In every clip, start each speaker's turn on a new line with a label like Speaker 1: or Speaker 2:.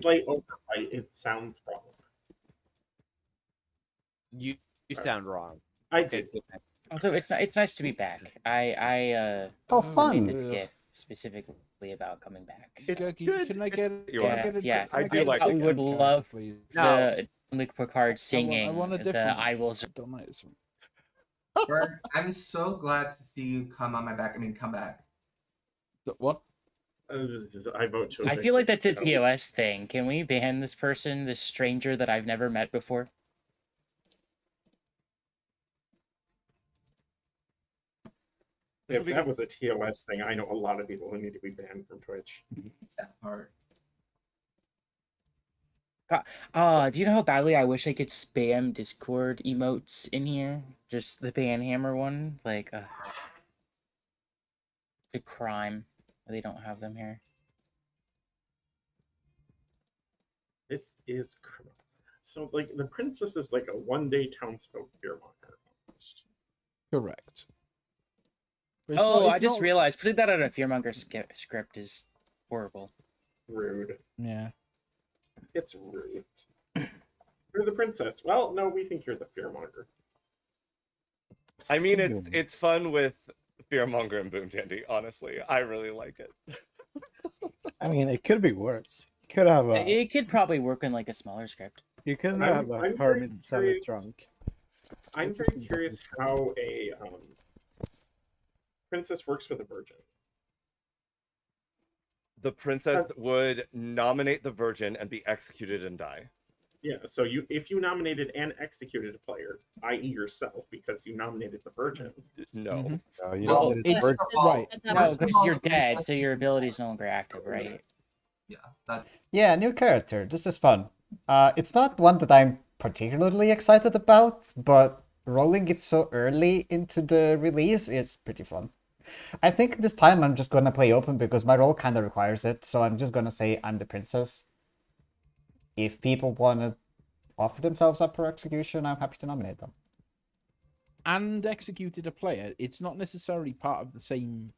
Speaker 1: Play Overbite. It sounds wrong.
Speaker 2: You sound wrong.
Speaker 1: I
Speaker 2: Okay,
Speaker 1: do.
Speaker 3: Also, it's nice to be back. I
Speaker 4: Oh,
Speaker 3: made
Speaker 4: fun!
Speaker 3: this gift specifically about coming back.
Speaker 2: It's
Speaker 5: Guggie,
Speaker 2: good.
Speaker 5: can I
Speaker 2: It's-
Speaker 5: get?
Speaker 2: you
Speaker 3: Yeah,
Speaker 2: are.
Speaker 3: yeah.
Speaker 2: I do like
Speaker 3: we
Speaker 2: it.
Speaker 3: would love
Speaker 5: please.
Speaker 3: the Luke Picard singing
Speaker 5: I want a
Speaker 3: the
Speaker 5: different.
Speaker 3: "I Will."
Speaker 5: Don't like this one.
Speaker 6: Bert, I'm so glad to see you come on my back. I mean, come back.
Speaker 5: What?
Speaker 1: I vote to.
Speaker 3: I
Speaker 1: evict
Speaker 3: feel like
Speaker 1: you.
Speaker 3: that's a TOS thing. Can we ban this person, this stranger that I've never met before?
Speaker 1: If that was a TOS thing, I know a lot of people who need to be banned from Twitch.
Speaker 6: That part.
Speaker 3: Do you know how badly I wish I could spam Discord emotes in here? Just the banhammer one? Like, the crime. They don't have them here.
Speaker 1: This is criminal. So, like, the princess is like a one-day townsfolk fearmonger. Almost.
Speaker 5: Correct. But
Speaker 3: Oh,
Speaker 5: it's
Speaker 3: I just
Speaker 5: not-
Speaker 3: realized putting that on a fearmonger script is horrible.
Speaker 1: Rude.
Speaker 5: Yeah.
Speaker 1: It's rude. You're the princess. Well, no, we think you're the fearmonger.
Speaker 2: I mean, it's fun with Fearmonger and Boom Tandy. Honestly, I really like it.
Speaker 7: I mean, it could be worse. Could have a.
Speaker 3: It could probably work in like a smaller script.
Speaker 7: You could
Speaker 1: I'm
Speaker 7: have a
Speaker 1: very
Speaker 7: hermit sell a
Speaker 1: curious.
Speaker 7: trunk.
Speaker 1: I'm very curious how a princess works with a virgin.
Speaker 2: The princess would nominate the virgin and be executed and die.
Speaker 1: Yeah, so if you nominated and executed a player, i.e. yourself, because you nominated the virgin.
Speaker 2: No.
Speaker 5: Mhm.
Speaker 7: No, you
Speaker 6: Well,
Speaker 7: don't.
Speaker 6: it's
Speaker 5: Right.
Speaker 3: No,
Speaker 6: First of
Speaker 3: because
Speaker 6: all,
Speaker 3: you're
Speaker 6: the
Speaker 3: dead,
Speaker 6: princess-
Speaker 3: so your ability is no longer active, right?
Speaker 6: Yeah, that.
Speaker 4: Yeah, new character. This is fun. It's not one that I'm particularly excited about, but rolling it so early into the release, it's pretty fun. I think this time I'm just gonna play open because my role kind of requires it, so I'm just gonna say I'm the princess. If people want to offer themselves up for execution, I'm happy to nominate them.
Speaker 5: And executed a player. It's not necessarily part of the same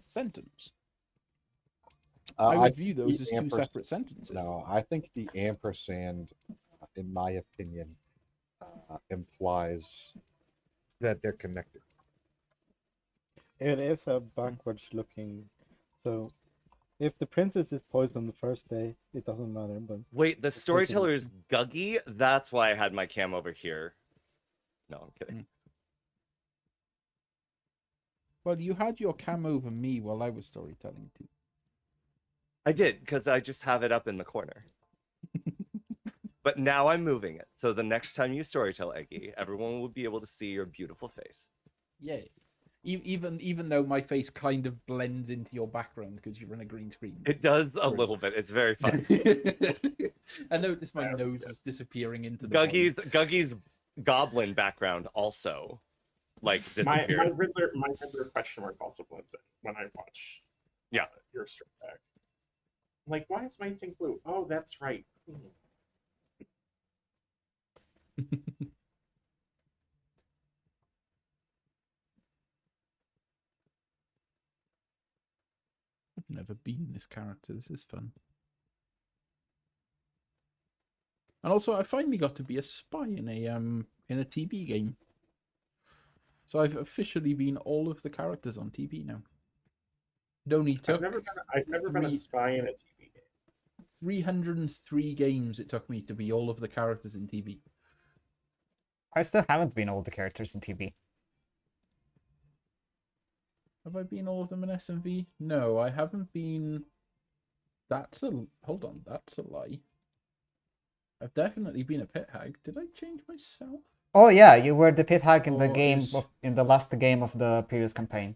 Speaker 5: sentence. I would view those as two separate sentences.
Speaker 8: No, I think the ampersand, in my opinion, implies that they're connected.
Speaker 7: It is a backwards looking. So, if the princess is poisoned the first day, it doesn't matter. But
Speaker 2: Wait, the storyteller is Guggie? That's why I had my cam over here. No, I'm kidding.
Speaker 5: Well, you had your cam over me while I was storytelling too.
Speaker 2: I did, because I just have it up in the corner. But now I'm moving it. So the next time you storytell, Eggy, everyone will be able to see your beautiful face.
Speaker 5: Yay. Even though my face kind of blends into your background because you're on a green screen.
Speaker 2: It does a little bit. It's very fun.
Speaker 5: I noticed my nose was disappearing into the
Speaker 2: Guggie's goblin background also like
Speaker 1: My
Speaker 2: disappeared.
Speaker 1: Riddler question mark also blends in when I watch your strip back. Like, why is my thing blue? Oh, that's right.
Speaker 5: I've never been this character. This is fun. And also, I finally got to be a spy in a TB game. So I've officially been all of the characters on TB now. It only took
Speaker 1: I've never been a spy in a TV game.
Speaker 5: 303 games it took me to be all of the characters in TB.
Speaker 4: I still haven't been all the characters in TV.
Speaker 5: Have I been all of them in SMV? No, I haven't been. Hold on, that's a lie. I've definitely been a pit hag. Did I change myself?
Speaker 4: Oh yeah, you were the pit hag in the
Speaker 5: Or
Speaker 4: game
Speaker 5: is-
Speaker 4: in the last game of the previous campaign.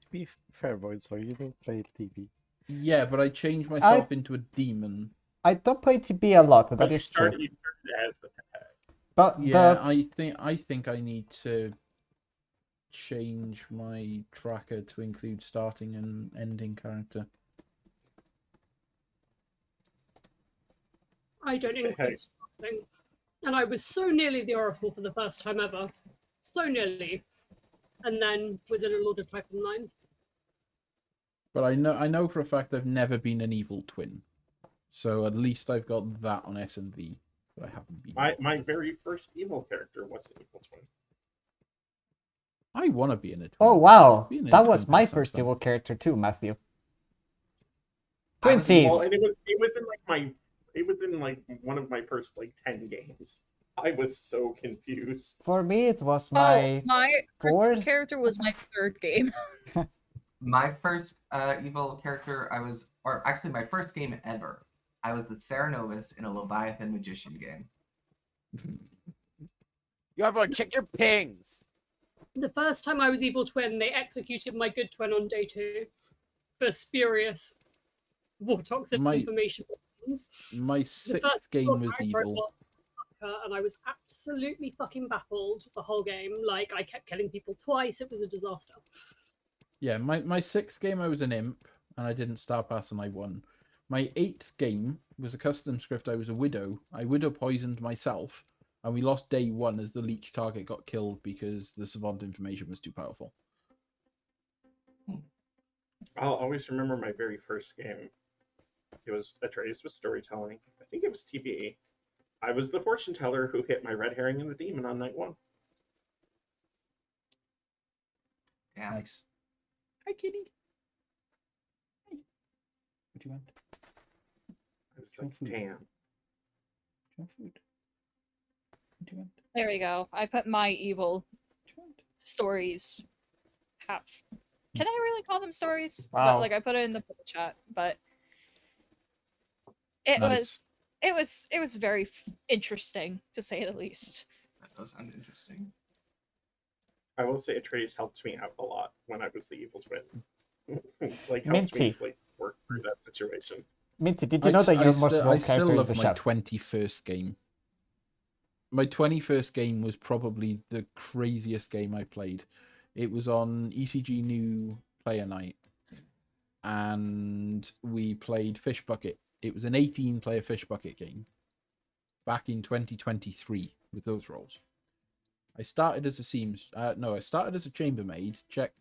Speaker 7: to be fair, Void, so you don't play TV.
Speaker 5: Yeah, but I changed myself into a demon.
Speaker 4: I don't play TB a lot,
Speaker 1: But
Speaker 4: that
Speaker 1: you
Speaker 4: is true.
Speaker 1: started as the pet.
Speaker 4: But
Speaker 5: Yeah, I think I need to change my tracker to include starting and ending character.
Speaker 9: I don't include something. And I was so nearly the Oracle for the first time ever. So nearly. And then within a lot of type of 9.
Speaker 5: But I know for a fact I've never been an evil twin. So at least I've got that on S&V. But I haven't been.
Speaker 1: My very first evil character was an evil twin.
Speaker 5: I want to be in it.
Speaker 4: Oh wow,
Speaker 5: Being
Speaker 4: that
Speaker 5: a
Speaker 4: was
Speaker 5: twin
Speaker 4: my
Speaker 5: sounds
Speaker 4: first
Speaker 5: fun.
Speaker 4: evil character too, Matthew.
Speaker 6: I was
Speaker 4: Twinsies.
Speaker 1: Well, and it was in like one of my first like 10 games. I was so confused.
Speaker 4: For me, it was
Speaker 10: Oh,
Speaker 4: my
Speaker 10: my first
Speaker 4: fourth.
Speaker 10: character was my third game.
Speaker 6: My first evil character, or actually my first game ever. I was the Ceranovus in a Leviathan Magician game.
Speaker 11: You everyone check your pings.
Speaker 9: The first time I was evil twin, they executed my good twin on day 2 for spurious Vortox
Speaker 5: My-
Speaker 9: information.
Speaker 5: My
Speaker 9: The
Speaker 5: sixth
Speaker 9: first
Speaker 5: game was
Speaker 9: character I wrote
Speaker 5: evil.
Speaker 9: was and I was absolutely fucking baffled the whole game. Like, I kept killing people twice. It was a disaster.
Speaker 5: Yeah, my sixth game I was an imp, and I didn't star pass, and I won. My 8th game was a custom script. I was a widow. I widow poisoned myself, and we lost day 1 as the leech target got killed because the savant information was too powerful.
Speaker 1: I'll always remember my very first game. It was Atreus with storytelling. I think it was TBE. I was the fortune teller who hit my red herring and the demon on night 1.
Speaker 6: Yeah.
Speaker 5: Nice. Hi, kitty. Hi. What do you want?
Speaker 1: I was
Speaker 5: Junk
Speaker 1: like,
Speaker 5: food.
Speaker 1: damn.
Speaker 5: Do you want food? What do you want?
Speaker 10: There we go. I put my evil
Speaker 5: What do you want?
Speaker 10: stories. Can I really call them stories?
Speaker 4: Wow.
Speaker 10: But, like, I put it in the chat, but it
Speaker 5: Nice.
Speaker 10: was very interesting, to say the least.
Speaker 6: That does sound interesting.
Speaker 1: I will say Atreus helped me out a lot when I was the evil twin. Like, helped
Speaker 4: Minty.
Speaker 1: me like work through that situation.
Speaker 4: Minty, did you know that your most
Speaker 5: I
Speaker 4: wrong
Speaker 5: still
Speaker 4: character is
Speaker 5: love
Speaker 4: the
Speaker 5: my
Speaker 4: chef?
Speaker 5: 21st game. My 21st game was probably the craziest game I played. It was on ECG New Player Night, and we played Fish Bucket. It was an 18-player Fish Bucket game back in 2023 with those roles. I started as I started as a chambermaid. Checked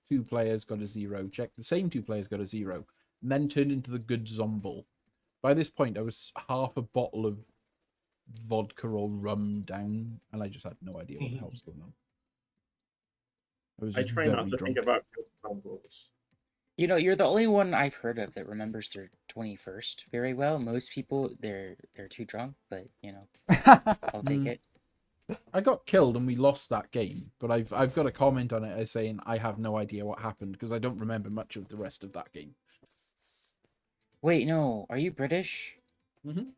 Speaker 5: 2 players, got a 0. Checked the same 2 players, got a 0, and then turned into the good zombie. By this point, I was half a bottle of vodka or rum down, and I just had no idea what the hell was going on. was
Speaker 1: I
Speaker 5: just
Speaker 1: try not
Speaker 5: very
Speaker 1: to
Speaker 5: drunk.
Speaker 1: think about rules.
Speaker 3: You know, you're the only one I've heard of that remembers their 21st very well. Most people, they're too drunk, but you know, I'll take it.
Speaker 5: I got killed and we lost that game, but I've got a comment on it as saying I have no idea what happened because I don't remember much of the rest of that game.
Speaker 3: Wait, no, are you British?
Speaker 5: Mhm.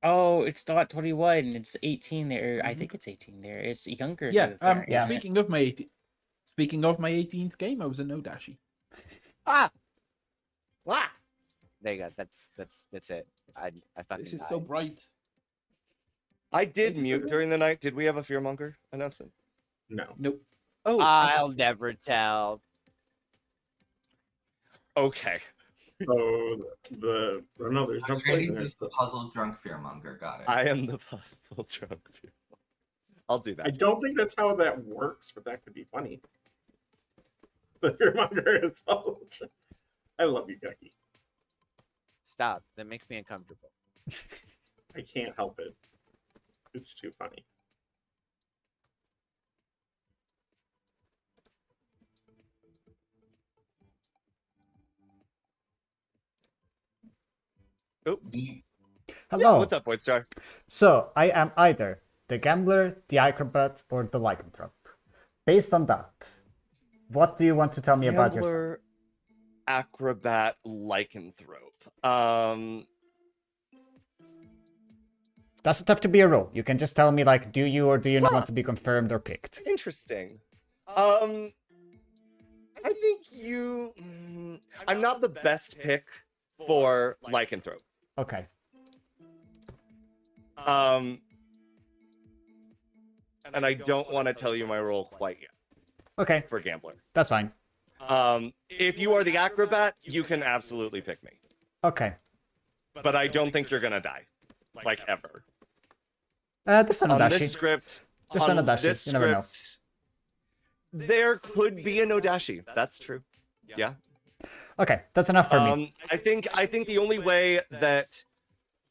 Speaker 3: Oh, it's not 21. It's 18 there. I think it's 18 there. It's younger.
Speaker 5: Yeah.
Speaker 3: to the parent, isn't it?
Speaker 5: Speaking of my 18th game, I was a no dashi.
Speaker 11: Ah! Wow! There you go. That's it. I fucking
Speaker 5: This is
Speaker 11: died.
Speaker 5: so bright.
Speaker 2: I did
Speaker 5: This is
Speaker 2: mute
Speaker 5: so-
Speaker 2: during the night. Did we have a fearmonger announcement?
Speaker 1: No.
Speaker 5: Nope.
Speaker 2: Oh,
Speaker 11: I'll never tell.
Speaker 2: okay.
Speaker 1: So there's no
Speaker 6: Trading
Speaker 1: poisoners.
Speaker 6: is the puzzle drunk fearmonger. Got it.
Speaker 2: I am the puzzle drunk fearmonger. I'll do
Speaker 1: I
Speaker 2: that.
Speaker 1: don't think that's how that works, but that could be funny. The fearmonger is puzzle. I love you, Guggie.
Speaker 11: Stop. That makes me uncomfortable.
Speaker 1: I can't help it. It's too funny.
Speaker 2: Oh,
Speaker 4: Hello.
Speaker 2: what's up, Voidstar?
Speaker 4: So, I am either the gambler, the acrobat, or the lycanthrope. Based on that, what do you want to tell me about yourself?
Speaker 2: Gambler, acrobat, lycanthrope.
Speaker 4: Doesn't have to be a role. You can just tell me, like, do you or do you not want to be confirmed or picked?
Speaker 2: Interesting. I think you. I'm not the best pick for lycanthrope.
Speaker 4: Okay.
Speaker 2: And I don't want to tell you my role quite yet
Speaker 4: Okay,
Speaker 2: for gambler.
Speaker 4: that's fine.
Speaker 2: If you are the acrobat, you can absolutely pick me.
Speaker 4: Okay.
Speaker 2: But I don't think you're gonna die, like ever.
Speaker 4: There's an
Speaker 2: On
Speaker 4: Odashi.
Speaker 2: this script,
Speaker 4: Just
Speaker 2: on
Speaker 4: an Odashi,
Speaker 2: this
Speaker 4: you never know.
Speaker 2: script, there could be an Odashi. That's true. Yeah.
Speaker 4: Okay, that's enough for me.
Speaker 2: I think the only way that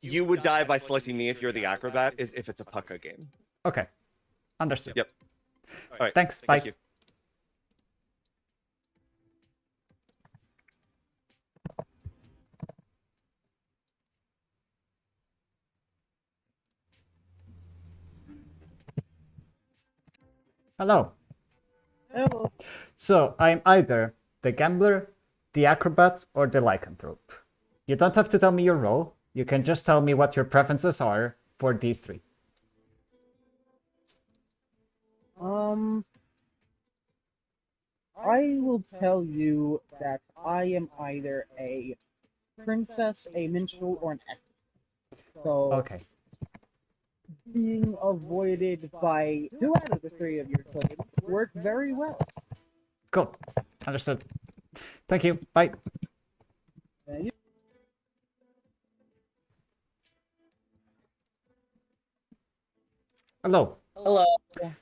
Speaker 2: you would die by selecting me if you're the acrobat is if it's a pucka game.
Speaker 4: Okay, understood.
Speaker 2: Yep. All right.
Speaker 4: Thanks.
Speaker 2: Thank
Speaker 4: Bye.
Speaker 2: you.
Speaker 4: Hello.
Speaker 7: Hello.
Speaker 4: So I'm either the gambler, the acrobat, or the lycanthrope. You don't have to tell me your role. You can just tell me what your preferences are for these three.
Speaker 12: I will tell you that I am either a princess, a minstrel, or an actor. So,
Speaker 4: Okay.
Speaker 12: being avoided by 2 out of the 3 of your claims worked very well.
Speaker 4: Cool. Understood. Thank you. Bye.
Speaker 12: Thank you.
Speaker 4: Hello.
Speaker 3: Hello.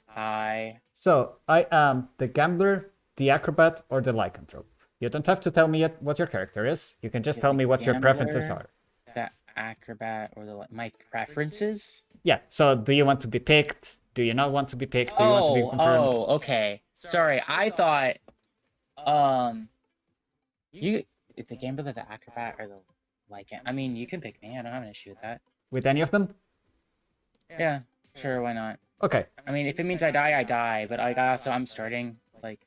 Speaker 3: Hi.
Speaker 4: So I am the gambler, the acrobat, or the lycanthrope. You don't have to tell me yet what your character is. You can just tell me what your preferences are.
Speaker 3: The acrobat or my preferences?
Speaker 4: Yeah. So do you want to be picked? Do you not want to be picked? Do you want to be confirmed?
Speaker 3: Oh, okay. Sorry, I thought you the gambler, the acrobat, or the lycan. I mean, you can pick me. I don't have an issue with that.
Speaker 4: With any of them?
Speaker 3: Yeah, sure, why not?
Speaker 4: Okay.
Speaker 3: I mean, if it means I die, I die. But like, also, I'm starting like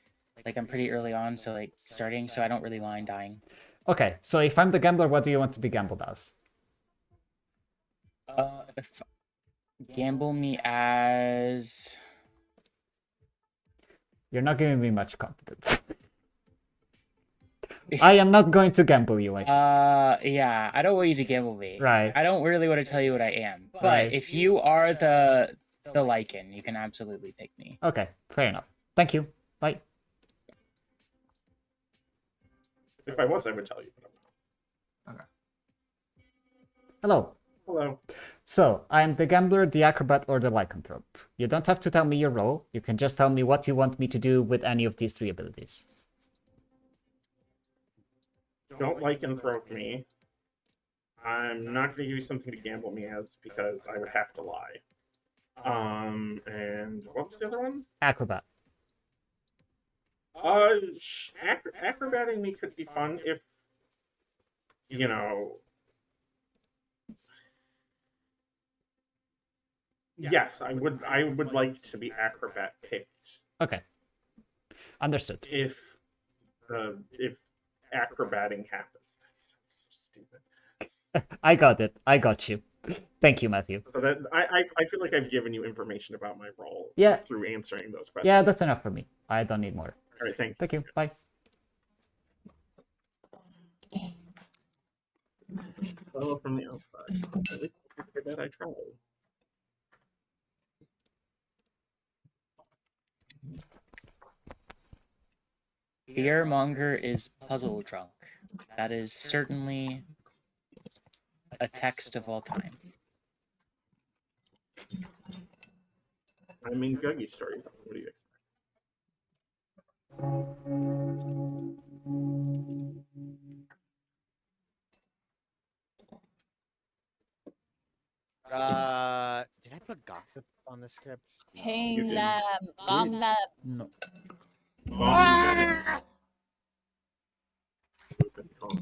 Speaker 3: I'm pretty early on, so like starting, so I don't really mind dying.
Speaker 4: Okay. So if I'm the gambler, what do you want to be gambled as?
Speaker 3: If gamble me as
Speaker 4: You're not giving me much confidence. I am not going to gamble you.
Speaker 3: yeah, I don't want you to gamble me.
Speaker 4: Right.
Speaker 3: I don't really want to tell you what I am. But
Speaker 4: Right.
Speaker 3: if you are the lycan, you can absolutely pick me.
Speaker 4: Okay. Fair enough. Thank you. Bye.
Speaker 1: If I was, I would tell you. But I'm not.
Speaker 6: Okay.
Speaker 4: Hello.
Speaker 1: Hello.
Speaker 4: So, I'm the gambler, the acrobat, or the lycanthrope. You don't have to tell me your role. You can just tell me what you want me to do with any of these 3 abilities.
Speaker 1: Don't lycanthrope me. I'm not going to give you something to gamble me as because I would have to lie. And what was the other one?
Speaker 4: Acrobat.
Speaker 1: Acrobating me could be fun if, you know. Yes, I would like to be acrobat picked.
Speaker 4: Okay. Understood.
Speaker 1: If acrobating happens, that's so stupid.
Speaker 4: I got it. I got you. Thank you, Matthew.
Speaker 1: So that I feel like I've given you information about my role.
Speaker 4: Yeah.
Speaker 1: Through answering those questions.
Speaker 4: Yeah, that's enough for me. I don't need more.
Speaker 1: All right, thank you.
Speaker 4: Thank you. Bye.
Speaker 1: Well, from the outside. At least for that I tried.
Speaker 3: Fearmonger is puzzle drunk. That is certainly a text of all time.
Speaker 1: I mean, Guggie story. What do you expect?
Speaker 11: Did I put gossip on the script?
Speaker 10: Ping them, bomb them.
Speaker 5: No.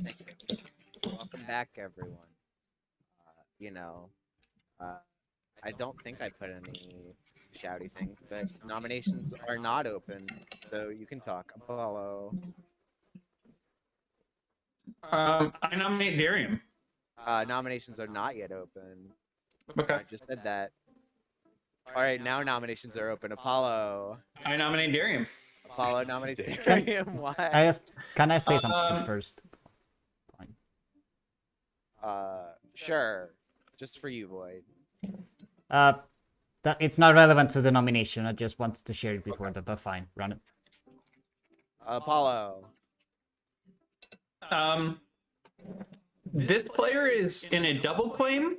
Speaker 11: Thank you. Welcome back, everyone. You know, I don't think I put any shouty things, but nominations are not open, so you can talk. Apollo.
Speaker 13: I nominate Darium.
Speaker 11: Nominations are not yet open.
Speaker 13: Okay.
Speaker 11: I just said that. All right, now nominations are open. Apollo.
Speaker 13: I nominate Darium.
Speaker 11: Apollo nominates Darium. Why?
Speaker 4: Can I say something first? Fine.
Speaker 11: Sure. Just for you, Void.
Speaker 4: That it's not relevant to the nomination. I just wanted to share it before that, but fine, run it.
Speaker 11: Apollo.
Speaker 13: This player is in a double claim.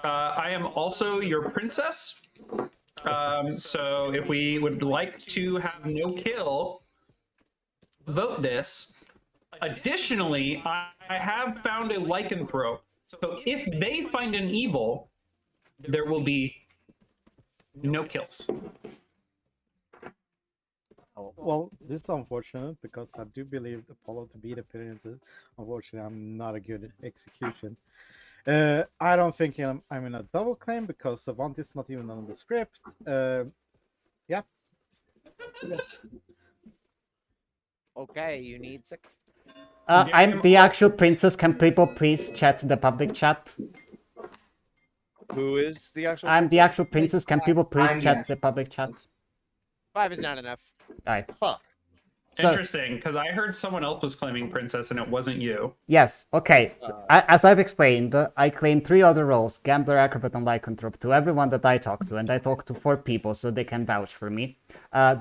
Speaker 13: I am also your princess. So if we would like to have no kill vote this, additionally, I have found a lycanthrope. So if they find an evil, there will be no kills.
Speaker 7: Oh, well, this is unfortunate because I do believe Apollo to be the Penitent. Unfortunately, I'm not a good execution. I don't think I'm in a double claim because Savant is not even on the script. Yeah.
Speaker 11: Okay, you need 6.
Speaker 4: I'm the actual princess. Can people please chat in the public chat?
Speaker 2: Who is the actual
Speaker 4: I'm the
Speaker 2: princess?
Speaker 4: actual princess. Can people please chat in the public chat?
Speaker 11: 5 is not enough.
Speaker 4: Alright.
Speaker 2: Huh.
Speaker 4: So-
Speaker 13: Interesting, because I heard someone else was claiming princess and it wasn't you.
Speaker 4: Yes, okay. As I've explained, I claim 3 other roles, Gambler, Acrobat, and Lycanthrope, to everyone that I talk to, and I talk to 4 people so they can vouch for me.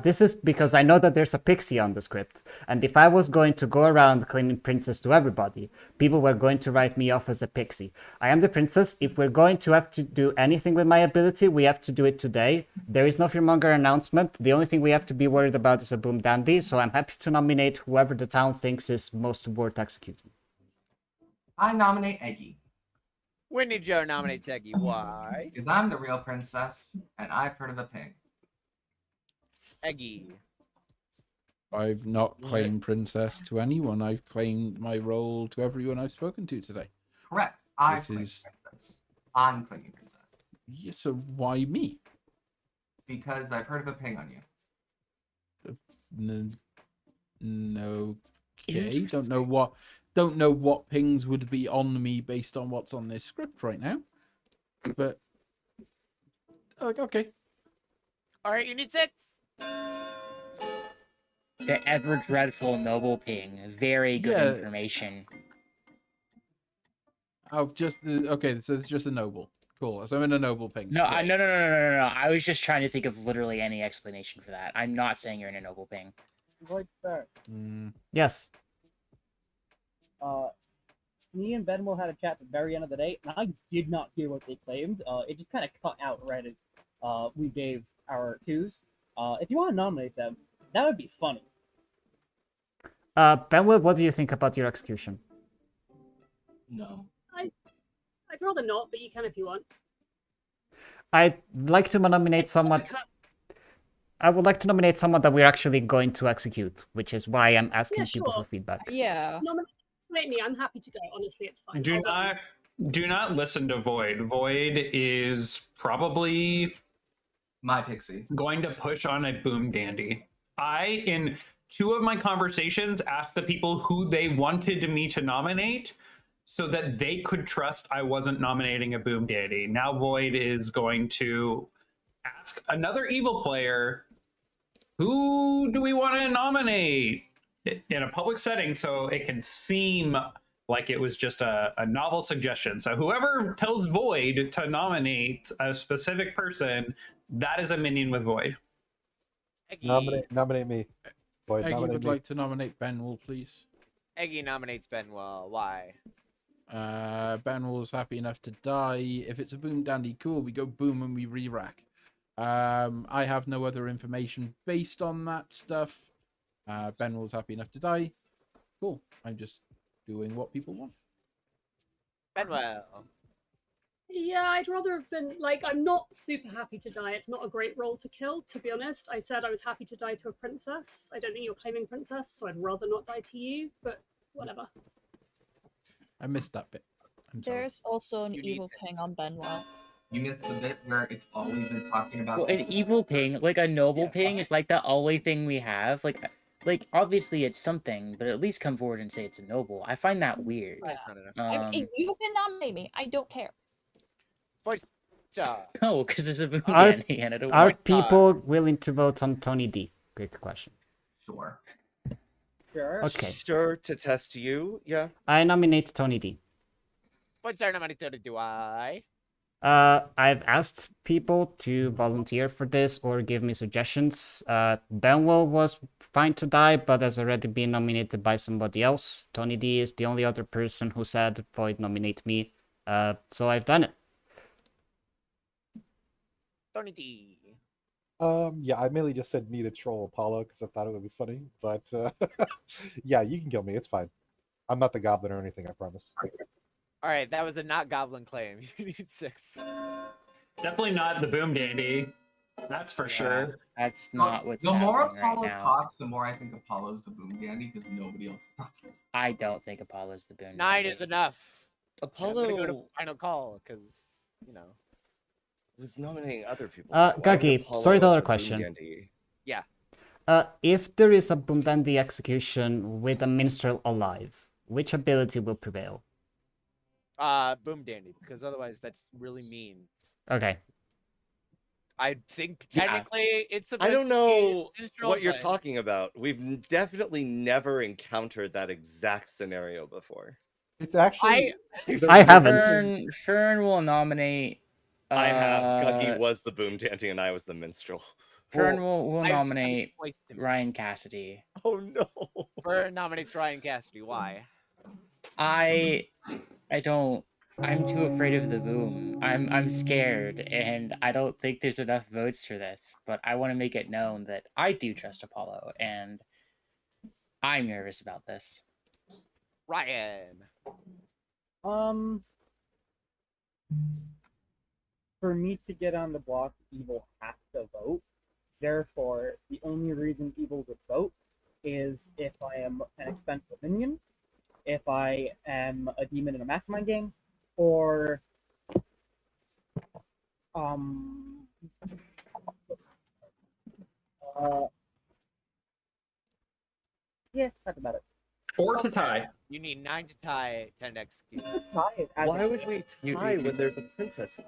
Speaker 4: This is because I know that there's a pixie on the script, and if I was going to go around claiming princess to everybody, people were going to write me off as a pixie. I am the princess. If we're going to have to do anything with my ability, we have to do it today. There is no Fearmonger announcement. The only thing we have to be worried about is a Boom Dandy, so I'm happy to nominate whoever the town thinks is most worth executing.
Speaker 6: I nominate Eggy.
Speaker 11: When did Joe nominate Teggy? Why?
Speaker 6: Because I'm the real princess, and I've heard of a ping.
Speaker 11: Eggy.
Speaker 5: I've not claimed princess to anyone. I've claimed my role to everyone I've spoken to today.
Speaker 6: Correct. I
Speaker 5: This
Speaker 6: claim
Speaker 5: is-
Speaker 6: princess. I'm claiming princess.
Speaker 5: Yeah, so why me?
Speaker 6: Because I've heard of a ping on you.
Speaker 5: No. Okay. Don't know what pings would be on me based on what's on this script right now. But okay.
Speaker 11: All right, you need 6.
Speaker 3: The ever dreadful noble ping. Very good
Speaker 5: Yeah.
Speaker 3: information.
Speaker 5: Oh, just okay. So it's just a noble. Cool. So I'm in a noble ping.
Speaker 3: No,
Speaker 5: Great.
Speaker 3: no. I was just trying to think of literally any explanation for that. I'm not saying you're in a noble ping.
Speaker 12: Right there.
Speaker 4: Yes.
Speaker 12: Me and Benwell had a chat at the very end of the day, and I did not hear what they claimed. It just kind of cut out right as we gave our twos. If you want to nominate them, that would be funny.
Speaker 4: Benwood, what do you think about your execution?
Speaker 6: No.
Speaker 9: I'd rather not, but you can if you want.
Speaker 4: I'd like to nominate someone. I would like to nominate someone that we're actually going to execute, which is why I'm asking people for feedback.
Speaker 10: Yeah.
Speaker 9: Nominate me. I'm happy to go. Honestly, it's fine.
Speaker 13: Do not listen to Void. Void is probably
Speaker 6: my pixie
Speaker 13: going to push on a Boom Dandy. I, in 2 of my conversations, asked the people who they wanted me to nominate so that they could trust I wasn't nominating a Boom Dandy. Now Void is going to ask another evil player, who do we want to nominate in a public setting so it can seem like it was just a novel suggestion. So whoever tells Void to nominate a specific person, that is a minion with Void.
Speaker 8: Nominate me. Void,
Speaker 5: Eggy
Speaker 8: nominate
Speaker 5: would
Speaker 8: me.
Speaker 5: like to nominate Benwell, please.
Speaker 11: Eggy nominates Benwell. Why?
Speaker 5: Benwell's happy enough to die. If it's a Boom Dandy, cool. We go boom and we re-rack. I have no other information based on that stuff. Benwell's happy enough to die. Cool. I'm just doing what people want.
Speaker 11: Benwell.
Speaker 9: Yeah, I'd rather have been like, I'm not super happy to die. It's not a great role to kill, to be honest. I said I was happy to die to a princess. I don't think you're claiming princess, so I'd rather not die to you, but whatever.
Speaker 5: I missed that bit. I'm sorry.
Speaker 10: There's also an evil ping on Benwell.
Speaker 6: You missed the bit where it's all we've been talking about.
Speaker 3: Well, an evil ping, like a noble ping, is like the only thing we have. Like obviously it's something, but at least come forward and say it's a noble. I find that weird.
Speaker 10: You can nominate me. I don't care.
Speaker 3: No, because there's a Boom
Speaker 4: Are,
Speaker 3: Dandy and it
Speaker 4: are people willing to vote on Tony D? Great question.
Speaker 6: Sure.
Speaker 12: Sure.
Speaker 4: Okay.
Speaker 2: Sure to test you, yeah.
Speaker 4: I nominate Tony D.
Speaker 11: What's our nominated? Do I?
Speaker 4: I've asked people to volunteer for this or give me suggestions. Benwell was fine to die, but has already been nominated by somebody else. Tony D is the only other person who said, Void, nominate me. So I've done it.
Speaker 11: Tony D.
Speaker 8: Yeah, I mainly just said me to troll Apollo because I thought it would be funny. But yeah, you can kill me. It's fine. I'm not the goblin or anything, I promise.
Speaker 11: All right, that was a not goblin claim. You need 6.
Speaker 13: Definitely not the boom dandy. That's for sure.
Speaker 3: That's not what's
Speaker 6: The more
Speaker 3: happening right
Speaker 6: Apollo
Speaker 3: now.
Speaker 6: talks, the more I think Apollo's the boom dandy because nobody else talks.
Speaker 3: I don't think Apollo's the boom.
Speaker 11: 9 is enough.
Speaker 2: Apollo
Speaker 11: I'm gonna go to final call because
Speaker 2: was nominating other people.
Speaker 4: Guggie, storyteller question.
Speaker 11: Yeah.
Speaker 4: If there is a Boom Dandy execution with a minstrel alive, which ability will prevail?
Speaker 11: Boom dandy, because otherwise that's really mean.
Speaker 4: Okay.
Speaker 11: I think technically it's supposed
Speaker 2: I don't
Speaker 11: to
Speaker 2: know
Speaker 11: be minstrel,
Speaker 2: what you're
Speaker 11: but-
Speaker 2: talking about. We've definitely never encountered that exact scenario before.
Speaker 8: It's actually.
Speaker 4: I haven't.
Speaker 3: Fern will nominate.
Speaker 2: I have. Guggie was the boom dandy and I was the minstrel.
Speaker 3: Fern will
Speaker 11: I
Speaker 3: nominate
Speaker 11: voiced him.
Speaker 3: Ryan Cassidy.
Speaker 2: Oh no.
Speaker 11: Fern nominates Ryan Cassidy. Why?
Speaker 3: I don't. I'm too afraid of the boom. I'm scared, and I don't think there's enough votes for this. But I want to make it known that I do trust Apollo, and I'm nervous about this.
Speaker 11: Ryan.
Speaker 12: For me to get on the block, Evil has to vote. Therefore, the only reason Evil would vote is if I am an expensive minion, if I am a demon in a mastermind game, or yeah, that's about it.
Speaker 13: 4 to tie.
Speaker 11: You need 9 to tie, 10 to execute.
Speaker 2: Why would we tie when there's a princess?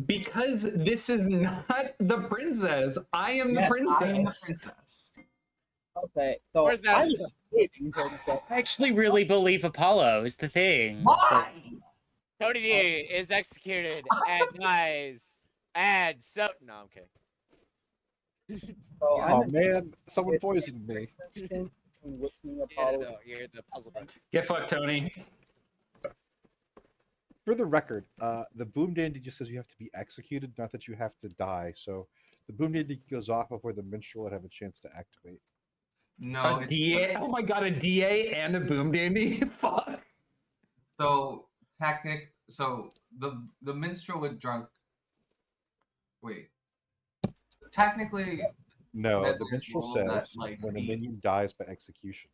Speaker 13: Because this is not the princess. I am the
Speaker 6: Yes,
Speaker 13: princess.
Speaker 6: I am the princess.
Speaker 12: Okay, so
Speaker 11: Where's that?
Speaker 3: I actually really believe Apollo is the thing.
Speaker 6: Why?
Speaker 11: Tony D is executed and dies. And so no, I'm kidding.
Speaker 12: So
Speaker 8: Oh
Speaker 12: I'm
Speaker 8: man, someone poisoned me.
Speaker 11: You're the puzzle piece.
Speaker 13: Get fucked, Tony.
Speaker 8: For the record, the boom dandy just says you have to be executed, not that you have to die. So the boom dandy goes off before the minstrel would have a chance to activate.
Speaker 6: No,
Speaker 13: A
Speaker 6: it's
Speaker 13: DA? Oh my god, a DA and a boom dandy? Fuck.
Speaker 6: so so the minstrel with drunk. Wait. Technically,
Speaker 8: No, the
Speaker 6: Medway's
Speaker 8: minstrel
Speaker 6: ruled that,
Speaker 8: says
Speaker 6: like,
Speaker 8: when a
Speaker 6: the-
Speaker 8: minion dies by execution.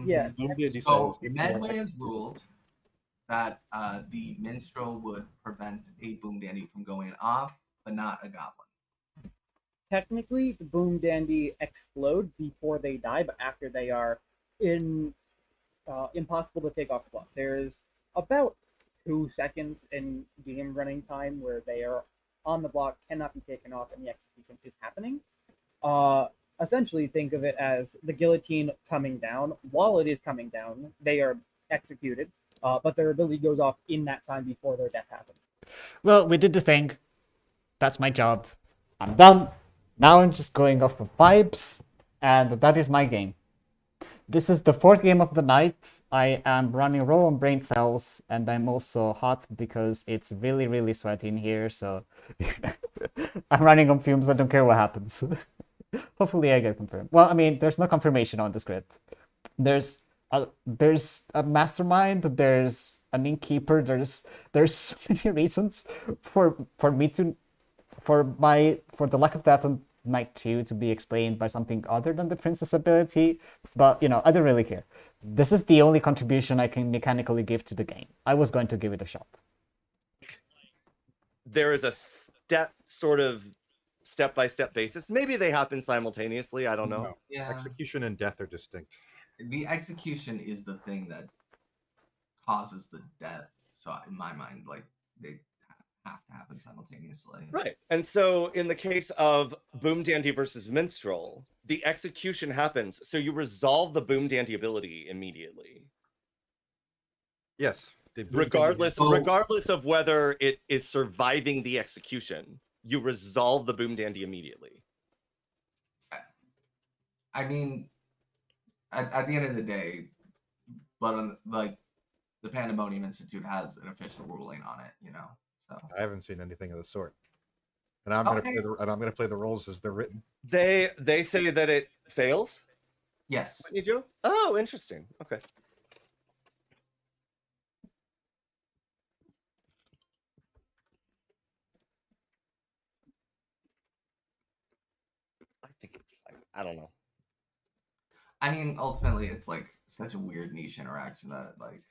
Speaker 12: Yeah.
Speaker 8: Boom dandy
Speaker 6: So
Speaker 8: says if you are
Speaker 6: Medway has
Speaker 8: executed-
Speaker 6: ruled that the minstrel would prevent a boom dandy from going off, but not a goblin.
Speaker 12: Technically, the Boom Dandy explode before they die, but after they are impossible to take off the block. There's about 2 seconds in game running time where they are on the block, cannot be taken off, and the execution is happening. Essentially, think of it as the guillotine coming down. While it is coming down, they are executed, but their ability goes off in that time before their death happens.
Speaker 4: Well, we did the thing. That's my job. I'm done. Now I'm just going off of vibes, and that is my game. This is the 4th game of the night. I am running roll on brain cells, and I'm also hot because it's really, really sweaty in here, so I'm running on fumes. I don't care what happens. Hopefully I get confirmed. Well, I mean, there's no confirmation on the script. There's a mastermind, there's an innkeeper, there's so many reasons for me to for the lack of that on night 2 to be explained by something other than the princess ability, but you know, I don't really care. This is the only contribution I can mechanically give to the game. I was going to give it a shot.
Speaker 2: There is a step-by-step basis. Maybe they happen simultaneously. I don't know.
Speaker 8: No.
Speaker 6: Yeah.
Speaker 8: Execution and death are distinct.
Speaker 6: The execution is the thing that causes the death. So in my mind, like they have to happen simultaneously.
Speaker 2: Right. And so in the case of Boom Dandy versus Minstrel, the execution happens. So you resolve the Boom Dandy ability immediately.
Speaker 8: Yes.
Speaker 2: Regardless of whether it is surviving the execution, you resolve the Boom Dandy immediately.
Speaker 6: I mean, at the end of the day, but the Pandemonium Institute has an official ruling on it, you know. So
Speaker 8: I haven't seen anything of the sort, and I'm gonna play the roles as they're written.
Speaker 2: They say that it fails.
Speaker 6: Yes.
Speaker 2: Oh, interesting. Okay. I don't know.
Speaker 6: I mean, ultimately, it's like such a weird niche interaction that like.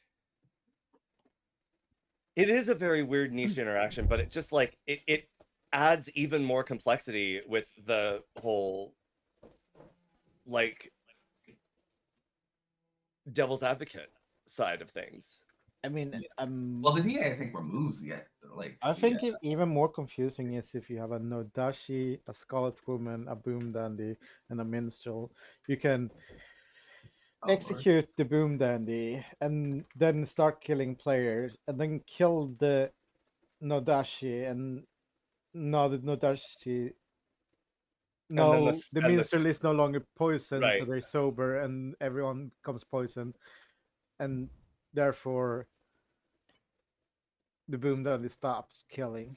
Speaker 2: It is a very weird niche interaction, but it just like it adds even more complexity with the whole like devil's advocate side of things.
Speaker 14: I mean,
Speaker 6: Well, the DA I think removes the like.
Speaker 7: I think even more confusing is if you have a Nodashi, a Scarlet Woman, a Boom Dandy, and a Minstrel. You can execute the Boom Dandy and then start killing players, and then kill the Nodashi, and now the Nodashi. No, the Minstrel is no longer poisoned, so
Speaker 2: Right.
Speaker 7: they're sober, and everyone becomes poisoned, and therefore the Boom Dandy stops killing.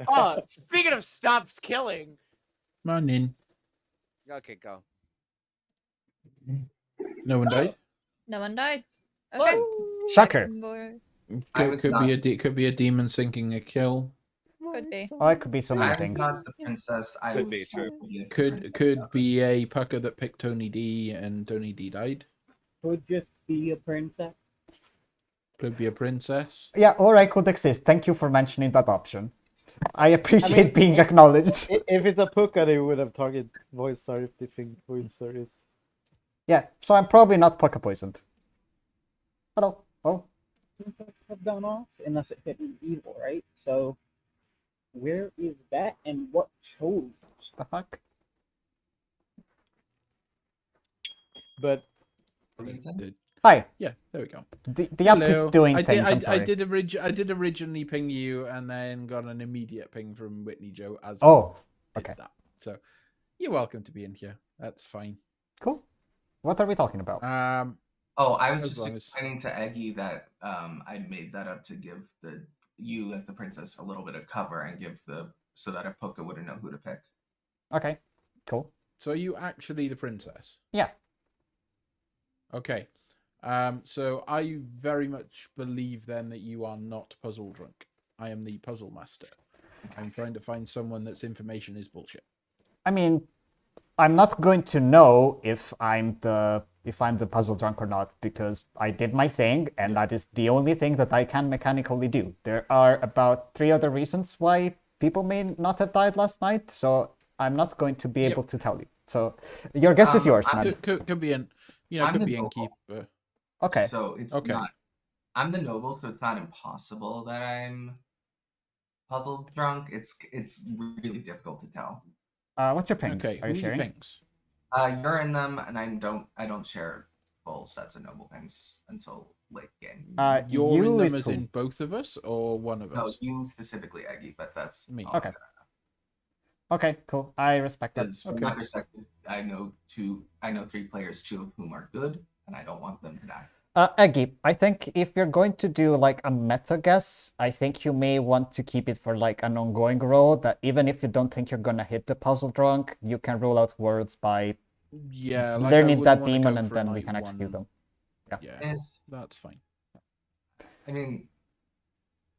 Speaker 14: Oh, speaking of stops killing.
Speaker 5: Come on in.
Speaker 11: Okay, go.
Speaker 5: No one died.
Speaker 10: No one died. Okay.
Speaker 4: Shocker.
Speaker 5: Could be a demon sinking a kill.
Speaker 10: Could be.
Speaker 4: Oh, it could be so many
Speaker 6: I'm
Speaker 4: things.
Speaker 6: not the princess. I
Speaker 2: Could
Speaker 6: was
Speaker 2: be true.
Speaker 5: Could be a pucker that picked Tony D and Tony D died.
Speaker 12: Could just be a princess.
Speaker 5: Could be a princess.
Speaker 4: Yeah, or I could exist. Thank you for mentioning that option. I appreciate being acknowledged.
Speaker 7: If it's a Puka, they would have target Voidstar if they think Voidstar is.
Speaker 4: Yeah, so I'm probably not Puka poisoned. Hello. Oh.
Speaker 12: Have gone off unless it hit an evil, right? So where is that and what chose?
Speaker 4: The fuck?
Speaker 7: But
Speaker 4: Hi.
Speaker 5: Yeah, there we go.
Speaker 4: The app is doing
Speaker 5: I
Speaker 4: things. I'm
Speaker 5: did,
Speaker 4: sorry.
Speaker 5: I did originally ping you and then got an immediate ping from Whitney Joe as
Speaker 4: Oh,
Speaker 5: I did
Speaker 4: okay.
Speaker 5: that. So you're welcome to be in here. That's fine.
Speaker 4: Cool. What are we talking about?
Speaker 6: Oh, I was
Speaker 5: as
Speaker 6: just
Speaker 5: long as-
Speaker 6: explaining to Eggy that I made that up to give you as the princess a little bit of cover and give so that a Puka wouldn't know who to pick.
Speaker 4: Okay. Cool.
Speaker 5: So are you actually the princess?
Speaker 4: Yeah.
Speaker 5: Okay. So I very much believe then that you are not puzzle drunk. I am the puzzle master. I'm trying to find someone that's information is bullshit.
Speaker 4: I mean, I'm not going to know if I'm the puzzle drunk or not because I did my thing and that is the only thing that I can mechanically do. There are about 3 other reasons why people may not have died last night, so I'm not going to be able to tell you. So your guess is yours, man.
Speaker 5: Could be an,
Speaker 6: I'm
Speaker 5: could
Speaker 6: the
Speaker 5: be
Speaker 6: noble.
Speaker 5: innkeeper.
Speaker 4: Okay.
Speaker 6: So it's
Speaker 5: Okay.
Speaker 6: not. I'm the noble, so it's not impossible that I'm puzzle drunk. It's really difficult to tell.
Speaker 4: What's your pings?
Speaker 5: Okay,
Speaker 4: Are you
Speaker 5: who
Speaker 4: sharing?
Speaker 5: pings?
Speaker 6: You're in them, and I don't share full sets of noble pings until late game.
Speaker 5: You're in
Speaker 4: you
Speaker 5: them
Speaker 4: is
Speaker 5: as
Speaker 4: who?
Speaker 5: in both of us or one of
Speaker 6: No,
Speaker 5: us?
Speaker 6: you specifically, Eggy, but that's
Speaker 5: Me.
Speaker 6: all
Speaker 4: Okay. Okay, cool. I respect that.
Speaker 6: Because from my perspective, I know 3 players, 2 of whom are good, and I don't want them to die.
Speaker 4: Eggy, I think if you're going to do like a meta guess, I think you may want to keep it for like an ongoing roll that even if you don't think you're gonna hit the puzzle drunk, you can rule out words by
Speaker 5: Yeah, like, I
Speaker 4: learning
Speaker 5: wouldn't
Speaker 4: that
Speaker 5: wanna
Speaker 4: demon
Speaker 5: go
Speaker 4: and
Speaker 5: for
Speaker 4: then we
Speaker 5: night
Speaker 4: can execute
Speaker 5: one.
Speaker 4: them.
Speaker 5: Yeah, that's fine.
Speaker 6: I mean,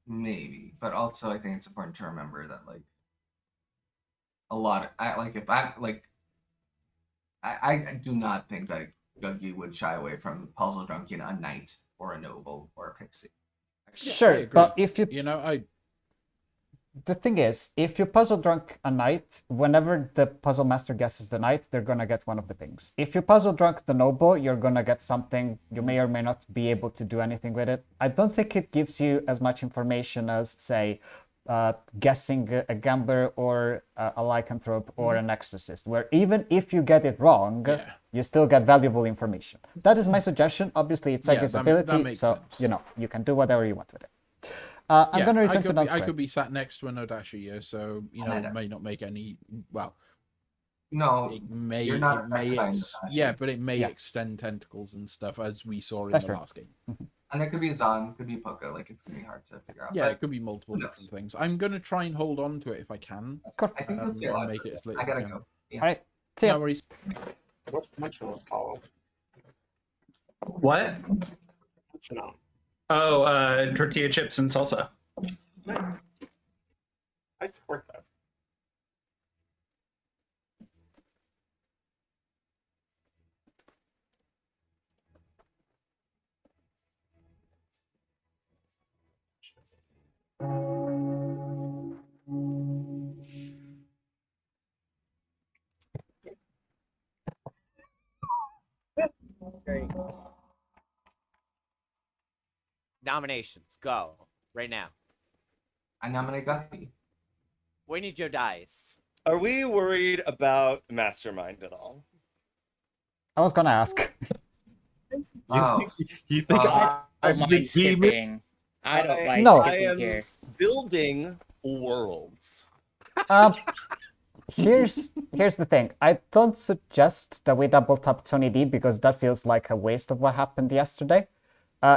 Speaker 6: maybe, but also I think it's important to remember that like a lot. I do not think that Guggie would shy away from puzzle drunk in a knight or a noble or a pixie.
Speaker 4: Sure, but if you
Speaker 5: I
Speaker 4: the thing is, if you puzzle drunk a knight, whenever the puzzle master guesses the knight, they're gonna get one of the things. If you puzzle drunk the noble, you're gonna get something. You may or may not be able to do anything with it. I don't think it gives you as much information as, say, guessing a gambler or a lycanthrope or an exorcist, where even if you get it wrong, you still get valuable information. That is my suggestion. Obviously, it's
Speaker 5: Yeah,
Speaker 4: Eggy's
Speaker 5: that
Speaker 4: ability,
Speaker 5: makes
Speaker 4: so
Speaker 5: sense.
Speaker 4: you can do whatever you want with it. I'm going to return to
Speaker 5: I
Speaker 4: Dunsquare.
Speaker 5: could be sat next to an Odashi here, so it may not make any. Well,
Speaker 6: no,
Speaker 5: it may.
Speaker 6: you're not
Speaker 5: It may.
Speaker 6: affected by Odashi.
Speaker 5: Yeah, but it may
Speaker 6: Yeah.
Speaker 5: extend tentacles and stuff as we saw in
Speaker 6: That's
Speaker 5: the
Speaker 6: true.
Speaker 5: last game.
Speaker 6: And it could be a Zon, could be a Puka. Like it's gonna be hard to figure out.
Speaker 5: Yeah,
Speaker 6: but
Speaker 5: it could be multiple
Speaker 6: who knows?
Speaker 5: different things. I'm gonna try and hold on to it if I can.
Speaker 6: I think we'll see a lot
Speaker 5: and
Speaker 6: of
Speaker 5: make it as late
Speaker 6: I
Speaker 5: as
Speaker 6: gotta
Speaker 5: can.
Speaker 6: go. Yeah.
Speaker 4: All right. See ya.
Speaker 5: No worries.
Speaker 1: What's functional follow?
Speaker 13: What?
Speaker 1: Functional.
Speaker 13: Oh, tortilla chips and salsa.
Speaker 1: I support that.
Speaker 11: Nominations, go right now.
Speaker 6: I nominate Guggie.
Speaker 11: We need your dice.
Speaker 2: Are we worried about Mastermind at all?
Speaker 4: I was gonna ask.
Speaker 6: Oh,
Speaker 8: You think
Speaker 3: I don't
Speaker 8: I'm the
Speaker 3: mind
Speaker 8: demon?
Speaker 3: skipping. I don't mind
Speaker 4: No.
Speaker 2: I
Speaker 3: skipping
Speaker 2: am
Speaker 3: here.
Speaker 2: building worlds.
Speaker 4: Here's the thing. I don't suggest that we double tap Tony D because that feels like a waste of what happened yesterday.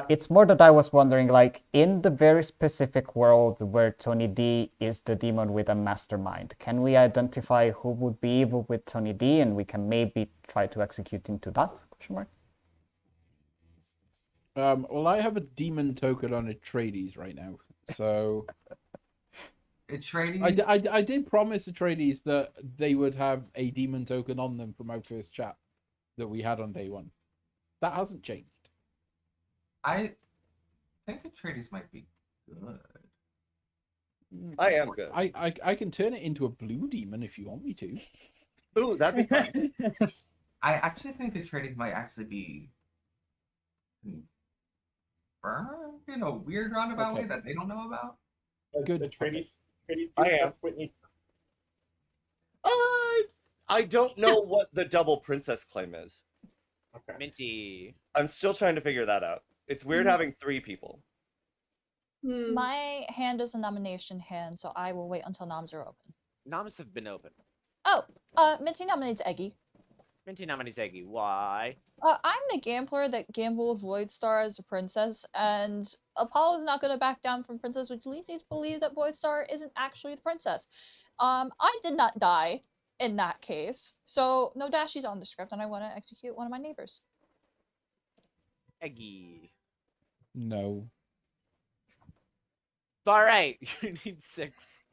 Speaker 4: It's more that I was wondering, like, in the very specific world where Tony D is the demon with a mastermind, can we identify who would be evil with Tony D, and we can maybe try to execute into that? Question mark.
Speaker 5: Well, I have a demon token on Atreides right now, so
Speaker 6: Atreides.
Speaker 5: I did promise Atreides that they would have a demon token on them from our first chat that we had on day one. That hasn't changed.
Speaker 6: I think Atreides might be good.
Speaker 2: I am good.
Speaker 5: I can turn it into a blue demon if you want me to.
Speaker 2: Ooh, that'd be fun.
Speaker 6: I actually think Atreides might actually be confirmed in a weird roundabout way that they don't know about.
Speaker 5: Good.
Speaker 1: Atreides,
Speaker 2: I am.
Speaker 1: Whitney.
Speaker 2: I don't know what the double princess claim is.
Speaker 1: Okay.
Speaker 11: Minty.
Speaker 2: I'm still trying to figure that out. It's weird having 3 people.
Speaker 10: My hand is a nomination hand, so I will wait until noms are open.
Speaker 11: Noms have been open.
Speaker 10: Oh, Minty nominates Eggy.
Speaker 11: Minty nominates Eggy. Why?
Speaker 10: I'm the gambler that gambled Voidstar as the princess, and Apollo's not going to back down from princess, which leads me to believe that Voidstar isn't actually the princess. I did not die in that case, so no dashies on the script, and I want to execute one of my neighbors.
Speaker 11: Eggy.
Speaker 5: No.
Speaker 11: All right, you need 6.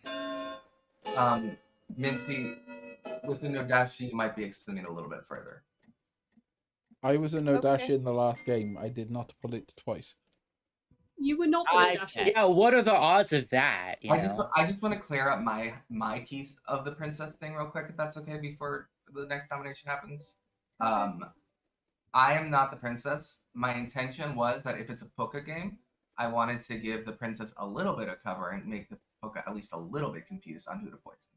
Speaker 6: Minty, with the Nodashi, you might be extending a little bit further.
Speaker 5: I was a Nodashi
Speaker 10: Okay.
Speaker 5: in the last game. I did not pull it twice.
Speaker 9: You were not the Dashi.
Speaker 3: Yeah, what are the odds of that? You know?
Speaker 6: I just want to clear up my piece of the princess thing real quick, if that's okay, before the next nomination happens. I am not the princess. My intention was that if it's a Poké game, I wanted to give the princess a little bit of cover and make the Poké at least a little bit confused on who to poison.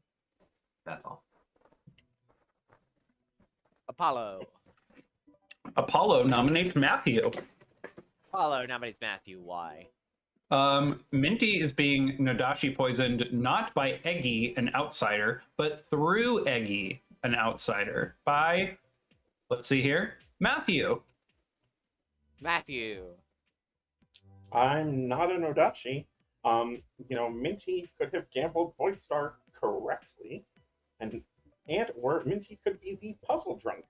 Speaker 6: That's all.
Speaker 11: Apollo.
Speaker 13: Apollo nominates Matthew.
Speaker 11: Apollo nominates Matthew. Why?
Speaker 13: Minty is being Nodashi poisoned not by Eggy, an outsider, but through Eggy, an outsider, by, let's see here, Matthew.
Speaker 11: Matthew.
Speaker 1: I'm not an Odachi. Minty could have gambled Voidstar correctly, or Minty could be the puzzle drunk,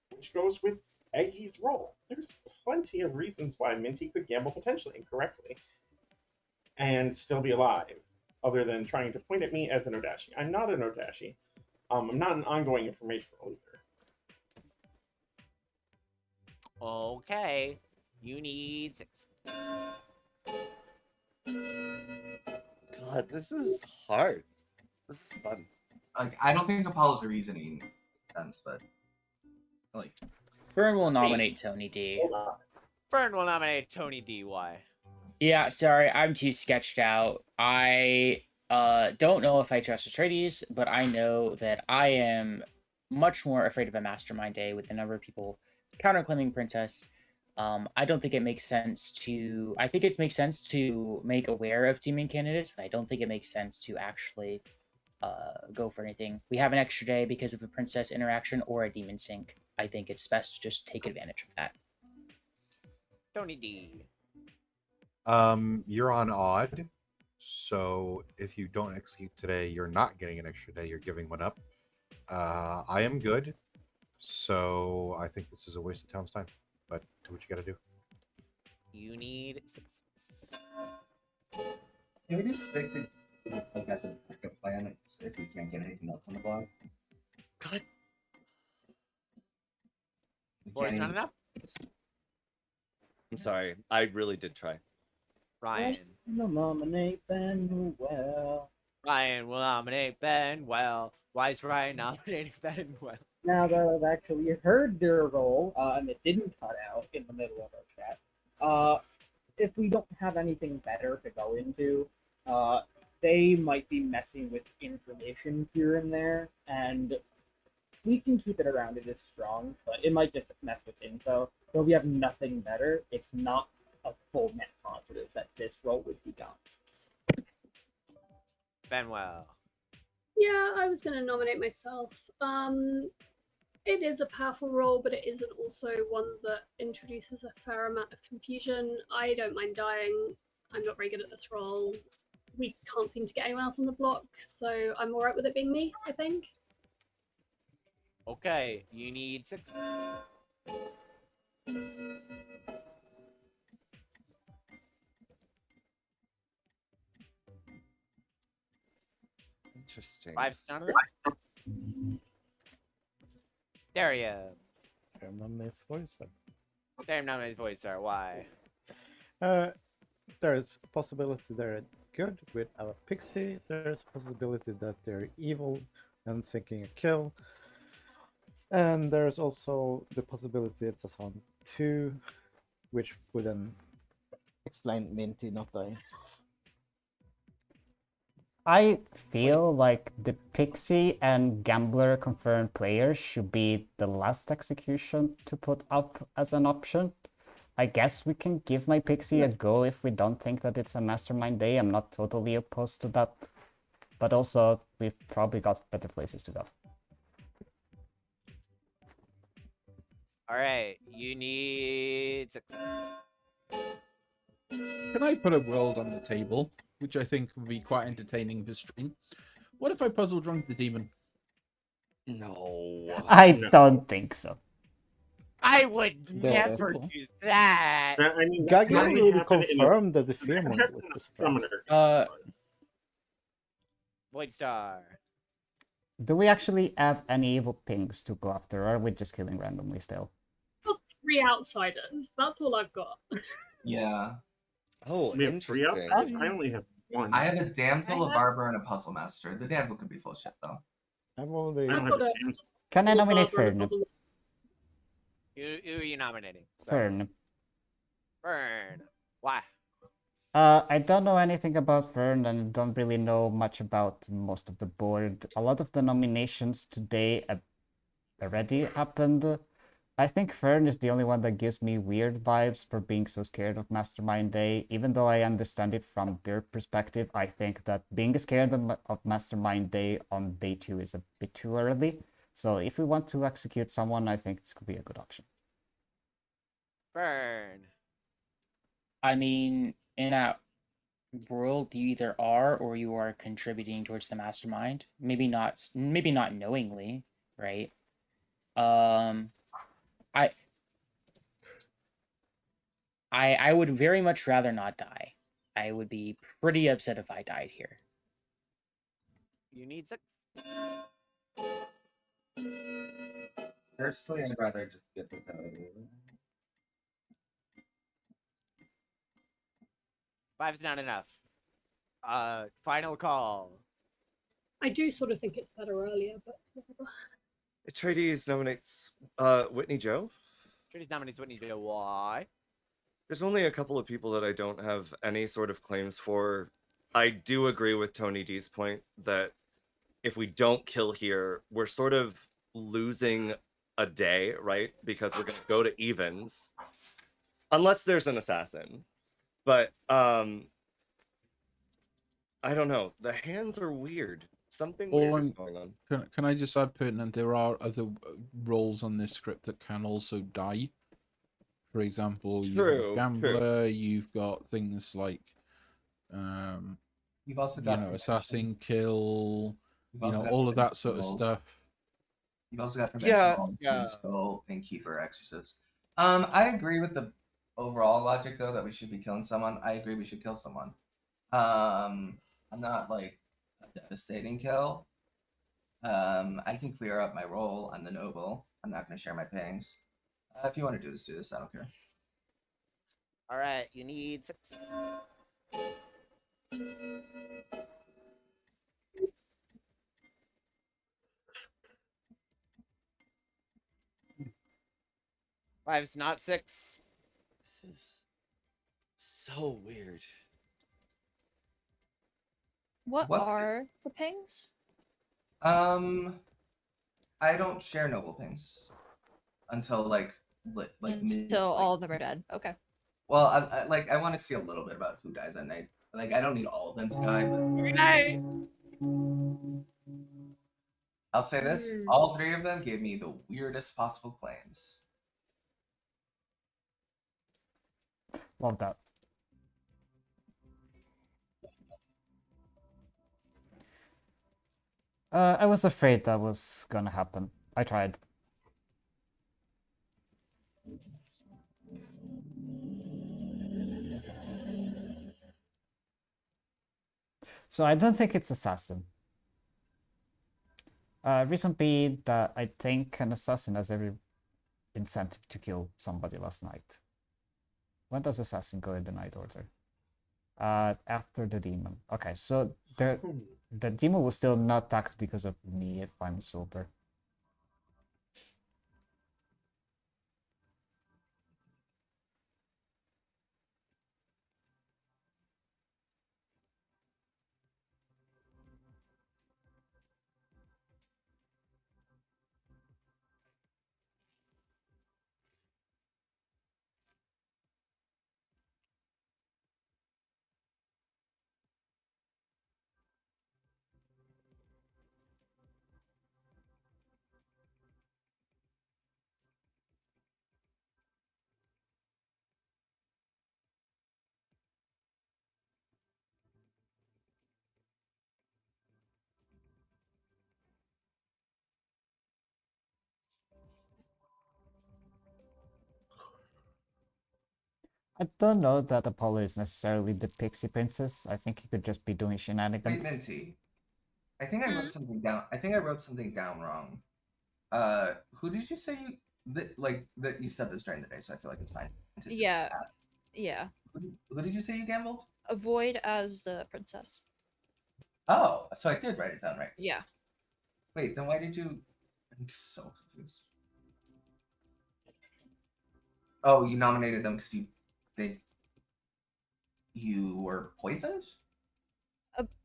Speaker 1: which goes with Eggy's role. There's plenty of reasons why Minty could gamble potentially incorrectly and still be alive, other than trying to point at me as an Odashi. I'm not an Odashi. I'm not an ongoing information role either.
Speaker 11: Okay. You need 6.
Speaker 2: God, this is hard. This is fun.
Speaker 6: Like, I don't think Apollo's reasoning makes sense, but like,
Speaker 3: Fern will nominate Tony D.
Speaker 11: Fern will nominate Tony D. Why?
Speaker 3: Yeah, sorry, I'm too sketched out. I don't know if I trust Atreides, but I know that I am much more afraid of a mastermind day with the number of people counterclaiming princess. I don't think it makes sense to... I think it makes sense to make aware of demon candidates, but I don't think it makes sense to actually go for anything. We have an extra day because of a princess interaction or a demon sync. I think it's best to just take advantage of that.
Speaker 11: Tony D.
Speaker 8: You're on odd, so if you don't execute today, you're not getting an extra day. You're giving one up. I am good, so I think this is a waste of town's time. But do what you got to do.
Speaker 11: You need 6.
Speaker 6: can we do 6 like as a backup plan if we can't get anything else on the block?
Speaker 2: God.
Speaker 11: 4 is not enough?
Speaker 2: I'm sorry. I really did try.
Speaker 11: Ryan.
Speaker 12: Nominate Benwell.
Speaker 11: Ryan will nominate Benwell. Why is Ryan nominating Benwell?
Speaker 12: Now that I've actually heard their role, and it didn't cut out in the middle of our chat, if we don't have anything better to go into, they might be messing with information here and there, and we can keep it around it as strong, but it might just mess with info. But if we have nothing better, it's not a full net positive that this role would be done.
Speaker 11: Benwell.
Speaker 9: Yeah, I was going to nominate myself. It is a powerful role, but it isn't also one that introduces a fair amount of confusion. I don't mind dying. I'm not very good at this role. We can't seem to get anyone else on the block, so I'm alright with it being me, I think.
Speaker 11: Okay, you need 6.
Speaker 2: Interesting.
Speaker 11: 5's not enough. Daria.
Speaker 7: Nominates Voidstar.
Speaker 11: Daria nominates Voidstar. Why?
Speaker 7: There's a possibility they're good with our Pixie. There's a possibility that they're evil and seeking a kill. And there's also the possibility it's a Sound 2, which would then explain Minty not dying.
Speaker 4: I feel like the Pixie and Gambler confirmed players should be the last execution to put up as an option. I guess we can give my Pixie a go if we don't think that it's a Mastermind Day. I'm not totally opposed to that. But also, we've probably got better places to go.
Speaker 11: Alright, you need 6.
Speaker 5: Can I put a world on the table, which I think would be quite entertaining for stream? What if I puzzle drunk the demon?
Speaker 2: No.
Speaker 4: I don't think so.
Speaker 11: I would
Speaker 7: Yeah,
Speaker 11: never
Speaker 5: simple.
Speaker 11: do that.
Speaker 1: I mean, that
Speaker 7: Guggie
Speaker 1: can only
Speaker 7: already
Speaker 1: happen in
Speaker 7: confirmed that the fear
Speaker 1: that can
Speaker 7: monger
Speaker 1: happen
Speaker 7: was
Speaker 1: in a
Speaker 7: the surprise.
Speaker 1: summoner.
Speaker 11: Voidstar.
Speaker 4: Do we actually have any evil pings to go after, or are we just killing randomly still?
Speaker 9: I've got 3 outsiders. That's all I've got.
Speaker 6: Yeah.
Speaker 2: Oh,
Speaker 1: We have 3
Speaker 2: interesting.
Speaker 1: outsiders? I only have 1.
Speaker 6: I have a damsel, a barber, and a puzzle master. The damsel could be full shit though.
Speaker 7: I've already.
Speaker 1: I don't
Speaker 9: I've
Speaker 1: have
Speaker 9: got
Speaker 1: a
Speaker 9: a
Speaker 1: damn.
Speaker 4: Can I nominate
Speaker 9: barber and a
Speaker 4: Fern?
Speaker 9: puzzle.
Speaker 11: Who are you nominating? Sorry.
Speaker 4: Fern.
Speaker 11: Fern. Why?
Speaker 4: I don't know anything about Fern and don't really know much about most of the board. A lot of the nominations today already happened. I think Fern is the only one that gives me weird vibes for being so scared of Mastermind Day. Even though I understand it from their perspective, I think that being scared of Mastermind Day on day 2 is a bit too early. So if we want to execute someone, I think this could be a good option.
Speaker 11: Fern.
Speaker 3: I mean, in that world, you either are or you are contributing towards the mastermind. Maybe not knowingly, right? I would very much rather not die. I would be pretty upset if I died here.
Speaker 11: You need 6.
Speaker 6: Personally, I'd rather just get this out of the way.
Speaker 11: 5's not enough. Final call.
Speaker 9: I do sort of think it's better earlier, but whatever.
Speaker 2: Atreides nominates Whitney Joe.
Speaker 11: Atreides nominates Whitney Joe. Why?
Speaker 2: There's only a couple of people that I don't have any sort of claims for. I do agree with Tony D's point that if we don't kill here, we're sort of losing a day, right? Because we're going to go to evens. Unless there's an assassin. But, I don't know. The hands are weird. Something weird is going on.
Speaker 5: Can I just add pertinent? There are other roles on this script that can also die. For example, you've got Gambler, you've got things like,
Speaker 6: You've also got
Speaker 5: assassin, kill, all of that sort of stuff.
Speaker 6: You've also got
Speaker 2: Yeah.
Speaker 6: Skull and Keeper Exorcist. I agree with the overall logic though that we should be killing someone. I agree we should kill someone. I'm not like a devastating kill. I can clear up my role. I'm the noble. I'm not going to share my pangs. If you want to do this. I don't care.
Speaker 11: All right, you need 6. Five's not 6.
Speaker 2: This is So weird.
Speaker 10: What
Speaker 6: What?
Speaker 10: are the pings?
Speaker 6: I don't share noble pings until like mid
Speaker 10: Until all of them are dead. Okay.
Speaker 6: Well, I want to see a little bit about who dies at night. Like, I don't need all of them to die, but
Speaker 10: Good night.
Speaker 6: I'll say this: all 3 of them gave me the weirdest possible claims.
Speaker 4: Love that. I was afraid that was gonna happen. I tried. So I don't think it's assassin. Reason being that I think an assassin has every incentive to kill somebody last night. When does assassin go in the night order? After the demon. Okay, so the demon will still not act because of me if I'm sober. I don't know that Apollo is necessarily the pixie princess. I think he could just be doing
Speaker 6: Wait,
Speaker 4: shenanigans.
Speaker 6: Minty. I think I wrote something down. I think I wrote something down wrong. Who did you say that you said this during the day? So I feel like it's fine. To just
Speaker 10: Yeah.
Speaker 6: ask.
Speaker 10: Yeah.
Speaker 6: Who did you say you gambled?
Speaker 10: Avoid as the princess.
Speaker 6: Oh, so I did write it down right.
Speaker 10: Yeah.
Speaker 6: Wait, then why did you? I'm so confused. Oh, you nominated them because you were poisoned.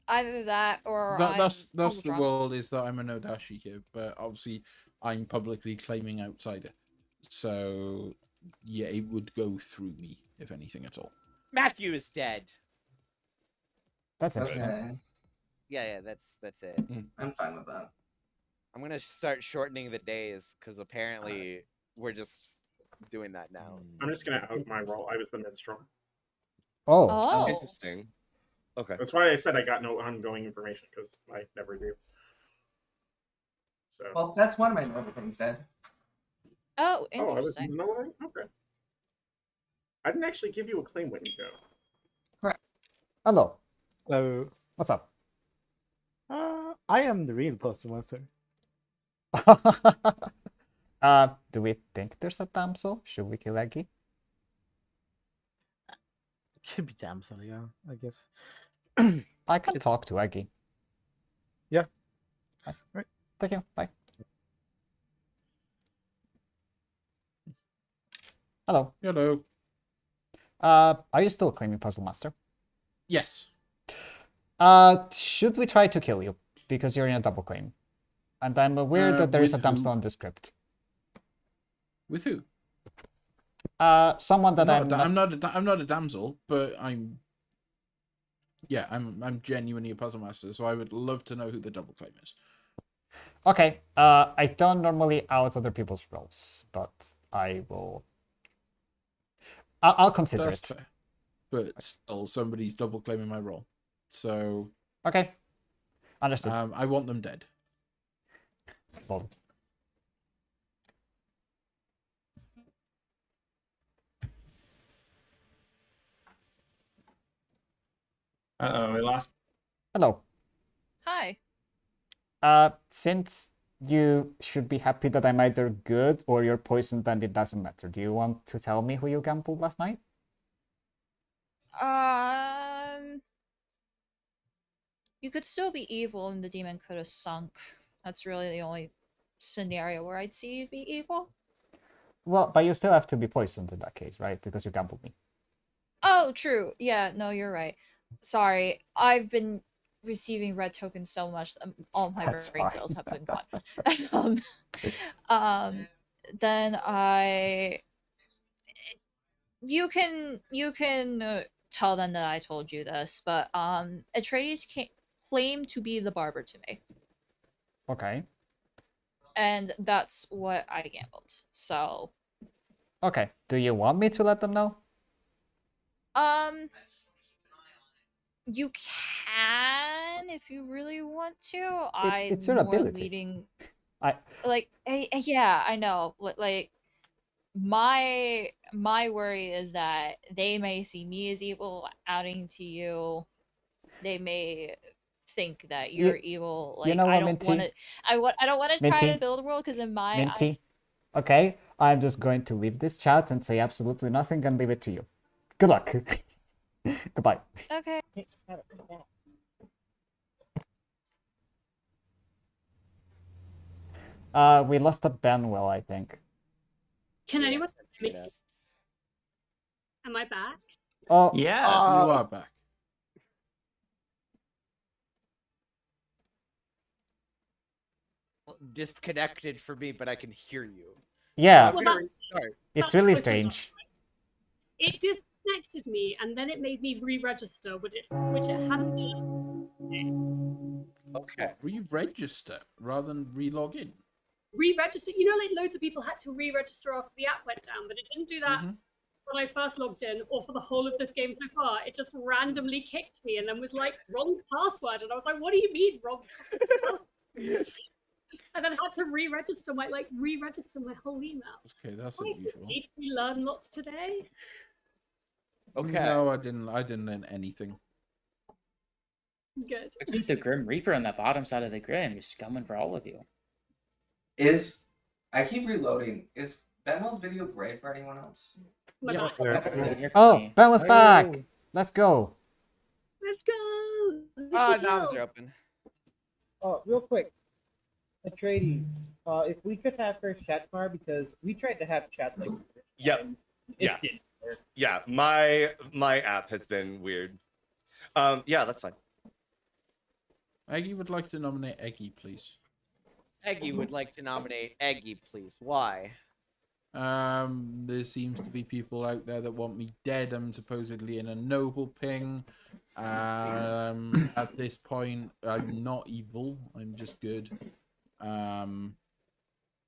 Speaker 10: Either that or
Speaker 5: That's
Speaker 10: I'm
Speaker 5: the
Speaker 10: overdrawn.
Speaker 5: world is that I'm an Odashi here, but obviously I'm publicly claiming outsider. So yeah, it would go through me if anything at all.
Speaker 11: Matthew is dead.
Speaker 4: That's interesting.
Speaker 6: Okay.
Speaker 11: Yeah, that's it.
Speaker 6: I'm fine with that.
Speaker 11: I'm gonna start shortening the days because apparently we're just doing that now.
Speaker 1: I'm just gonna out my role. I was the minstrel.
Speaker 4: Oh.
Speaker 2: Interesting. Okay.
Speaker 1: That's why I said I got no ongoing information because I never do. So.
Speaker 6: Well, that's one of my noble things, Dad.
Speaker 10: Oh,
Speaker 1: Oh, I was
Speaker 10: interesting.
Speaker 1: no. Okay. I didn't actually give you a claim when you go.
Speaker 6: Correct.
Speaker 4: Hello.
Speaker 7: Hello.
Speaker 4: What's up?
Speaker 7: I am the real puzzle master.
Speaker 4: Do we think there's a damsel? Should we kill Aggie?
Speaker 7: Could be damsel, yeah, I guess.
Speaker 4: I can talk to Aggie.
Speaker 7: Yeah.
Speaker 4: Right. Thank you. Bye. Hello.
Speaker 5: Hello.
Speaker 4: Are you still claiming Puzzle Master?
Speaker 5: Yes.
Speaker 4: Should we try to kill you? Because you're in a double claim. And I'm aware that there is a
Speaker 5: with
Speaker 4: damsel
Speaker 5: who?
Speaker 4: on the script.
Speaker 5: With who?
Speaker 4: Someone that
Speaker 5: I'm not a damsel, but I'm genuinely a puzzle master, so I would love to know who the double claim is.
Speaker 4: Okay. I don't normally out other people's roles, but I will. I'll consider
Speaker 5: That's
Speaker 4: it.
Speaker 5: fair. But still, somebody's double claiming my role. So
Speaker 4: okay, understood.
Speaker 5: I want them dead.
Speaker 4: Well.
Speaker 13: We lost.
Speaker 4: Hello.
Speaker 10: Hi.
Speaker 4: Since you should be happy that I'm either good or you're poisoned, then it doesn't matter. Do you want to tell me who you gambled last night?
Speaker 10: You could still be evil and the demon could have sunk. That's really the only scenario where I'd see you be evil.
Speaker 4: Well, but you still have to be poisoned in that case, right? Because you gambled me.
Speaker 10: Oh, true. Yeah, no, you're right. Sorry, I've been receiving red tokens so much that all my
Speaker 4: That's
Speaker 10: brain
Speaker 4: fine.
Speaker 10: cells have been gone. um, then you can tell them that I told you this, but Atreides claimed to be the barber to me,
Speaker 4: Okay.
Speaker 10: and that's what I gambled. So,
Speaker 4: Okay. Do you want me to let them know?
Speaker 10: you can if you really want to.
Speaker 4: It's
Speaker 10: I'm
Speaker 4: your
Speaker 10: more
Speaker 4: ability.
Speaker 10: leading.
Speaker 4: I
Speaker 10: Yeah, I know. Like my worry is that they may see me as evil outing to you. They may think that
Speaker 4: You-
Speaker 10: you're evil.
Speaker 4: you
Speaker 10: Like
Speaker 4: know
Speaker 10: I
Speaker 4: what,
Speaker 10: don't want
Speaker 4: Minty?
Speaker 10: to. I don't want to try to
Speaker 4: Minty?
Speaker 10: build a world because in my eyes.
Speaker 4: Minty. Okay, I'm just going to leave this chat and say absolutely nothing and leave it to you. Good luck. Goodbye.
Speaker 10: Okay.
Speaker 4: We lost a Benwell, I think.
Speaker 9: Can anyone hear me? Am I back?
Speaker 4: Oh,
Speaker 13: Yeah.
Speaker 5: You are back.
Speaker 14: Disconnected for me, but I can hear you.
Speaker 4: yeah.
Speaker 14: So I'm gonna restart.
Speaker 4: It's
Speaker 9: that's
Speaker 4: really
Speaker 9: close enough.
Speaker 4: strange.
Speaker 9: It disconnected me, and then it made me re-register, which it hadn't done.
Speaker 14: Okay.
Speaker 5: Re-register rather than re-log in.
Speaker 9: Re-register. You know, like loads of people had to re-register after the app went down, but it didn't do that when I first logged in, or for the whole of this game so far. It just randomly kicked me, and then was like, wrong password, and I was like, what do you mean wrong password? And then I had to re-register my whole email.
Speaker 5: Okay, that's
Speaker 9: Why
Speaker 5: unusual.
Speaker 9: did we learn lots today?
Speaker 14: Okay.
Speaker 5: No, I didn't learn anything.
Speaker 9: Good.
Speaker 3: I keep the Grim Reaper on the bottom side of the Grim. He's coming for all of you.
Speaker 6: I keep reloading. Is Benwell's video gray for anyone else?
Speaker 3: Yeah.
Speaker 4: Oh, Ben was back. Let's go.
Speaker 9: Let's go.
Speaker 14: Noms are open.
Speaker 12: Real quick, Atreides, if we could have first chat bar, because we tried to have chat like
Speaker 2: Yep. Yeah.
Speaker 12: didn't work.
Speaker 2: Yeah. My app has been weird. Yeah, that's fine.
Speaker 5: Eggy would like to nominate Eggy, please.
Speaker 14: Eggy would like to nominate Eggy, please. Why?
Speaker 5: There seems to be people out there that want me dead. I'm supposedly in a noble ping. At this point, I'm not evil. I'm just good. On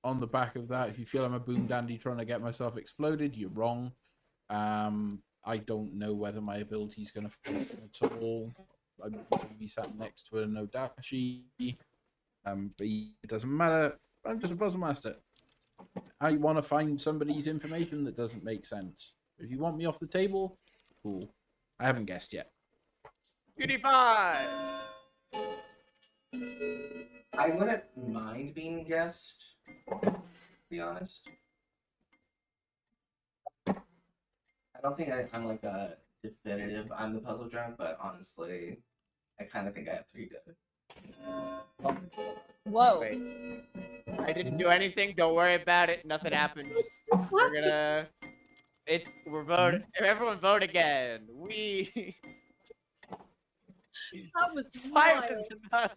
Speaker 5: the back of that, if you feel I'm a boom dandy trying to get myself exploded, you're wrong. I don't know whether my ability is going to function at all. I'm going to be sat next to a Nodashi. But it doesn't matter. I'm just a puzzle master. I want to find somebody's information that doesn't make sense. If you want me off the table, cool. I haven't guessed yet.
Speaker 14: UD5!
Speaker 6: I wouldn't mind being guessed, to be honest. I don't think I'm like a definitive I'm the puzzle drunk, but honestly, I kind of think I have 3 good.
Speaker 10: Whoa.
Speaker 14: Wait. I didn't do anything. Don't worry about it. Nothing happened. We're gonna. We're voting. Everyone vote again.
Speaker 9: That was
Speaker 14: 5
Speaker 9: wild.
Speaker 14: is enough.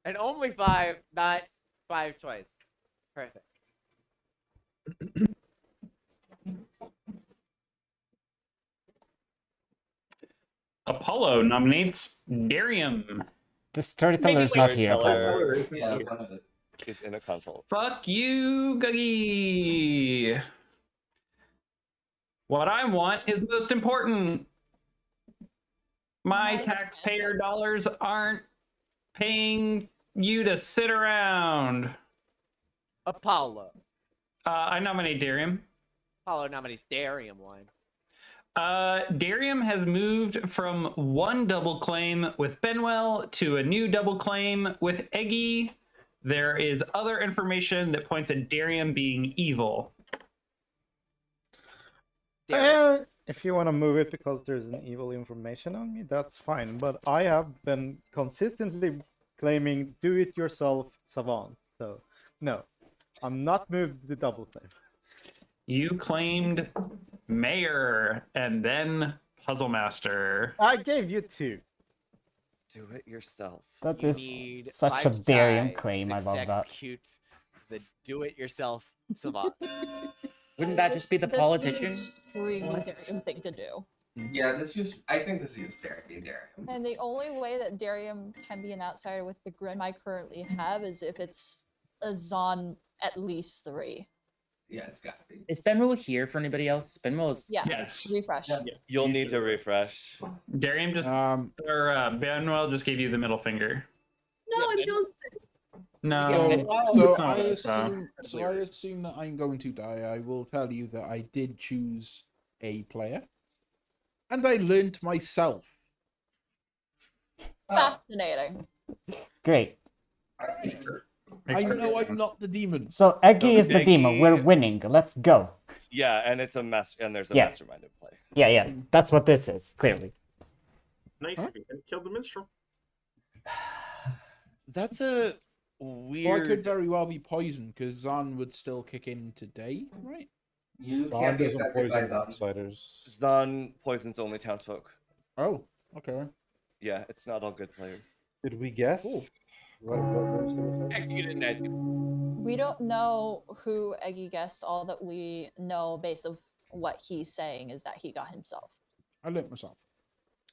Speaker 14: And only 5, not 5 twice. Perfect.
Speaker 13: Apollo nominates Darium.
Speaker 4: The storyteller is not here.
Speaker 2: Storyteller
Speaker 4: Apollo.
Speaker 2: is in a console.
Speaker 13: Fuck you, Guggie. What I want is most important. My taxpayer dollars aren't paying you to sit around.
Speaker 14: Apollo.
Speaker 13: I nominate Darium.
Speaker 14: Apollo nominates Darium one.
Speaker 13: Darium has moved from one double claim with Benwell to a new double claim with Eggy. There is other information that points at Darium being evil.
Speaker 7: If you want to move it because there's an evil information on me, that's fine. But I have been consistently claiming do-it-yourself savant. So, no, I'm not moved the double claim.
Speaker 13: You claimed Mayor, and then Puzzle Master.
Speaker 7: I gave you 2.
Speaker 2: Do it yourself.
Speaker 4: That
Speaker 11: You
Speaker 4: is
Speaker 11: need
Speaker 4: such a
Speaker 11: 5 to
Speaker 4: Darium
Speaker 11: tie,
Speaker 4: claim. I
Speaker 11: 6
Speaker 4: love
Speaker 11: to
Speaker 4: that.
Speaker 11: execute the do-it-yourself savant.
Speaker 3: Wouldn't that just be the
Speaker 10: This is
Speaker 3: politician?
Speaker 10: an extremely
Speaker 3: What?
Speaker 10: Darium thing to do.
Speaker 6: Yeah, I think this is just Darium.
Speaker 10: And the only way that Darium can be an outsider with the grim I currently have is if it's a Zon at least 3.
Speaker 6: Yeah, it's gotta be.
Speaker 3: Is Benwell here for anybody else? Benwell is.
Speaker 10: Yeah.
Speaker 13: Yes.
Speaker 10: Refresh.
Speaker 2: You'll need to refresh.
Speaker 13: Darium just Benwell just gave you the middle finger.
Speaker 9: No, I'm dancing.
Speaker 13: No.
Speaker 5: I assume that I'm going to die. I will tell you that I did choose a player, and I learnt myself.
Speaker 10: Fascinating.
Speaker 4: Great.
Speaker 5: I know I'm not the demon.
Speaker 4: So Eggy is the
Speaker 2: Eggy-
Speaker 4: demon. We're winning. Let's go.
Speaker 2: Yeah, and it's a there's a
Speaker 4: Yeah.
Speaker 2: mastermind in play.
Speaker 4: Yeah. That's what this is, clearly.
Speaker 1: Nice. And kill the minstrel.
Speaker 2: That's a
Speaker 5: Or
Speaker 2: weird.
Speaker 5: I could very well be poisoned because Zon would still kick in today, right?
Speaker 6: You
Speaker 8: Zon
Speaker 6: can't be
Speaker 8: doesn't
Speaker 6: affected by
Speaker 8: poison
Speaker 6: Zon.
Speaker 8: outsiders.
Speaker 2: Zon poisons only townsfolk.
Speaker 5: Oh, okay.
Speaker 2: Yeah, it's not all good players.
Speaker 8: Did we guess? What was the
Speaker 11: Executed and executed.
Speaker 10: We don't know who Eggy guessed. All that we know based of what he's saying is that he got himself.
Speaker 5: I learnt myself.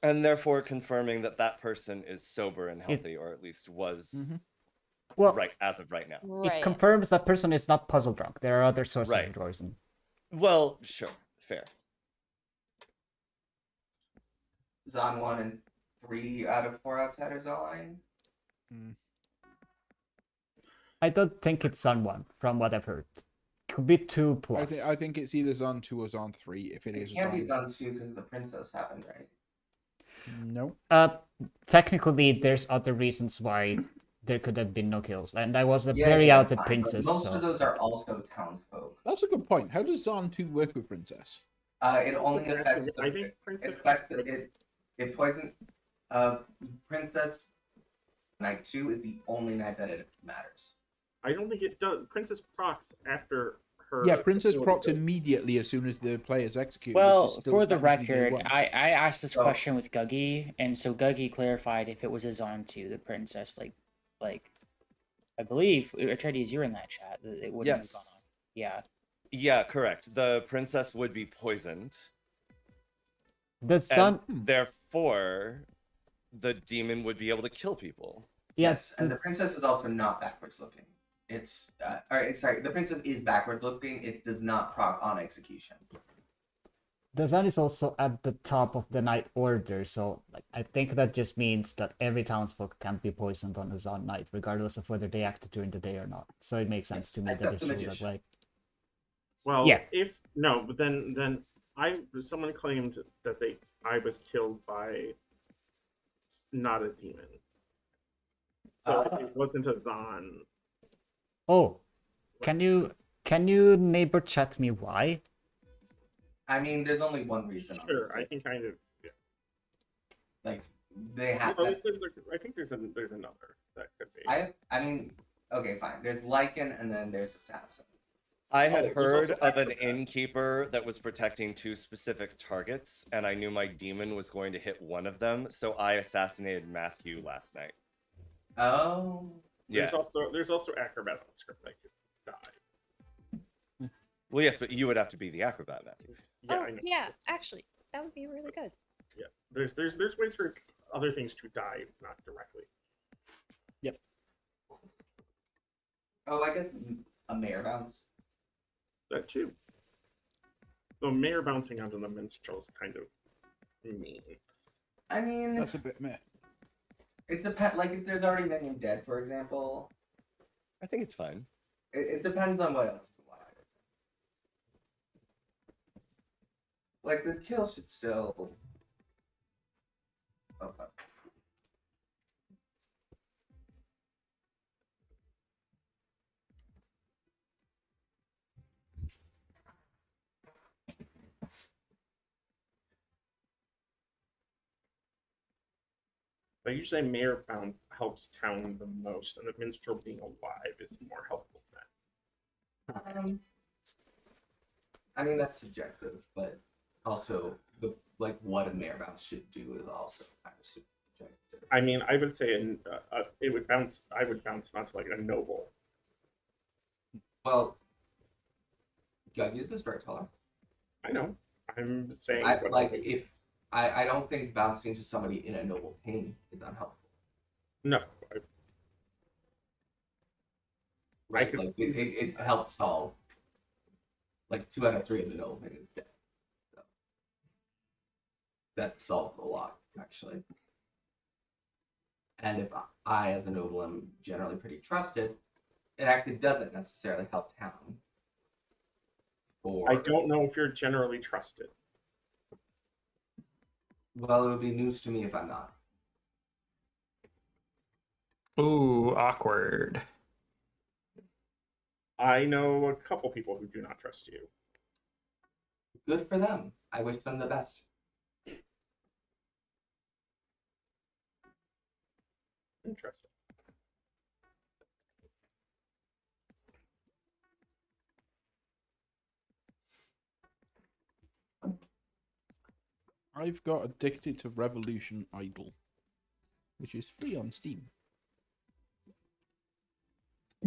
Speaker 2: And therefore confirming that that person is sober and healthy, or at least was
Speaker 4: Well,
Speaker 2: right as of right now.
Speaker 4: It confirms that person is not puzzle drunk. There are other sources
Speaker 2: Right.
Speaker 4: of poison.
Speaker 2: Well, sure, fair.
Speaker 6: Zon 1 and 3 out of 4 outsiders align.
Speaker 4: I don't think it's Sun 1, from what I've heard. Could be 2 plus.
Speaker 5: I think it's either Zon 2 or Zon 3. If it
Speaker 6: It
Speaker 5: is
Speaker 6: can't be
Speaker 5: Zon.
Speaker 6: Zon 2 because the princess happened, right?
Speaker 5: No.
Speaker 4: Technically, there's other reasons why there could have been no kills, and I was a
Speaker 6: Yeah,
Speaker 4: very
Speaker 6: yeah,
Speaker 4: outed
Speaker 6: fine, but
Speaker 4: princess.
Speaker 6: most
Speaker 4: So
Speaker 6: of those are also townsfolk.
Speaker 5: That's a good point. How does Zon 2 work with Princess?
Speaker 6: It only affects.
Speaker 1: I think princess.
Speaker 6: It affects it poison. Princess Night 2 is the only night that it matters.
Speaker 1: I don't think it does. Princess procs after her.
Speaker 5: Yeah, Princess
Speaker 1: ability
Speaker 5: procs
Speaker 1: goes-
Speaker 5: immediately as soon as the player's executed.
Speaker 3: Well,
Speaker 5: which is still
Speaker 3: for the
Speaker 5: technically day
Speaker 3: record,
Speaker 5: one.
Speaker 3: I asked this question with Guggie, and so Guggie clarified if it was a Zon 2, the princess, like I believe Atreides, you're in that chat. That it wouldn't have gone
Speaker 2: Yes.
Speaker 3: off. Yeah.
Speaker 2: Yeah, correct. The princess would be poisoned.
Speaker 4: the Sun.
Speaker 2: Therefore, the demon would be able to kill people.
Speaker 6: Yes, and the princess is also not backwards looking. It's sorry, the princess is backwards looking. It does not proc on execution.
Speaker 4: The Sun is also at the top of the night order, so I think that just means that every townsfolk can be poisoned on the Zon night, regardless of whether they acted during the day or not. So it makes sense to me that
Speaker 6: except
Speaker 4: it's
Speaker 6: the
Speaker 4: ruled that
Speaker 6: magician.
Speaker 4: way.
Speaker 1: Well,
Speaker 4: Yeah.
Speaker 1: but then someone claimed that I was killed by not a demon. So it wasn't a Zon.
Speaker 4: Oh, can you neighbor chat me why?
Speaker 6: I mean, there's only one reason.
Speaker 1: Sure, I can kind of. Yeah.
Speaker 6: Like they have.
Speaker 1: Well, I think there's another that could be.
Speaker 6: I mean, okay, fine. There's Lycan and then there's Assassin.
Speaker 2: I had
Speaker 6: Oh,
Speaker 2: heard
Speaker 6: both
Speaker 2: of an
Speaker 6: backwards.
Speaker 2: innkeeper that was protecting 2 specific targets, and I knew my demon was going to hit one of them, so I assassinated Matthew last night.
Speaker 6: Oh.
Speaker 2: Yeah.
Speaker 1: There's also acrobat on the script that could die.
Speaker 2: Well, yes, but you would have to be the acrobat, Matthew.
Speaker 1: Yeah,
Speaker 15: Oh,
Speaker 1: I know.
Speaker 15: yeah, actually, that would be really good.
Speaker 1: Yeah, there's ways for other things to die, not directly.
Speaker 5: Yep.
Speaker 6: Oh, I guess a mayor bounce.
Speaker 1: That too. The mayor bouncing onto the minstrel is kind of mean.
Speaker 6: I mean,
Speaker 5: That's a bit meh.
Speaker 6: it depends. Like if there's already many dead, for example.
Speaker 2: I think it's fine.
Speaker 6: It depends on what else is alive. Like the kill should still. Okay.
Speaker 1: But usually mayor bounce helps town the most, and the minstrel being alive is more helpful than that.
Speaker 6: I mean, that's subjective, but also what a mayor bounce should do is also kind of subjective.
Speaker 1: I mean, I would say it would bounce. I would bounce not to like a noble.
Speaker 6: Well, Guggie is the storyteller.
Speaker 1: I know. I'm saying
Speaker 6: I don't think bouncing to somebody in a noble pain is unhelpful.
Speaker 1: No.
Speaker 6: Right, it helps solve. Like 2 out of 3 of the noble pain is dead. So that solved a lot, actually. And if I, as a noble, am generally pretty trusted, it actually doesn't necessarily help town.
Speaker 1: I don't know if you're generally trusted.
Speaker 6: Well, it would be news to me if I'm not.
Speaker 13: Ooh, awkward.
Speaker 1: I know a couple people who do not trust you.
Speaker 6: Good for them. I wish them the best.
Speaker 1: Interesting.
Speaker 5: I've got Addicted to Revolution Idol, which is free on Steam.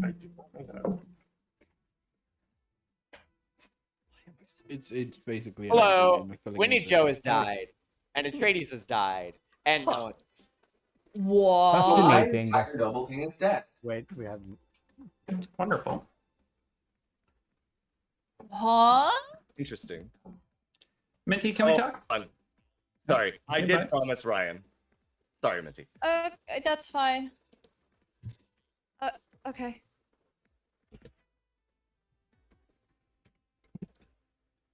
Speaker 1: I do that.
Speaker 5: It's basically
Speaker 14: Hello, Winnie Joe has died, and Atreides has died, and
Speaker 10: What?
Speaker 4: Fascinating.
Speaker 6: Tiger Noble King is dead.
Speaker 7: Wait, we have.
Speaker 13: Wonderful.
Speaker 10: Huh?
Speaker 2: Interesting.
Speaker 13: Minty, can we talk?
Speaker 2: Sorry, I
Speaker 13: Okay,
Speaker 2: did
Speaker 13: bye.
Speaker 2: promise Ryan. Sorry, Minty.
Speaker 10: That's fine. Okay.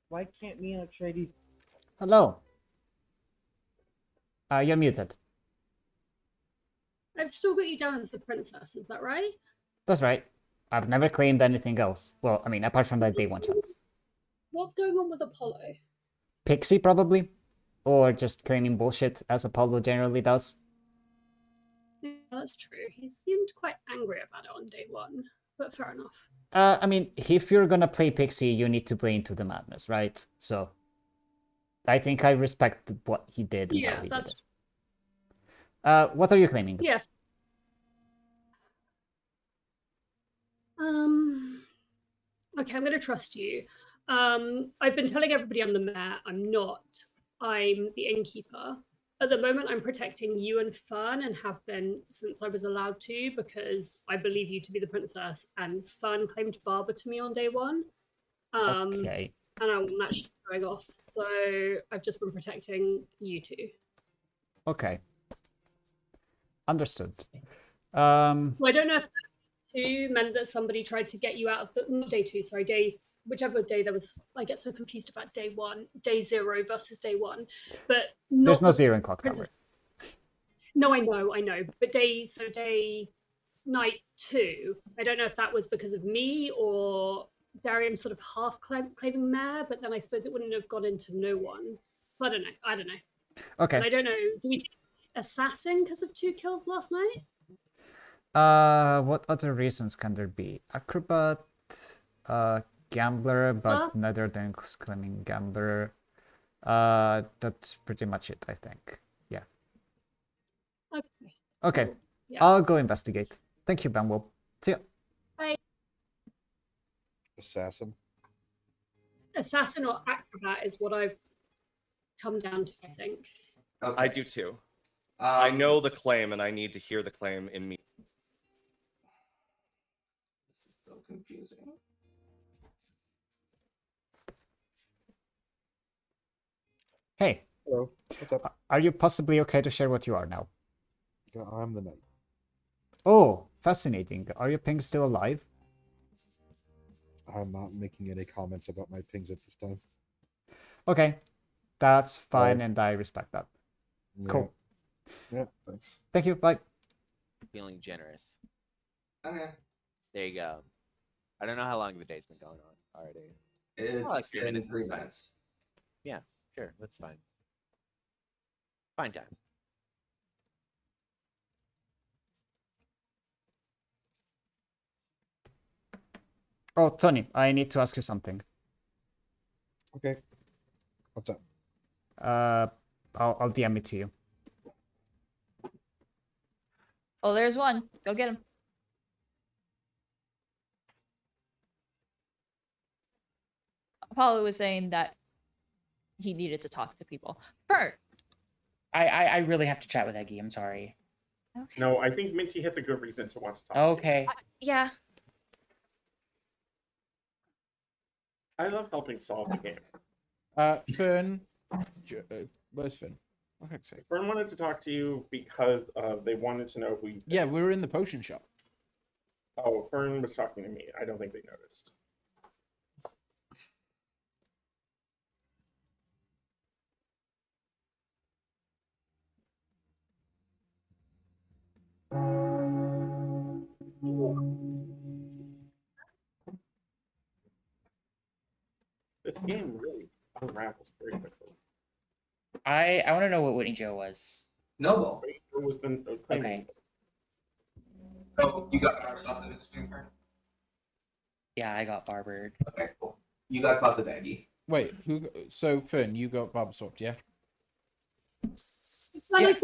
Speaker 12: Why can't me and Atreides?
Speaker 4: Hello. You're muted.
Speaker 9: I've still got you down as the princess, is that right?
Speaker 4: That's right. I've never claimed anything else. Well, I mean, apart from that day one chance.
Speaker 9: What's going on with Apollo?
Speaker 4: Pixie, probably? Or just claiming bullshit, as Apollo generally does.
Speaker 9: Yeah, that's true. He seemed quite angry about it on day one, but fair enough.
Speaker 4: I mean, if you're gonna play Pixie, you need to play into the madness, right? So, I think I respect what he did and how
Speaker 9: Yeah,
Speaker 4: he
Speaker 9: that's
Speaker 4: did it. What are you claiming?
Speaker 9: yeah. Okay, I'm gonna trust you. I've been telling everybody I'm the mayor. I'm not. I'm the innkeeper. At the moment, I'm protecting you and Fern, and have been since I was allowed to, because I believe you to be the princess, and Fern claimed Barbara to me on day one.
Speaker 4: Okay.
Speaker 9: And I want that shit going off. So I've just been protecting you two.
Speaker 4: Okay. Understood.
Speaker 9: So I don't know if day 2 meant that somebody tried to get you out of the not day 2, sorry, whichever day there was. I get so confused about day 1, day 0 versus day 1. But
Speaker 4: There's no
Speaker 9: the
Speaker 4: 0 in Clocktower.
Speaker 9: princess. No, I know. But night 2, I don't know if that was because of me or Darium sort of half claiming mayor, but then I suppose it wouldn't have gone into no one. So I don't know.
Speaker 4: Okay.
Speaker 9: And I don't know. Do we assassin because of 2 kills last night?
Speaker 4: What other reasons can there be? Acrobat, gambler, but neither than claiming gambler. That's pretty much it, I think. Yeah.
Speaker 9: Okay.
Speaker 4: Okay.
Speaker 9: Cool. Yeah.
Speaker 4: I'll go investigate. Thank you, Benwell. See ya.
Speaker 9: Bye. Assassin or acrobat is what I've come down to, I think.
Speaker 6: Okay.
Speaker 2: I do too. I know the claim, and I need to hear the claim immediately.
Speaker 6: This is so confusing.
Speaker 4: Hey.
Speaker 8: Hello. What's up?
Speaker 4: Are you possibly okay to share what you are now?
Speaker 8: Yeah, I'm the knight.
Speaker 4: Oh, fascinating. Are your pings still alive?
Speaker 8: I'm not making any comments about my pings at this time.
Speaker 4: Okay. That's fine, and I respect that.
Speaker 8: Yeah.
Speaker 4: Cool.
Speaker 8: Yeah, thanks.
Speaker 4: Thank you. Bye.
Speaker 14: Feeling generous.
Speaker 6: Okay.
Speaker 14: There you go. I don't know how long the day's been going on already.
Speaker 6: It's been 3 minutes.
Speaker 14: Yeah, sure. That's fine. Fine time.
Speaker 4: Oh, Tony, I need to ask you something.
Speaker 16: Okay. What's up?
Speaker 4: I'll DM it to you.
Speaker 10: Oh, there's one. Go get him. Apollo was saying that he needed to talk to people. Bert.
Speaker 3: I really have to chat with Eggy. I'm sorry.
Speaker 10: Okay.
Speaker 1: No, I think Minty has a good reason to want to talk.
Speaker 3: Okay.
Speaker 10: Yeah.
Speaker 1: I love helping solve the game.
Speaker 5: Fern. Where's Fern? For heck's sake.
Speaker 1: Fern wanted to talk to you because they wanted to know who you...
Speaker 5: Yeah, we were in the potion shop.
Speaker 1: Oh, Fern was talking to me. I don't think they noticed. This game really unravels very quickly.
Speaker 3: I want to know what Whitney Joe was.
Speaker 6: Noble.
Speaker 1: It was the
Speaker 3: Okay.
Speaker 6: Oh, you got our stuff in this turn?
Speaker 3: Yeah, I got barbered.
Speaker 6: Okay, cool. You got talked with Aggie.
Speaker 5: Wait, who? So Fern, you got barber swapped, yeah?
Speaker 3: Yeah. I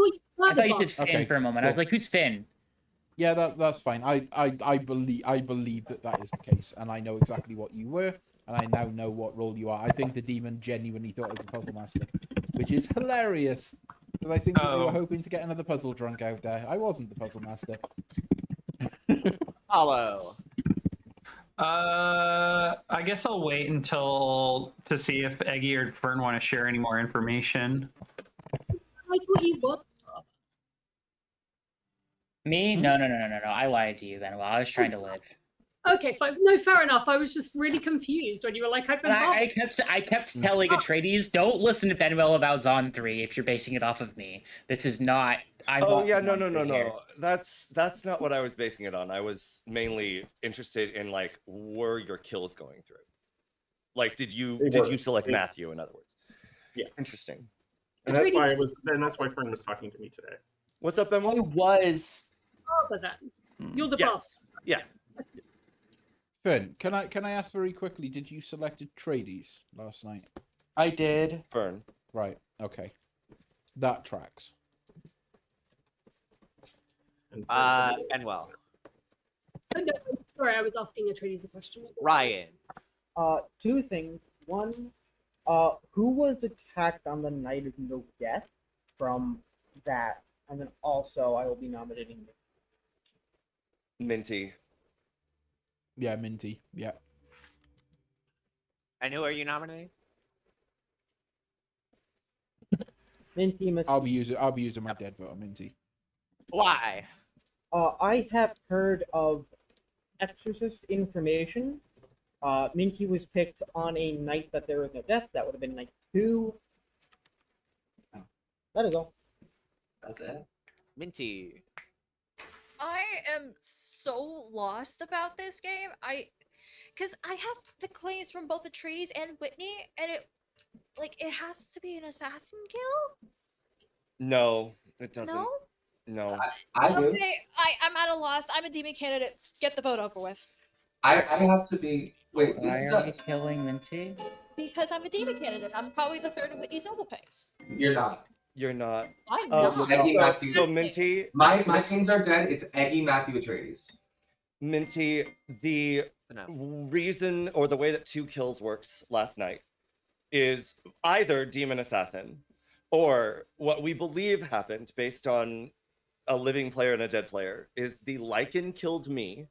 Speaker 3: thought you said Finn
Speaker 5: Okay,
Speaker 3: for a moment. I was
Speaker 5: cool.
Speaker 3: like, who's Finn?
Speaker 5: Yeah, that's fine. I believe that is the case, and I know exactly what you were, and I now know what role you are. I think the demon genuinely thought it was a puzzle master, which is hilarious. Because I think that they were hoping to get another puzzle drunk out there. I wasn't the puzzle master.
Speaker 14: Follow.
Speaker 13: I guess I'll wait until to see if Eggy or Fern want to share any more information.
Speaker 9: Like what you want.
Speaker 3: Me? No. I lied to you, Manuel. I was trying to live.
Speaker 9: Okay, fine. No, fair enough. I was just really confused when you were like, I've been
Speaker 3: I kept telling Atreides, don't listen to Benuel about Zon 3 if you're basing it off of me. This is not.
Speaker 2: Oh yeah, no. That's not what I was basing it on. I was mainly interested in like, were your kills going through? Like, did you select Matthew? In other words.
Speaker 1: Yeah.
Speaker 2: Interesting.
Speaker 1: And that's why that's why Fern was talking to me today.
Speaker 2: What's up, Emily?
Speaker 3: I was.
Speaker 9: Father then. You're the boss.
Speaker 2: Yeah.
Speaker 5: Fern, can I ask very quickly? Did you select Atreides last night?
Speaker 3: I did.
Speaker 2: Fern.
Speaker 5: Right. Okay. That tracks.
Speaker 14: Benwell.
Speaker 9: No, sorry, I was asking Atreides a question.
Speaker 14: Ryan.
Speaker 12: Two things. One, who was attacked on the night of no death from that? And then also, I will be nominating
Speaker 2: Minty.
Speaker 5: Yeah, Minty. Yeah.
Speaker 14: And who are you nominating?
Speaker 12: Minty.
Speaker 5: I'll be using my dead vote on Minty.
Speaker 14: Why?
Speaker 12: I have heard of Exorcist information. Minty was picked on a night that there was no death. That would have been night 2. That is all.
Speaker 6: That's it.
Speaker 14: Minty.
Speaker 10: I am so lost about this game. Because I have the claims from both Atreides and Whitney, and it has to be an assassin kill.
Speaker 2: No, it doesn't.
Speaker 10: No.
Speaker 2: No.
Speaker 6: I do.
Speaker 10: Okay, I'm at a loss. I'm a demon candidate. Get the vote over with.
Speaker 6: I have to be. Wait.
Speaker 3: Why are we killing Minty?
Speaker 10: Because I'm a demon candidate. I'm probably the third of Whitney's noble picks.
Speaker 6: You're not.
Speaker 2: You're not.
Speaker 10: I'm
Speaker 2: Oh,
Speaker 10: not.
Speaker 6: Eggy, Matthew.
Speaker 2: So Minty.
Speaker 6: My kings are dead. It's Eggy, Matthew, Atreides.
Speaker 2: Minty, the reason or the way that 2 kills works last night is either demon assassin or what we believe happened based on a living player and a dead player is the Lycan killed me,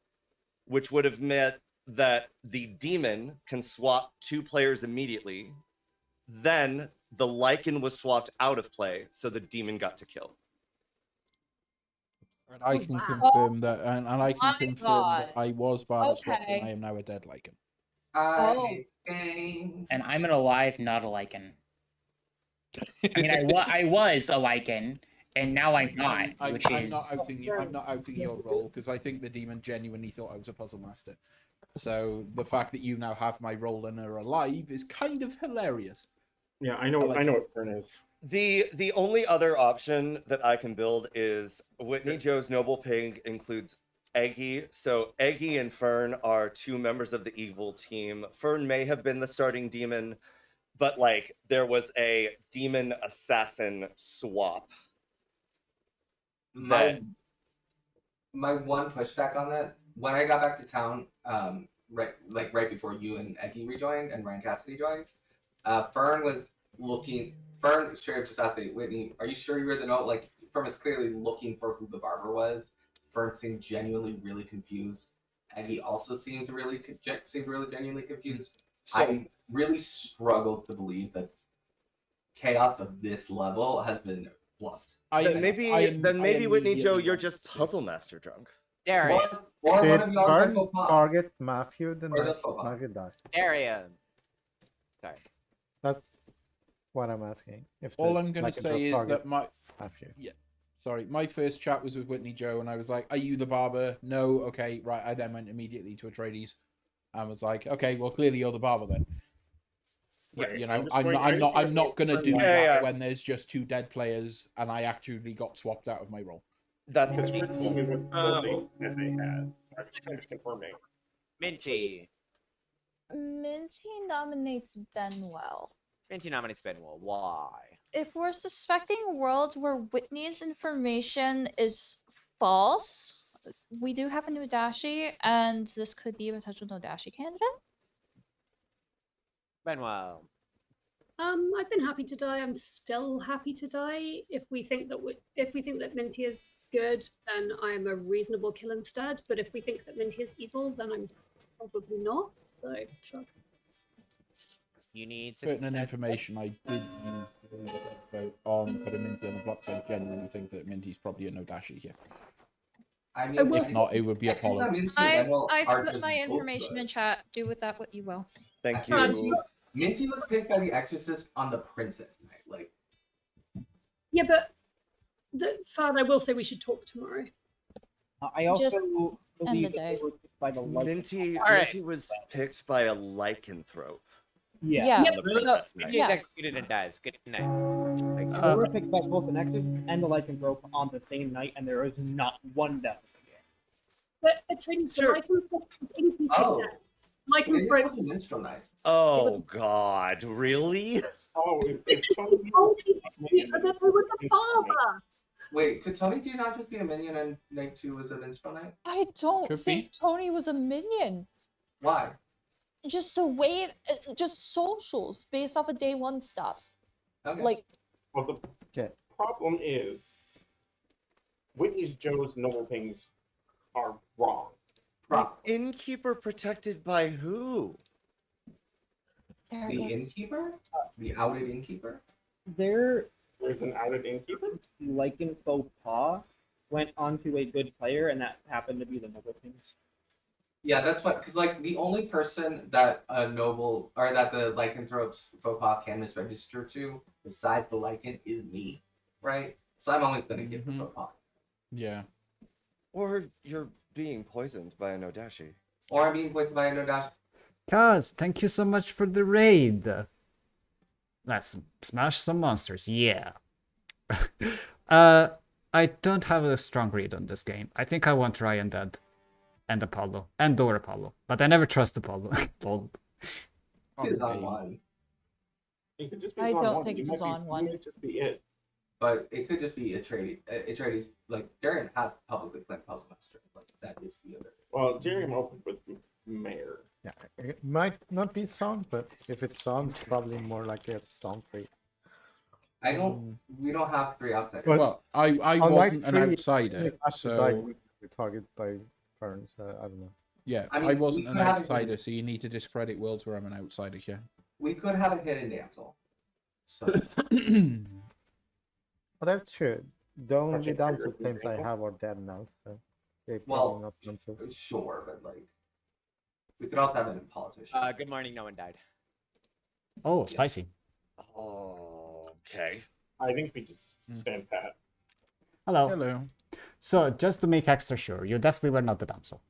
Speaker 2: which would have meant that the demon can swap 2 players immediately. Then the Lycan was swapped out of play, so the demon got to kill.
Speaker 5: And I can confirm that, and I can confirm
Speaker 10: God.
Speaker 5: that I was barber swapped,
Speaker 10: Okay.
Speaker 5: and I am now a dead Lycan.
Speaker 3: And I'm an alive, not a Lycan. I mean, I was a Lycan, and now I'm not,
Speaker 5: I'm
Speaker 3: which
Speaker 5: not
Speaker 3: is...
Speaker 5: outing you. I'm not outing your role because I think the demon genuinely thought I was a puzzle master. So the fact that you now have my role and are alive is kind of hilarious.
Speaker 1: Yeah, I know what Fern is.
Speaker 2: The only other option that I can build is Whitney Joe's Noble Pig includes Eggy. So Eggy and Fern are 2 members of the evil team. Fern may have been the starting demon, but like there was a demon assassin swap. That
Speaker 6: My one pushback on that, when I got back to town, right before you and Eggy rejoined and Ryan Cassidy joined, Fern was looking. Fern straight up just asked me, Whitney, are you sure you read the note? Like, Fern was clearly looking for who the barber was. Fern seemed genuinely really confused. Eggy also seems really genuinely confused. I really struggle to believe that chaos of this level has been bluffed.
Speaker 2: Then maybe Whitney Joe, you're just puzzle master drunk.
Speaker 14: Darian.
Speaker 6: Or
Speaker 7: Did
Speaker 6: one of y'all
Speaker 7: Fern
Speaker 6: faux pas.
Speaker 7: target Mafia the
Speaker 6: Or the
Speaker 7: night
Speaker 6: faux pas.
Speaker 7: Mafia died?
Speaker 14: Darian. Sorry.
Speaker 7: That's what I'm asking. If
Speaker 5: All
Speaker 7: the
Speaker 5: I'm going to
Speaker 7: lycanthrope
Speaker 5: say is
Speaker 7: target
Speaker 5: that my
Speaker 7: Mafia.
Speaker 5: sorry, my first chat was with Whitney Joe, and I was like, "Are you the barber?" No, okay, right. I then went immediately to Atreides, and was like, "Okay, well, clearly you're the barber then."
Speaker 1: Right,
Speaker 5: You know,
Speaker 1: I'm just
Speaker 5: I'm
Speaker 1: going-
Speaker 5: not gonna do
Speaker 1: Yeah,
Speaker 5: that
Speaker 1: yeah.
Speaker 5: when there's just two dead players, and I actually got swapped out of my role.
Speaker 2: That's
Speaker 1: Because Fritz told me what that they had. I was kind of confirming.
Speaker 14: Minty.
Speaker 10: Minty nominates Benwell.
Speaker 14: Minty nominates Benwell. Why?
Speaker 10: If we're suspecting a world where Whitney's information is false, we do have a Nodashi, and this could be a potential Nodashi candidate.
Speaker 14: Benwell.
Speaker 9: I've been happy to die. I'm still happy to die. If we think that Minty is good, then I am a reasonable kill instead. But if we think that Minty is evil, then I'm probably not. So sure.
Speaker 14: You need to
Speaker 5: Pertinent information. I did vote on putting Minty on the block, so I genuinely think that Minty's probably a Nodashi here.
Speaker 6: I mean,
Speaker 5: If not, it would be Apollo.
Speaker 10: I put my information in chat. Do with that what you will.
Speaker 2: Thank
Speaker 6: Minty was picked by the Exorcist on the Princess night. Like,
Speaker 9: Yeah, but Fad, I will say we should talk tomorrow.
Speaker 12: I also
Speaker 10: Just end
Speaker 12: believe
Speaker 10: the day.
Speaker 12: that they were picked by the lycanthrope.
Speaker 2: Minty was picked by a lycanthrope.
Speaker 12: Yeah.
Speaker 2: On the Princess night.
Speaker 14: He's executed and dies. Good night.
Speaker 12: They were picked by both the Nexus and the lycanthrope on the same night, and there is not one death.
Speaker 9: But Atreides, the lycanthrope is
Speaker 6: Oh.
Speaker 9: Lycanthrope.
Speaker 6: Maybe it was a minstrel night.
Speaker 2: Oh God, really?
Speaker 1: Oh,
Speaker 9: They were the barber.
Speaker 6: Wait, could Tony D not just be a minion and night 2 was a minstrel night?
Speaker 10: I don't
Speaker 6: Could
Speaker 10: think Tony was a minion.
Speaker 6: Why?
Speaker 10: Just the way, just socials based off of day one stuff.
Speaker 6: Okay.
Speaker 10: Like,
Speaker 1: Well, the problem is Whitney's Joe's noble things are wrong.
Speaker 2: The innkeeper protected by who?
Speaker 6: The innkeeper? The outed innkeeper?
Speaker 12: There's
Speaker 1: an outed innkeeper?
Speaker 12: Lycan faux pas went onto a good player, and that happened to be the noble things.
Speaker 6: Yeah, that's what, because like the only person that a noble or that the lycanthrope's faux pas can misregister to, besides the lycan, is me, right? So I'm always gonna get the faux pas.
Speaker 5: Yeah.
Speaker 2: Or you're being poisoned by a Nodashi.
Speaker 6: Or I'm being poisoned by a Nodashi.
Speaker 4: Kaz, thank you so much for the raid. Let's smash some monsters, yeah. I don't have a strong read on this game. I think I want Ryan dead. And Apollo. And or Apollo. But I never trust Apollo. Lol.
Speaker 6: It's on one.
Speaker 1: It could just be
Speaker 10: I
Speaker 1: Zon
Speaker 10: don't
Speaker 1: 1.
Speaker 10: think
Speaker 1: You
Speaker 10: it's
Speaker 1: might
Speaker 10: a Zon 1.
Speaker 1: You might just be it.
Speaker 6: But it could just be Atreides. Like Darian has publicly claimed Puzzle Master. Like that is the other.
Speaker 1: Well, Jerry opened with Mayor.
Speaker 7: Yeah, it might not be Song, but if it's Song, it's probably more like a Song 3.
Speaker 6: I don't. We don't have 3 outsiders.
Speaker 7: But
Speaker 5: Well, I
Speaker 7: on
Speaker 5: wasn't
Speaker 7: night
Speaker 5: an
Speaker 7: 3,
Speaker 5: outsider,
Speaker 7: it has to
Speaker 5: so
Speaker 7: die with the target by Ferns. I don't know.
Speaker 5: yeah,
Speaker 6: I
Speaker 5: I,
Speaker 6: mean,
Speaker 5: wasn't
Speaker 6: we
Speaker 5: an
Speaker 6: could have it
Speaker 5: outsider, so you need to discredit worlds where I'm an outsider here.
Speaker 6: We could have a hidden damsel. So
Speaker 7: But that's true. The only
Speaker 1: Project
Speaker 7: damsel
Speaker 1: Trigger,
Speaker 7: claims I have are dead now, so they're
Speaker 6: Well,
Speaker 7: probably not damsels.
Speaker 6: sure, but like we could also have a politician.
Speaker 14: Good morning. No one died.
Speaker 4: Oh, spicy.
Speaker 2: Okay.
Speaker 1: I think we just stand pat.
Speaker 4: Hello.
Speaker 5: Hello.
Speaker 4: So, just to make extra sure, you definitely were not the damsel.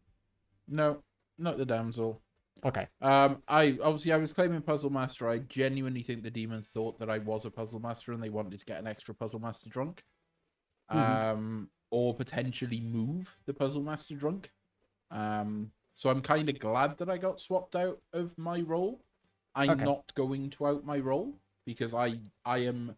Speaker 5: No, not the damsel.
Speaker 4: Okay.
Speaker 5: I was claiming Puzzle Master. I genuinely think the demon thought that I was a Puzzle Master and they wanted to get an extra Puzzle Master drunk. Or potentially move the Puzzle Master drunk. So I'm kind of glad that I got swapped out of my role. I'm
Speaker 4: Okay.
Speaker 5: not going to out my role because I am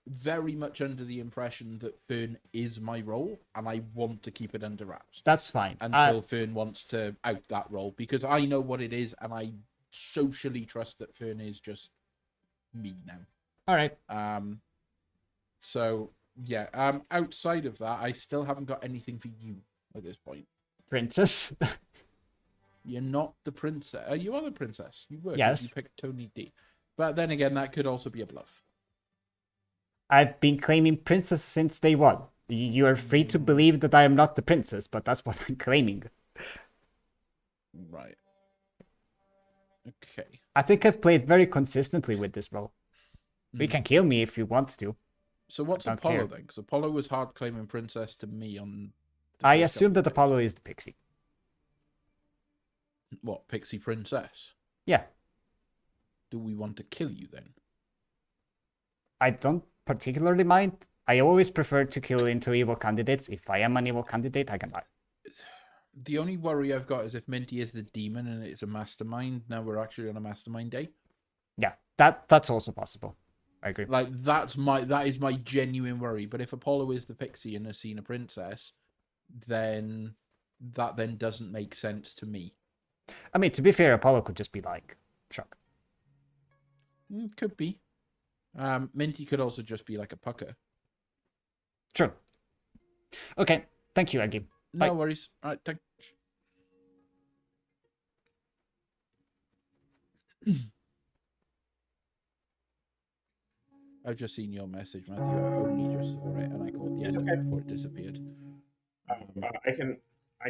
Speaker 5: very much under the impression that Fern is my role, and I want to keep it under wraps.
Speaker 4: That's fine.
Speaker 5: Until Fern wants to out that role, because I know what it is, and I socially trust that Fern is just me now.
Speaker 4: All right.
Speaker 5: So yeah. Outside of that, I still haven't got anything for you at this point.
Speaker 4: Princess.
Speaker 5: You're not the princess. You are the princess. You were. 'Cause
Speaker 4: Yes.
Speaker 5: You picked Tony D. But then again, that could also be a bluff.
Speaker 4: I've been claiming princess since day one. You are free to believe that I am not the princess, but that's what I'm claiming.
Speaker 5: Right. Okay.
Speaker 4: I think I've played very consistently with this role. You can kill me if you want to.
Speaker 5: So what's
Speaker 4: I don't
Speaker 5: Apollo
Speaker 4: care.
Speaker 5: then? Because Apollo was hard claiming princess to me on.
Speaker 4: I assume that Apollo is the pixie.
Speaker 5: What, pixie princess?
Speaker 4: Yeah.
Speaker 5: Do we want to kill you then?
Speaker 4: I don't particularly mind. I always prefer to kill into evil candidates. If I am an evil candidate, I can die.
Speaker 5: The only worry I've got is if Minty is the demon and it's a mastermind. Now we're actually on a mastermind day.
Speaker 4: Yeah, that's also possible. I agree.
Speaker 5: Like that is my genuine worry. But if Apollo is the pixie and Asina princess, then that then doesn't make sense to me.
Speaker 4: I mean, to be fair, Apollo could just be like Chuck.
Speaker 5: Could be. Minty could also just be like a pucker.
Speaker 4: True. Okay. Thank you, Aggie.
Speaker 5: No worries. All right. Thanks. I've just seen your message, Matthew. I only just saw it, and I caught the end of it before it disappeared.
Speaker 1: I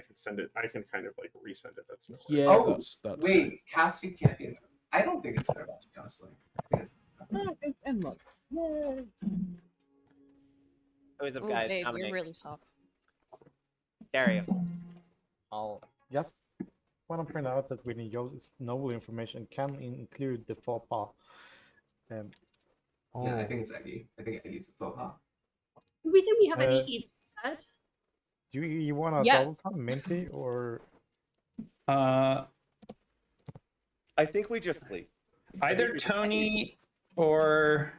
Speaker 1: can send it. I can kind of like resend it. That's no worries.
Speaker 5: Yeah,
Speaker 6: Oh,
Speaker 5: that's
Speaker 6: wait, Cassie can't be in there. I don't think it's fair, honestly. I think it's...
Speaker 12: And look. Yay.
Speaker 14: Who's up,
Speaker 10: Ooh,
Speaker 14: guys?
Speaker 10: Dave,
Speaker 14: Nominate.
Speaker 10: you're really soft.
Speaker 14: Dario.
Speaker 7: Just want to point out that when you use noble information can include the faux pas.
Speaker 6: Yeah, I think it's Eggy. I think Eggy's the faux pas.
Speaker 9: Do we think we have any
Speaker 7: Uh,
Speaker 9: evil instead?
Speaker 7: Do you want to
Speaker 9: Yes.
Speaker 7: double time Minty or?
Speaker 2: I think we just sleep.
Speaker 13: Either Tony or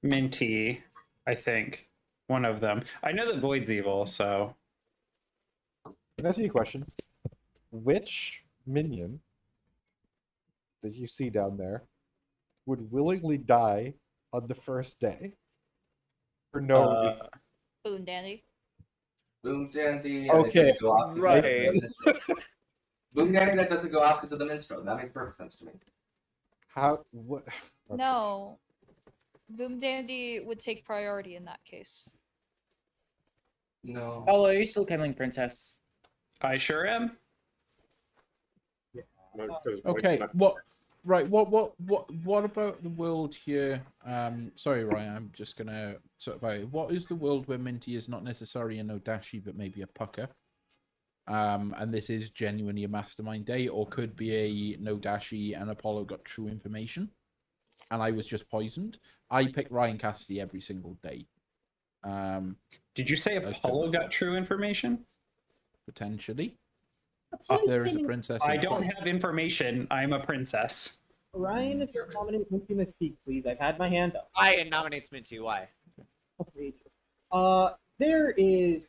Speaker 13: Minty, I think. One of them. I know that Void's evil, so.
Speaker 16: Can I ask you a question? Which minion that you see down there would willingly die on the first day for no reason?
Speaker 10: Boon Dandy.
Speaker 6: Boom Dandy.
Speaker 16: Okay,
Speaker 6: Go off
Speaker 16: right.
Speaker 6: Boom Dandy that doesn't go off because of the minstrel. That makes perfect sense to me.
Speaker 16: How? What?
Speaker 10: No. Boom Dandy would take priority in that case.
Speaker 6: No.
Speaker 3: Apollo, are you still killing Princess?
Speaker 13: I sure am.
Speaker 5: Okay. What? Right. What about the world here? Sorry, Ryan. I'm just gonna sort of. What is the world where Minty is not necessarily a Nodashi, but maybe a pucker? And this is genuinely a mastermind day, or could be a Nodashi and Apollo got true information, and I was just poisoned. I pick Ryan Cassidy every single day.
Speaker 13: Did you say Apollo got true information?
Speaker 5: Potentially.
Speaker 9: Apollo's
Speaker 5: There is a
Speaker 9: claiming-
Speaker 5: princess.
Speaker 13: I
Speaker 5: in
Speaker 13: don't
Speaker 5: Poland.
Speaker 13: have information. I'm a princess.
Speaker 12: Ryan, if you're nominating Minty Mystique, please. I've had my hand up.
Speaker 14: I nominates Minty. Why?
Speaker 12: There is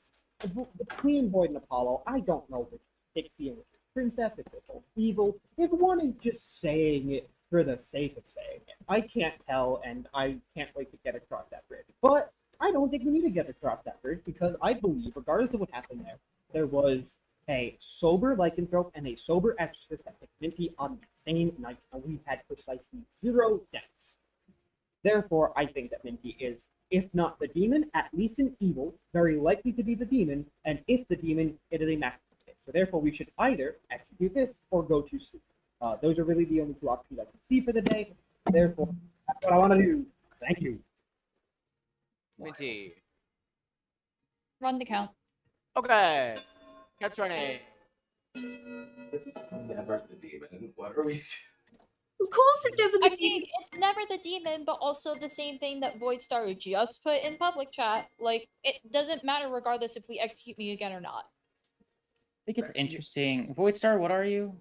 Speaker 12: between Void and Apollo. I don't know which pixie and which is princess. If they're both evil, if one is just saying it for the sake of saying it, I can't tell, and I can't wait to get across that bridge. But I don't think we need to get across that bridge because I believe, regardless of what happened there was a sober lycanthrope and a sober exorcist that picked Minty on the same night, and we had precisely 0 deaths. Therefore, I think that Minty is, if not the demon, at least an evil, very likely to be the demon, and if the demon, it is a master. So therefore, we should either execute this or go to sleep. Those are really the only 2 options I can see for the day. Therefore, that's what I want to do. Thank you.
Speaker 14: Minty.
Speaker 10: Run the count.
Speaker 14: Okay. Kept running.
Speaker 6: This is never the demon. What are we?
Speaker 9: Of course it's never the
Speaker 10: I mean, it's never the demon, but also the same thing that Voidstar just put in public chat. Like, it doesn't matter regardless if we execute me again or not.
Speaker 3: I think it's interesting. Voidstar, what are you?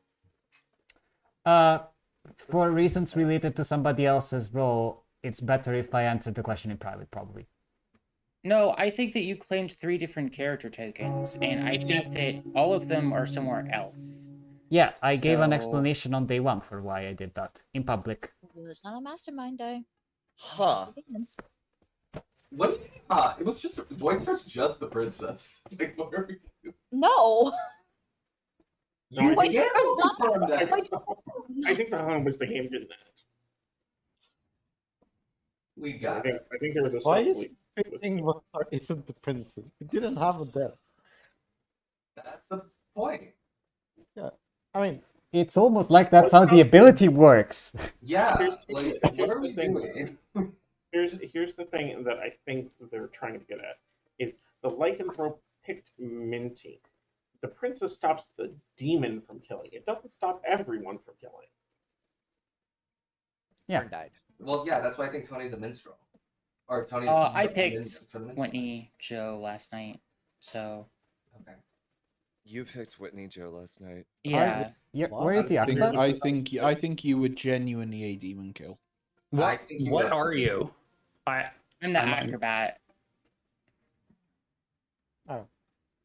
Speaker 4: For reasons related to somebody else's role, it's better if I answer the question in private, probably.
Speaker 3: No, I think that you claimed 3 different character tokens, and I think that all of them are somewhere else.
Speaker 4: Yeah, I gave an
Speaker 3: So-
Speaker 4: explanation on day 1 for why I did that in public.
Speaker 10: It was not a mastermind day.
Speaker 2: Huh.
Speaker 17: What do you mean? It was just Void Star's just the princess. Like, what are we doing?
Speaker 10: No.
Speaker 17: You
Speaker 10: Wait,
Speaker 17: can't
Speaker 10: it's not-
Speaker 17: confirm that.
Speaker 1: I think the home was the game didn't end.
Speaker 17: We got
Speaker 1: I think there was a
Speaker 7: Why
Speaker 1: slight
Speaker 7: is thinking Voidstar isn't the princess? We didn't have a death.
Speaker 17: That's the point.
Speaker 7: Yeah, I mean,
Speaker 4: It's almost like that's how the ability works.
Speaker 17: Yeah, like, what
Speaker 1: here's
Speaker 17: are we
Speaker 1: the thing.
Speaker 17: doing?
Speaker 1: Here's the thing that I think they're trying to get at is the lycanthrope picked Minty. The princess stops the demon from killing. It doesn't stop everyone from killing.
Speaker 4: Yeah.
Speaker 11: Died.
Speaker 17: Well, yeah, that's why I think Tony's a minstrel. Or Tony.
Speaker 3: I picked Whitney Joe last night, so
Speaker 17: Okay.
Speaker 2: You picked Whitney Joe last night.
Speaker 3: yeah.
Speaker 4: Were you the
Speaker 5: I think,
Speaker 4: acrobat?
Speaker 5: I think you were genuinely a demon kill.
Speaker 13: What are you?
Speaker 3: I'm the
Speaker 13: I'm-
Speaker 3: acrobat.
Speaker 7: oh,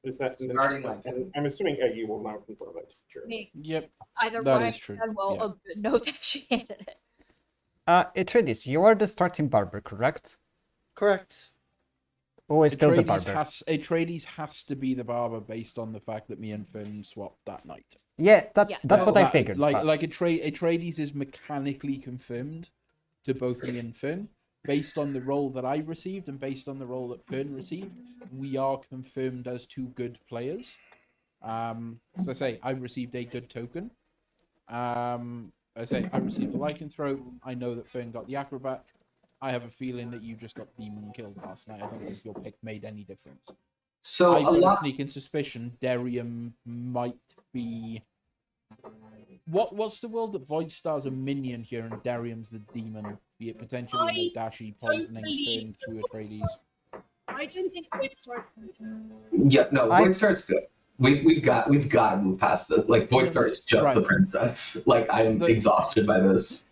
Speaker 1: Is that
Speaker 17: Regarding like-
Speaker 1: and I'm assuming Eggy will now confirm that teacher.
Speaker 15: Me.
Speaker 5: Yep.
Speaker 15: Either
Speaker 5: That
Speaker 15: Ryan
Speaker 5: is true,
Speaker 15: said, well,
Speaker 5: yeah.
Speaker 15: no she handed it.
Speaker 4: Atreides, you are the starting barber, correct?
Speaker 2: Correct.
Speaker 4: Always still the barber.
Speaker 5: Atreides has to be the barber based on the fact that me and Finn swapped that night.
Speaker 4: Yeah, that's what I
Speaker 5: That-
Speaker 4: figured.
Speaker 5: Like,
Speaker 4: but-
Speaker 5: like Atreides is mechanically confirmed to both me and Finn. Based on the role that I received and based on the role that Finn received, we are confirmed as 2 good players. As I say, I received a good token. As I say, I received the lycanthrope. I know that Finn got the acrobat. I have a feeling that you just got demon killed last night. I don't think your pick made any difference.
Speaker 17: So
Speaker 5: I've
Speaker 17: a
Speaker 5: got a
Speaker 17: lot.
Speaker 5: sneaking suspicion Darium might be. What's the world that Voidstar's a minion here and Darium's the demon? Be it potentially Dashi poisoning Finn through Atreides.
Speaker 9: I don't think Voidstar.
Speaker 17: Yeah, no, Void Star's good. We've got to move past this. Like Void Star is just the princess. Like I'm exhausted by this.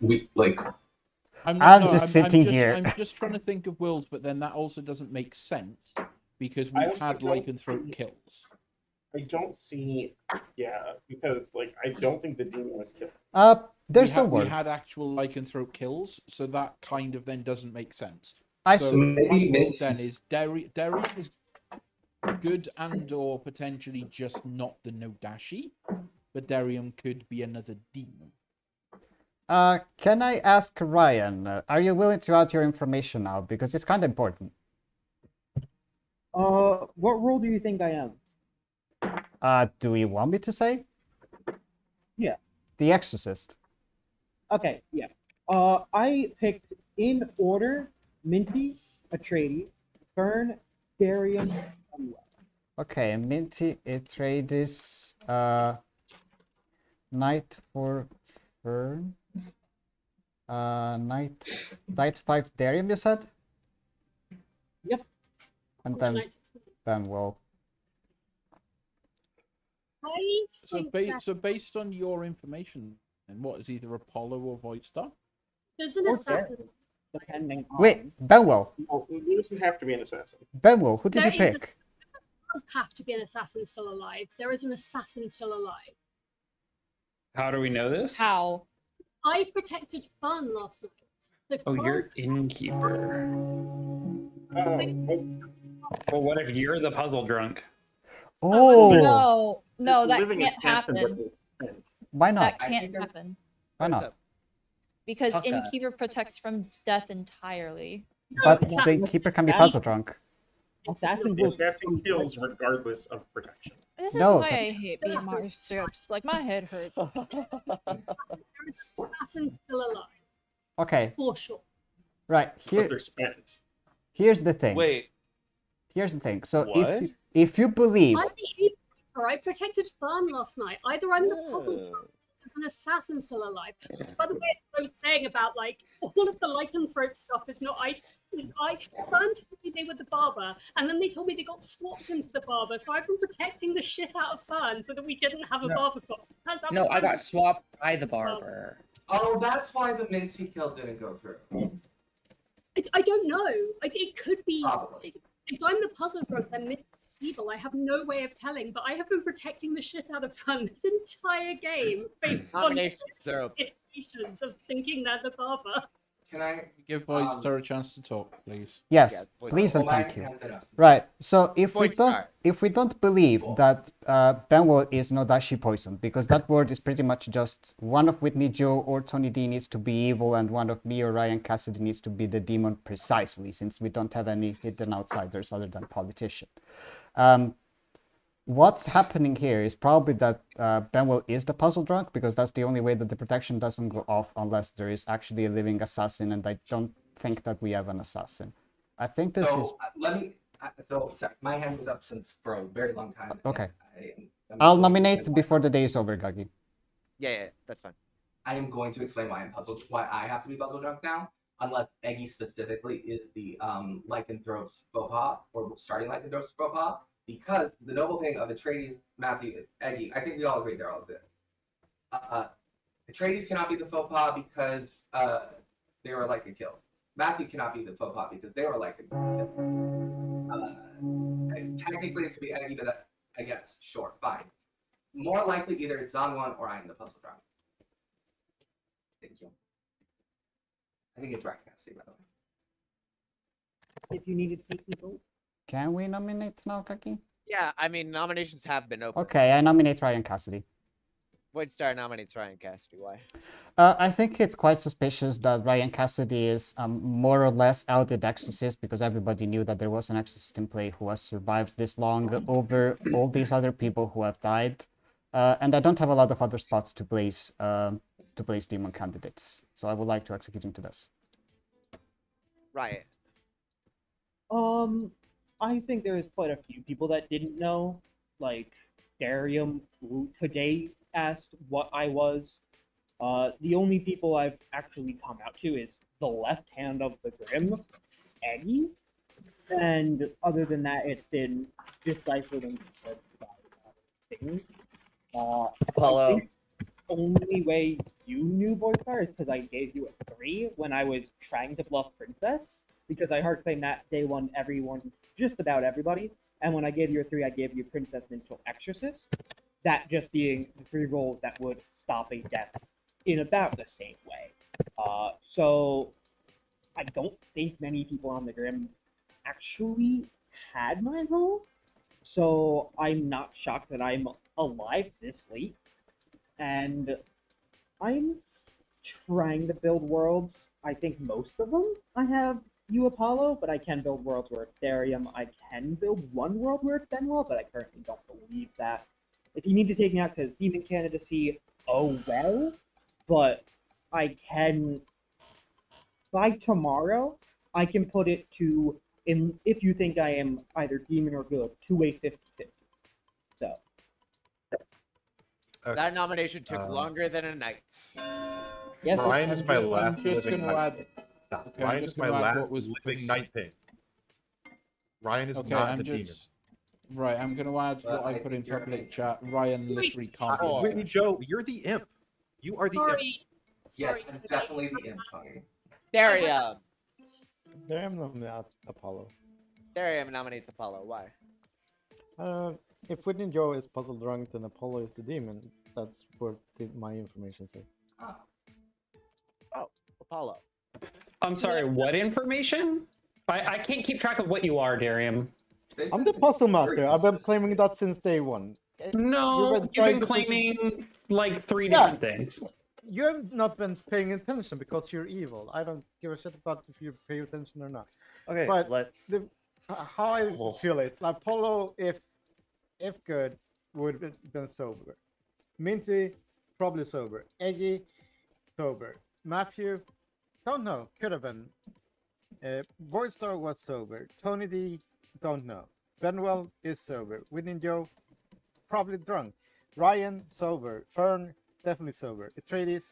Speaker 4: I'm just sitting here.
Speaker 5: I'm just trying to think of worlds, but then that also doesn't make sense because we had lycanthrope kills.
Speaker 1: I don't see, because I don't think the demon was killed.
Speaker 4: There's
Speaker 5: we had actual lycanthrope kills, so that kind of then doesn't make sense. So
Speaker 17: maybe
Speaker 5: my vote then is Derry is good and or potentially just not the Nodashi, but Darium could be another demon.
Speaker 4: Can I ask Ryan, are you willing to add your information now? Because it's kind of important.
Speaker 12: What role do you think I am?
Speaker 4: Do you want me to say?
Speaker 12: Yeah.
Speaker 4: The Exorcist.
Speaker 12: Okay, yeah. I picked in order Minty, Atreides, Fern, Darian, Samuel.
Speaker 4: Okay, Minty, Atreides, Knight for Fern, Knight 5 Darian, you said?
Speaker 12: Yep.
Speaker 4: And then Benwell.
Speaker 5: So based on your information, and what is either Apollo or Voidstar?
Speaker 9: There's an assassin.
Speaker 12: Depending on...
Speaker 4: Wait, Benwell.
Speaker 1: It doesn't have to be an assassin.
Speaker 4: Benwell, who did
Speaker 9: There
Speaker 4: you
Speaker 9: is
Speaker 4: pick?
Speaker 9: does have to be an assassin still alive. There is an assassin still alive.
Speaker 13: How do we know this?
Speaker 10: How?
Speaker 9: I protected Fun last night. The
Speaker 13: Oh, you're
Speaker 9: card-
Speaker 13: innkeeper. Well, what if you're the puzzle drunk?
Speaker 4: Oh,
Speaker 10: No, that
Speaker 1: Living
Speaker 10: can't
Speaker 1: assassin
Speaker 10: happen.
Speaker 1: doesn't make sense.
Speaker 4: why not?
Speaker 10: That can't happen.
Speaker 4: Why not?
Speaker 10: Because
Speaker 3: Fuck that.
Speaker 10: Innkeeper protects from death entirely.
Speaker 4: But the keeper can be puzzle drunk.
Speaker 12: Assassin
Speaker 1: The
Speaker 12: will...
Speaker 1: assassin kills regardless of protection.
Speaker 10: This
Speaker 4: No,
Speaker 10: is why I hate being Mario strips. Like, my head hurts.
Speaker 9: Assassin's still alive,
Speaker 4: Okay,
Speaker 9: for sure.
Speaker 4: right
Speaker 1: But
Speaker 4: here.
Speaker 1: they're spent.
Speaker 4: Here's the thing.
Speaker 2: Wait,
Speaker 4: Here's the thing. So
Speaker 2: What?
Speaker 4: if you believe,
Speaker 9: I'm the innkeeper. I protected Fun last night. Either I'm the puzzle drunk, there's an assassin still alive. By the way, I was saying about all of the lycanthrope stuff is not. is Fern told me they were the barber, and then they told me they got swapped into the barber, so I've been protecting the shit out of Fern so that we didn't have a barber swap. Turns out
Speaker 3: No, I
Speaker 9: Fern
Speaker 3: got
Speaker 9: was
Speaker 3: swapped by the barber.
Speaker 6: Oh, that's why the Minty kill didn't go through.
Speaker 9: I don't know. It could be.
Speaker 6: Probably.
Speaker 9: If I'm the puzzle drunk, then maybe it's evil. I have no way of telling, but I have been protecting the shit out of Fun this entire game based on
Speaker 14: Nominations are open.
Speaker 9: expectations of thinking they're the barber.
Speaker 6: Can I
Speaker 5: Give Voidstar a chance to talk, please?
Speaker 4: Yes, please and thank you. Right. So if we don't believe that Benwell is Nodashi poisoned, because that word is pretty much just one of Whitney Joe or Tony D needs to be evil, and one of me or Ryan Cassidy needs to be the demon precisely, since we don't have any hidden outsiders other than politician. What's happening here is probably that Benwell is the puzzle drunk, because that's the only way that the protection doesn't go off unless there is actually a living assassin, and I don't think that we have an assassin. I think this is...
Speaker 17: Let me... sorry, my hand was up for a very long time.
Speaker 4: Okay. I'll nominate before the day is over, Guggie.
Speaker 14: Yeah, that's fine.
Speaker 17: I am going to explain why I'm puzzled, why I have to be puzzle drunk now, unless Eggy specifically is the lycanthrope's faux pas, or starting lycanthrope's faux pas. Because the noble thing of Atreides, Mafia, Eggy, I think we all agree they're all good. Atreides cannot be the faux pas because they were like a killed. Matthew cannot be the faux pas because they were like a killed. And technically, it could be Eggy, but I guess, sure, fine. More likely, either it's Zon1 or I am the puzzle drunk. Thank you. I think it's Ryan Cassidy, by the way.
Speaker 12: If you needed people.
Speaker 4: Can we nominate now, Guggie?
Speaker 14: Yeah, I mean, nominations have been open.
Speaker 4: Okay, I nominate Ryan Cassidy.
Speaker 14: Voidstar nominates Ryan Cassidy. Why?
Speaker 4: I think it's quite suspicious that Ryan Cassidy is more or less outed Exorcist, because everybody knew that there was an Exorcist in play who has survived this long over all these other people who have died. And I don't have a lot of other spots to place demon candidates. So I would like to execute into this.
Speaker 14: Riot.
Speaker 12: I think there was quite a few people that didn't know. Like, Darium, who today asked what I was. The only people I've actually come out to is the left hand of the Grim, Eggy. And other than that, it's been deciphered and things.
Speaker 2: Apollo.
Speaker 12: I think the only way you knew Voidstar is because I gave you a 3 when I was trying to bluff Princess. Because I hard claim that day one everyone, just about everybody. And when I gave you a 3, I gave you Princess Minstrel Exorcist. That just being the 3 rolls that would stop a death in about the same way. So I don't think many people on the Grim actually had my roll. So I'm not shocked that I'm alive this late. And I'm trying to build worlds. I think most of them I have you Apollo, but I can build worlds where it's Darium. I can build one world where it's Benwell, but I currently don't believe that. If you need to take me out to Demon Candidacy, oh well, but I can, by tomorrow, I can put it to, if you think I am either demon or good, to a 50-50. So.
Speaker 14: That nomination took longer than a night.
Speaker 12: Yes,
Speaker 8: Ryan is my
Speaker 5: I'm
Speaker 8: last
Speaker 5: just
Speaker 8: living
Speaker 5: gonna
Speaker 8: night.
Speaker 5: add-
Speaker 8: Stop.
Speaker 5: okay, I'm
Speaker 8: Ryan
Speaker 5: just
Speaker 8: is my
Speaker 5: gonna add
Speaker 8: last
Speaker 5: what was
Speaker 8: living night thing. Ryan is
Speaker 5: Okay,
Speaker 8: not
Speaker 5: I'm
Speaker 8: the demon.
Speaker 5: just right. I'm gonna add what I put in public chat. Ryan literally can't. be
Speaker 8: Whitney Joe, you're the imp. You are the imp.
Speaker 17: Yes, I'm definitely the imp, Tony.
Speaker 14: Darium.
Speaker 7: Darium nominates Apollo.
Speaker 14: Darium nominates Apollo. Why?
Speaker 7: If Whitney Joe is puzzle drunk, then Apollo is the demon. That's what my information says.
Speaker 14: Oh, Apollo.
Speaker 13: I'm sorry, what information? I can't keep track of what you are, Darium.
Speaker 7: I'm the puzzle master. I've been claiming that since day one.
Speaker 13: No, you've
Speaker 7: trying
Speaker 13: been
Speaker 7: to push-
Speaker 13: claiming like 3 different things.
Speaker 7: You have not been paying attention because you're evil. I don't give a shit about if you pay attention or not.
Speaker 2: Okay,
Speaker 7: but
Speaker 2: let's.
Speaker 7: How I feel it, Apollo, if good, would have been sober. Minty, probably sober. Eggy, sober. Matthew, don't know, could have been. Voidstar was sober. Tony D, don't know. Benwell is sober. Whitney Joe, probably drunk. Ryan, sober. Fern, definitely sober. Atreides,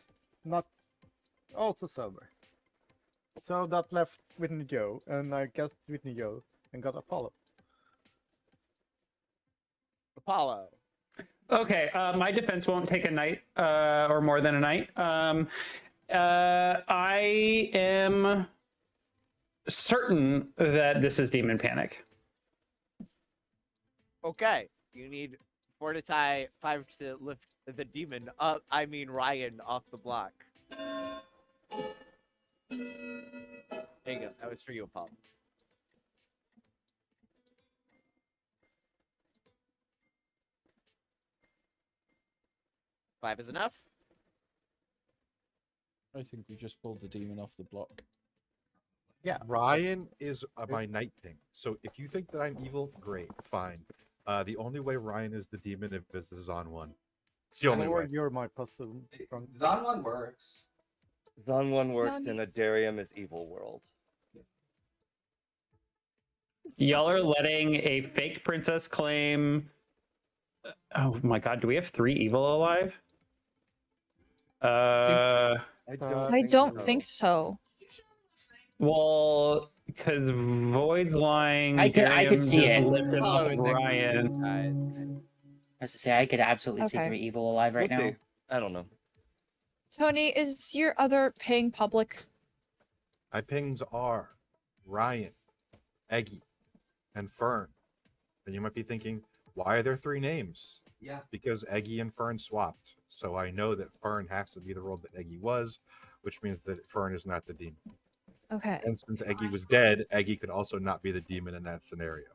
Speaker 7: not also sober. So that left Whitney Joe, and I guessed Whitney Joe and got Apollo.
Speaker 14: Apollo.
Speaker 13: Okay, my defense won't take a night or more than a night. I am certain that this is Demon Panic.
Speaker 14: Okay, you need 4 to tie, 5 to lift the demon up. I mean Ryan off the block. There you go. That was for you, Apollo. Five is enough.
Speaker 5: I think we just pulled the demon off the block.
Speaker 8: Yeah, Ryan is my night king. So if you think that I'm evil, great, fine. The only way Ryan is the demon is the Zon one. It's the only way.
Speaker 7: You're my puzzle.
Speaker 17: Zon one works.
Speaker 2: Zon 1 works in a Darium is evil world.
Speaker 13: Y'all are letting a fake princess claim. Oh my god, do we have 3 evil alive?
Speaker 10: I don't think so.
Speaker 13: Well, because Void's lying.
Speaker 3: I could see
Speaker 13: just
Speaker 3: it.
Speaker 13: lifted off of
Speaker 3: Oh,
Speaker 13: Ryan.
Speaker 3: I was to say I could absolutely see
Speaker 10: Okay.
Speaker 3: 3 evil alive right
Speaker 2: We'll
Speaker 3: now.
Speaker 2: see. I don't know.
Speaker 10: Tony, is your other ping public?
Speaker 8: My pings are Ryan, Eggy, and Fern. And you might be thinking, why are there 3 names?
Speaker 17: Yeah.
Speaker 8: Because Eggy and Fern swapped. So I know that Fern has to be the role that Eggy was, which means that Fern is not the demon.
Speaker 10: Okay.
Speaker 8: And since Eggy was dead, Eggy could also not be the demon in that scenario.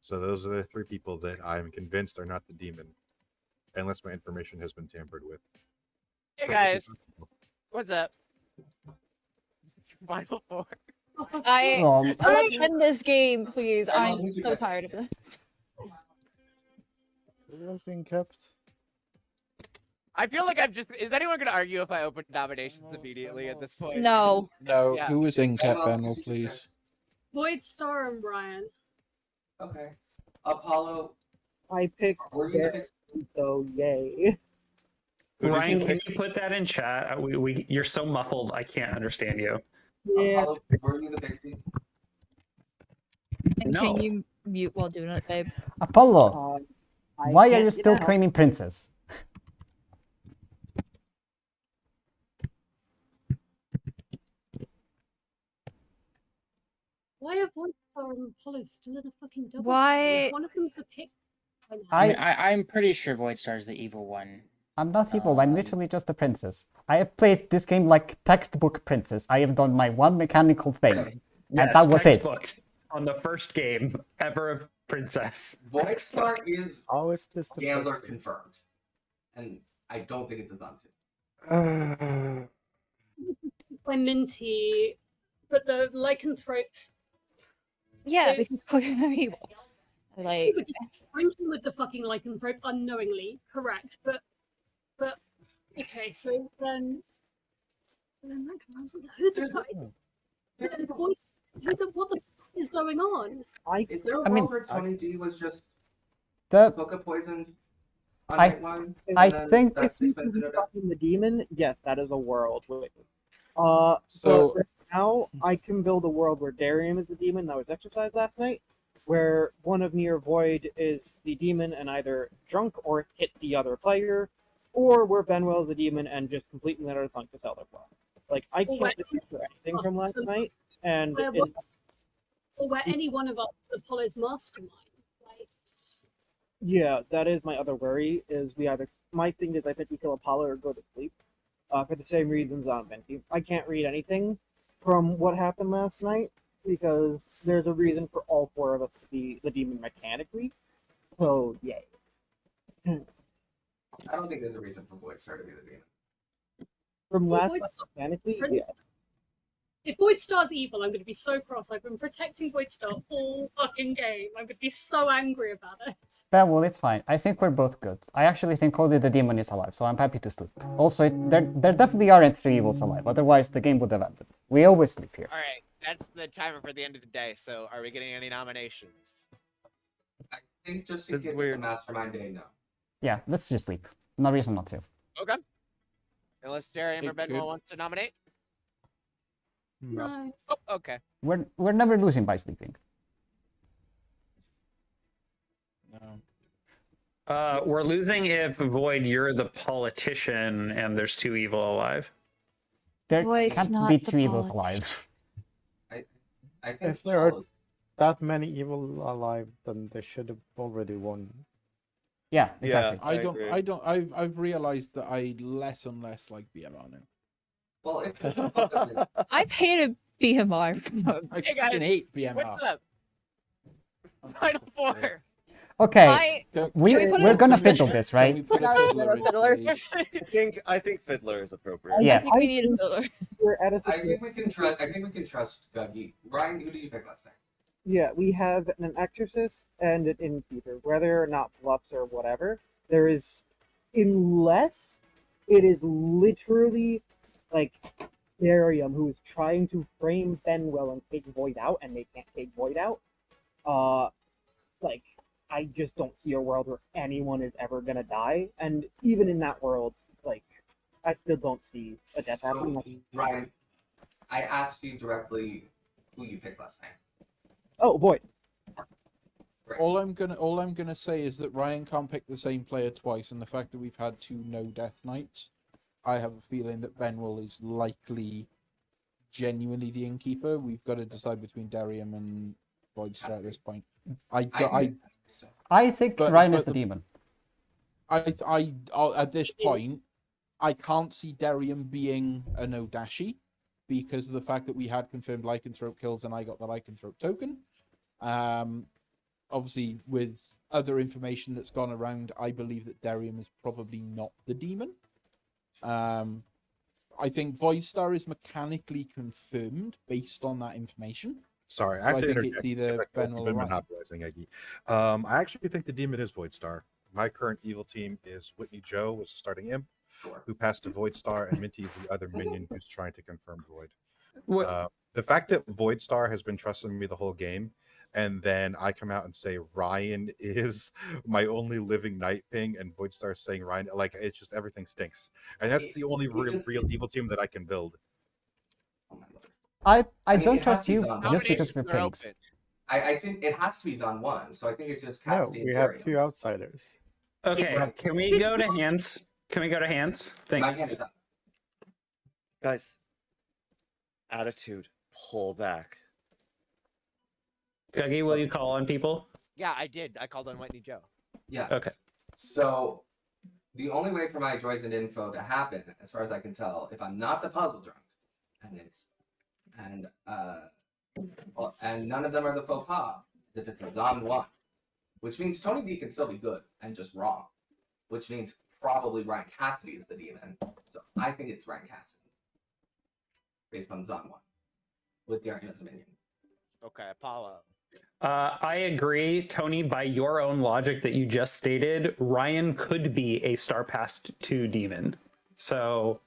Speaker 8: So those are the 3 people that I'm convinced are not the demon, unless my information has been tampered with.
Speaker 14: Hey guys, what's up? Final 4.
Speaker 10: Let's end this game, please. I'm so tired of this.
Speaker 7: Everything kept.
Speaker 14: I feel like I'm just. Is anyone going to argue if I open nominations immediately at this point?
Speaker 10: No.
Speaker 5: No,
Speaker 14: Yeah.
Speaker 5: who was in Cat Benwell, please?
Speaker 9: Void Star and Brian.
Speaker 17: Okay. Apollo.
Speaker 12: I picked
Speaker 17: Were you the
Speaker 12: Derek, so yay.
Speaker 13: Ryan, can you put that in chat? You're so muffled, I can't understand you.
Speaker 12: Yeah.
Speaker 17: Apollo, were you the pixie?
Speaker 10: And
Speaker 13: No.
Speaker 10: can you mute while doing it, babe?
Speaker 4: Apollo,
Speaker 12: I
Speaker 4: why are
Speaker 12: can't
Speaker 4: you
Speaker 12: get
Speaker 4: still
Speaker 12: out.
Speaker 4: claiming princess?
Speaker 9: Why are Void Star and Apollo still in a fucking double?
Speaker 10: Why-
Speaker 9: If one of them's the pick.
Speaker 3: I'm pretty sure Void Star is the evil one.
Speaker 4: I'm not evil, I'm literally just a princess. I have played this game like textbook princess. I have done my one mechanical thing, and
Speaker 13: Yes,
Speaker 4: that was it.
Speaker 13: textbook on the first game ever of Princess.
Speaker 17: Void Star is
Speaker 7: Always this the
Speaker 17: Gambler confirmed. And I don't think it's a Zon 2.
Speaker 9: By Minty, but the lycanthrope.
Speaker 10: Yeah,
Speaker 9: So-
Speaker 10: because I'm evil. Like,
Speaker 9: But just drinking with the fucking lycanthrope unknowingly, correct? But okay, so then that comes with who the fuck? What the fuck is going on?
Speaker 17: Is there a
Speaker 4: I mean,
Speaker 17: world where Tony D was just
Speaker 4: The
Speaker 17: Boca poisoned on
Speaker 4: I-
Speaker 17: night 1?
Speaker 4: I
Speaker 17: and then
Speaker 4: think-
Speaker 17: that's
Speaker 12: If
Speaker 17: been
Speaker 12: you
Speaker 17: denoted?
Speaker 12: fucking the demon, yes, that is a world.
Speaker 5: So-
Speaker 12: So right now I can build a world where Darium is the demon that was exercised last night, where one of me or Void is the demon and either drunk or hit the other player, or where Benwell is the demon and just completely let us to sell their product. Like I
Speaker 9: Or
Speaker 12: can't
Speaker 9: where-
Speaker 12: remember anything from last night, and
Speaker 9: Where one- or where any one of us is Apollo's mastermind. Like,
Speaker 12: yeah, that is my other worry. Is we either my thing is I think we kill Apollo or go to sleep, for the same reasons on Venti. I can't read anything from what happened last night because there's a reason for all 4 of us to be the demon mechanically. So yay.
Speaker 17: I don't think there's a reason for Void Star to be the demon.
Speaker 12: From
Speaker 9: Well,
Speaker 12: last
Speaker 9: Void
Speaker 12: night
Speaker 9: Star-
Speaker 12: mechanically, yeah.
Speaker 9: Prince- if Void Star's evil, I'm going to be so cross. I've been protecting Void Star all fucking game. I'm going to be so angry about it.
Speaker 4: Yeah, well, it's fine. I think we're both good. I actually think only the demon is alive, so I'm happy to sleep. Also, there definitely aren't 3 evils alive, otherwise the game would have ended. We always sleep here.
Speaker 14: All right, that's the timer for the end of the day. So, are we getting any nominations?
Speaker 17: I think just to
Speaker 2: It's
Speaker 17: get
Speaker 2: weird.
Speaker 17: the Mastermind Day, no.
Speaker 4: Yeah, let's just sleep. No reason not to.
Speaker 14: Okay. Unless Darium or
Speaker 5: It
Speaker 14: Benwell
Speaker 5: could-
Speaker 14: wants to nominate.
Speaker 9: No.
Speaker 14: Oh, okay.
Speaker 4: We're never losing by sleeping.
Speaker 5: No.
Speaker 13: We're losing if Void, you're the politician, and there's two evil alive.
Speaker 4: There
Speaker 15: Void's
Speaker 4: can't
Speaker 15: not
Speaker 4: be
Speaker 15: the
Speaker 4: two evils
Speaker 15: politician.
Speaker 4: alive.
Speaker 6: I think
Speaker 7: If there are
Speaker 6: Paulo's-
Speaker 7: that many evil alive, then they should have already won.
Speaker 4: Yeah, exactly.
Speaker 5: I've realized that I less and less like BMR now.
Speaker 6: Well, if
Speaker 10: I've hated BMR.
Speaker 5: I
Speaker 14: Hey,
Speaker 5: fucking
Speaker 14: guys,
Speaker 5: hate BMR.
Speaker 14: what's up? Final four.
Speaker 4: Okay, we're gonna fiddle this, right?
Speaker 2: I think Fiddler is appropriate.
Speaker 4: Yeah.
Speaker 10: I think we need a filler.
Speaker 12: We're at a
Speaker 6: I think we can trust. I think we can trust Guggie. Ryan, who did you pick last night?
Speaker 12: Yeah, we have an exorcist and an innkeeper. Whether or not bluffs or whatever, there is, unless it is literally like Darium who is trying to frame Benwell and take Void out, and they can't take Void out. Like I just don't see a world where anyone is ever gonna die, and even in that world, like I still don't see a death happening.
Speaker 6: Ryan, I asked you directly who you picked last night.
Speaker 12: Oh, Void.
Speaker 5: All I'm gonna say is that Ryan can't pick the same player twice, and the fact that we've had two no death nights, I have a feeling that Benwell is likely genuinely the innkeeper. We've got to decide between Darium and Voidstar at this point. I
Speaker 4: think Ryan is the demon.
Speaker 5: At this point, I can't see Darium being a no dashi because of the fact that we had confirmed lycanthrope kills and I got the lycanthrope token. Obviously, with other information that's gone around, I believe that Darium is probably not the demon. I think Voidstar is mechanically confirmed based on that information.
Speaker 8: Sorry,
Speaker 5: So
Speaker 8: I have
Speaker 5: I
Speaker 8: to
Speaker 5: think
Speaker 8: interject.
Speaker 5: it's either Benwell or
Speaker 8: Been
Speaker 5: Ryan.
Speaker 8: monopolizing Eggy. I actually think the demon is Voidstar. My current evil team is Whitney Joe was the starting imp, who passed to Voidstar, and Minty is the other minion who's trying to confirm Void. The fact that Voidstar has been trusting me the whole game, and then I come out and say Ryan is my only living night ping, and Voidstar saying Ryan, like it's just everything stinks, and that's the only real evil team that I can build.
Speaker 4: I
Speaker 6: mean,
Speaker 4: don't
Speaker 6: it has
Speaker 4: trust
Speaker 6: to be
Speaker 4: you
Speaker 6: Zon
Speaker 4: just
Speaker 6: one.
Speaker 4: because of your
Speaker 6: Nominations
Speaker 4: pings.
Speaker 6: I think it has to be Zon 1, so I think it's just
Speaker 7: No,
Speaker 6: Cassidy
Speaker 7: we
Speaker 6: and
Speaker 7: have
Speaker 6: Darium.
Speaker 7: two outsiders.
Speaker 13: Okay, can we go to hands? Can we go to hands? Thanks.
Speaker 2: Guys, attitude, pull back.
Speaker 13: Guggie, will you call on people?
Speaker 14: Yeah, I did. I called on Whitney Joe.
Speaker 6: Yeah.
Speaker 13: Okay.
Speaker 6: So the only way for my joys and info to happen, as far as I can tell, if I'm not the puzzle drunk, and none of them are the faux pas, if it's a Zon 1, which means Tony D can still be good and just wrong, which means probably Ryan Cassidy is the demon. So I think it's Ryan Cassidy, based on Zon 1, with Darian as a minion.
Speaker 14: Okay, Apollo.
Speaker 13: I agree, Tony. By your own logic that you just stated, Ryan could be a Star Pass 2 demon. So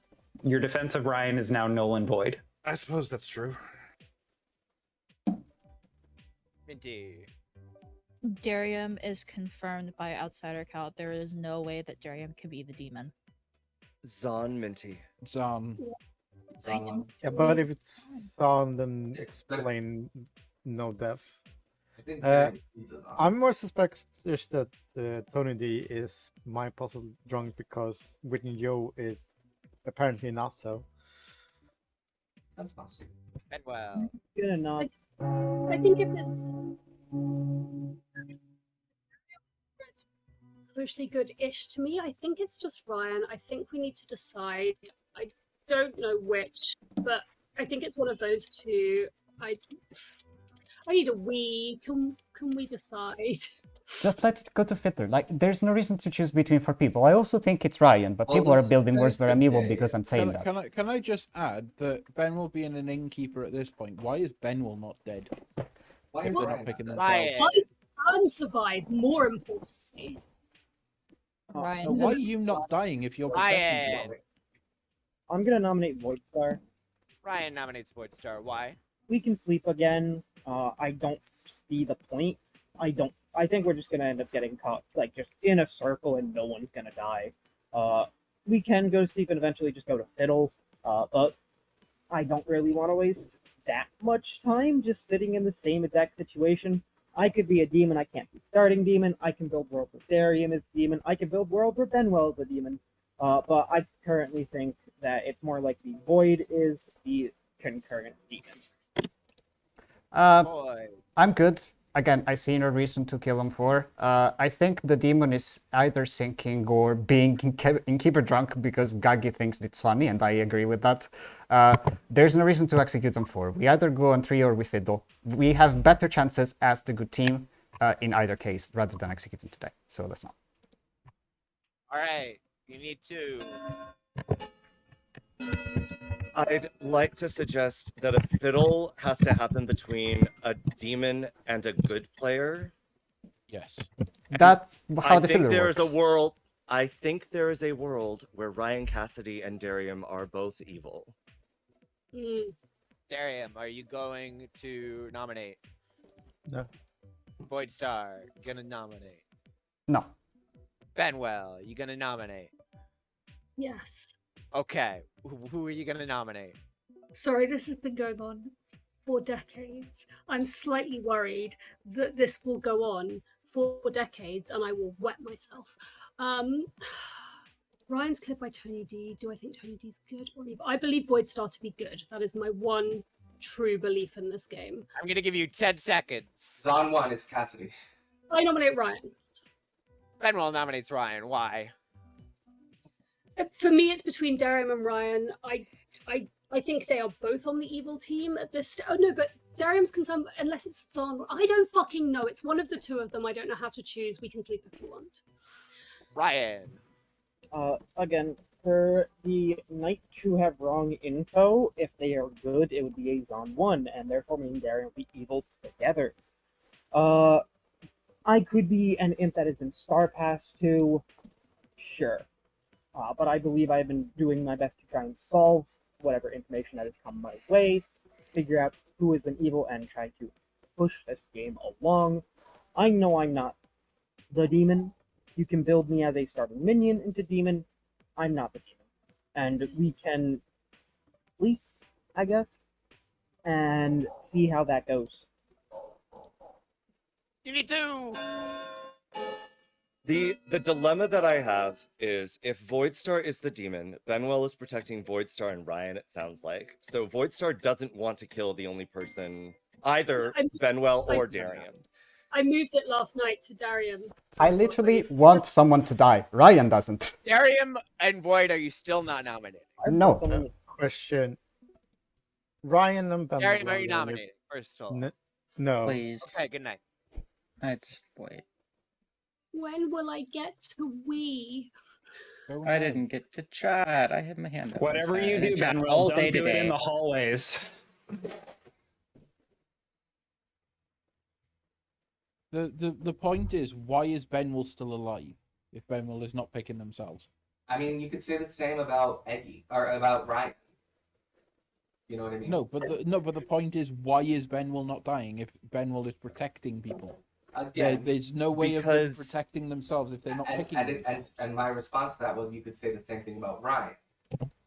Speaker 13: your defense of Ryan is now null and void.
Speaker 8: I suppose that's true.
Speaker 14: Minty.
Speaker 10: Darium is confirmed by outsider count. There is no way that Darium can be the demon.
Speaker 2: Zon Minty.
Speaker 5: Zon.
Speaker 7: Yeah, but if it's on, then explain no death.
Speaker 6: I think
Speaker 7: I'm more suspicious that Tony D is my puzzle drunk because Whitney Joe is apparently not so.
Speaker 6: That's possible.
Speaker 14: Benwell.
Speaker 12: Gonna not.
Speaker 9: I think if it's socially good-ish to me, I think it's just Ryan. I think we need to decide. I don't know which, but I think it's one of those two. I need a we. Can we decide?
Speaker 4: Just let it go to Fiddler. Like, there's no reason to choose between 4 people. I also think it's Ryan, but
Speaker 6: Well,
Speaker 4: people are
Speaker 6: let's
Speaker 4: building
Speaker 6: say
Speaker 4: worse where I'm evil
Speaker 6: today-
Speaker 4: because I'm saying that.
Speaker 5: Can I just add that Benwell being an innkeeper at this point, why is Benwell not dead?
Speaker 6: Why
Speaker 5: If
Speaker 6: is
Speaker 5: they're
Speaker 6: Ryan
Speaker 5: not picking
Speaker 6: not
Speaker 5: themselves.
Speaker 14: Ryan.
Speaker 9: Why did Ryan survive? More importantly,
Speaker 10: Ryan.
Speaker 5: Now, why are you not dying if you're
Speaker 14: Ryan.
Speaker 5: protecting?
Speaker 12: I'm gonna nominate Voidstar.
Speaker 14: Ryan nominates Voidstar. Why?
Speaker 12: We can sleep again. I don't see the point. I think we're just gonna end up getting caught, like just in a circle, and no one's gonna die. We can go sleep and eventually just go to fiddle, but I don't really want to waste that much time just sitting in the same exact situation. I could be a demon, I can't be starting demon, I can build world with Darium as demon, I can build world where Benwell is a demon. But I currently think that it's more like the Void is the concurrent demon.
Speaker 4: I'm good. Again, I see no reason to kill him for. I think the demon is either sinking or being innkeeper drunk because Guggie thinks it's funny, and I agree with that. There's no reason to execute him for. We either go on 3 or we fiddle. We have better chances as the good team in either case rather than execute him today. So let's not.
Speaker 14: All right, you need to.
Speaker 2: I'd like to suggest that a fiddle has to happen between a demon and a good player.
Speaker 5: Yes.
Speaker 4: That's how the fiddler
Speaker 2: there is
Speaker 4: works.
Speaker 2: a world. I think there is a world where Ryan Cassidy and Darium are both evil.
Speaker 14: Darium, are you going to nominate?
Speaker 7: No.
Speaker 14: Void Star, gonna nominate.
Speaker 4: No.
Speaker 14: Benwell, you gonna nominate?
Speaker 9: Yes.
Speaker 14: Okay, who are you gonna nominate?
Speaker 9: Sorry, this has been going on for decades. I'm slightly worried that this will go on for decades and I will wet myself. Ryan's clip by Tony D. Do I think Tony D's good or evil? I believe Void Star to be good. That is my one true belief in this game.
Speaker 14: I'm gonna give you 10 seconds.
Speaker 17: Zon 1, it's Cassidy.
Speaker 9: I nominate Ryan.
Speaker 14: Benwell nominates Ryan. Why?
Speaker 9: For me, it's between Darium and Ryan. I think they are both on the evil team at this. Oh no, but Darium's concerned unless it's Zon. I don't fucking know. It's one of the two of them. I don't know how to choose. We can sleep if you want.
Speaker 14: Ryan.
Speaker 12: Again, for the Knight to have wrong info, if they are good, it would be a Zon 1, and therefore me and Darium would be evil together. I could be an imp that has been Star Pass to, sure. But I believe I've been doing my best to try and solve whatever information that has come my way, figure out who has been evil, and try to push this game along. I know I'm not the demon. You can build me as a starting minion into demon. I'm not the demon. And we can sleep, I guess, and see how that goes.
Speaker 14: You need to.
Speaker 2: The dilemma that I have is if Voidstar is the demon, Benwell is protecting Voidstar and Ryan, it sounds like. So Voidstar doesn't want to kill the only person, either Benwell or Darium.
Speaker 9: I moved it last night to Darium.
Speaker 4: I literally want someone to die. Ryan doesn't.
Speaker 14: Darium and Void, are you still not nominated?
Speaker 4: No.
Speaker 7: Question. Ryan and Ben.
Speaker 14: Darium, are you nominated? First of all.
Speaker 7: No.
Speaker 3: Please.
Speaker 14: Okay, good night.
Speaker 3: That's Void.
Speaker 9: When will I get to we?
Speaker 3: I didn't get to chat. I had my hand up.
Speaker 13: Whatever you do,
Speaker 3: chat
Speaker 13: Benwell,
Speaker 3: all
Speaker 13: don't
Speaker 3: day
Speaker 13: do it in
Speaker 3: today.
Speaker 13: the hallways.
Speaker 5: The point is, why is Benwell still alive if Benwell is not picking themselves?
Speaker 17: I mean, you could say the same about Eggy or about Ryan. You know what I mean?
Speaker 5: No, but the point is, why is Benwell not dying if Benwell is protecting people?
Speaker 17: Again,
Speaker 5: There's no way of them protecting themselves if they're not picking
Speaker 17: and my response to that was, you could say the same thing about Ryan.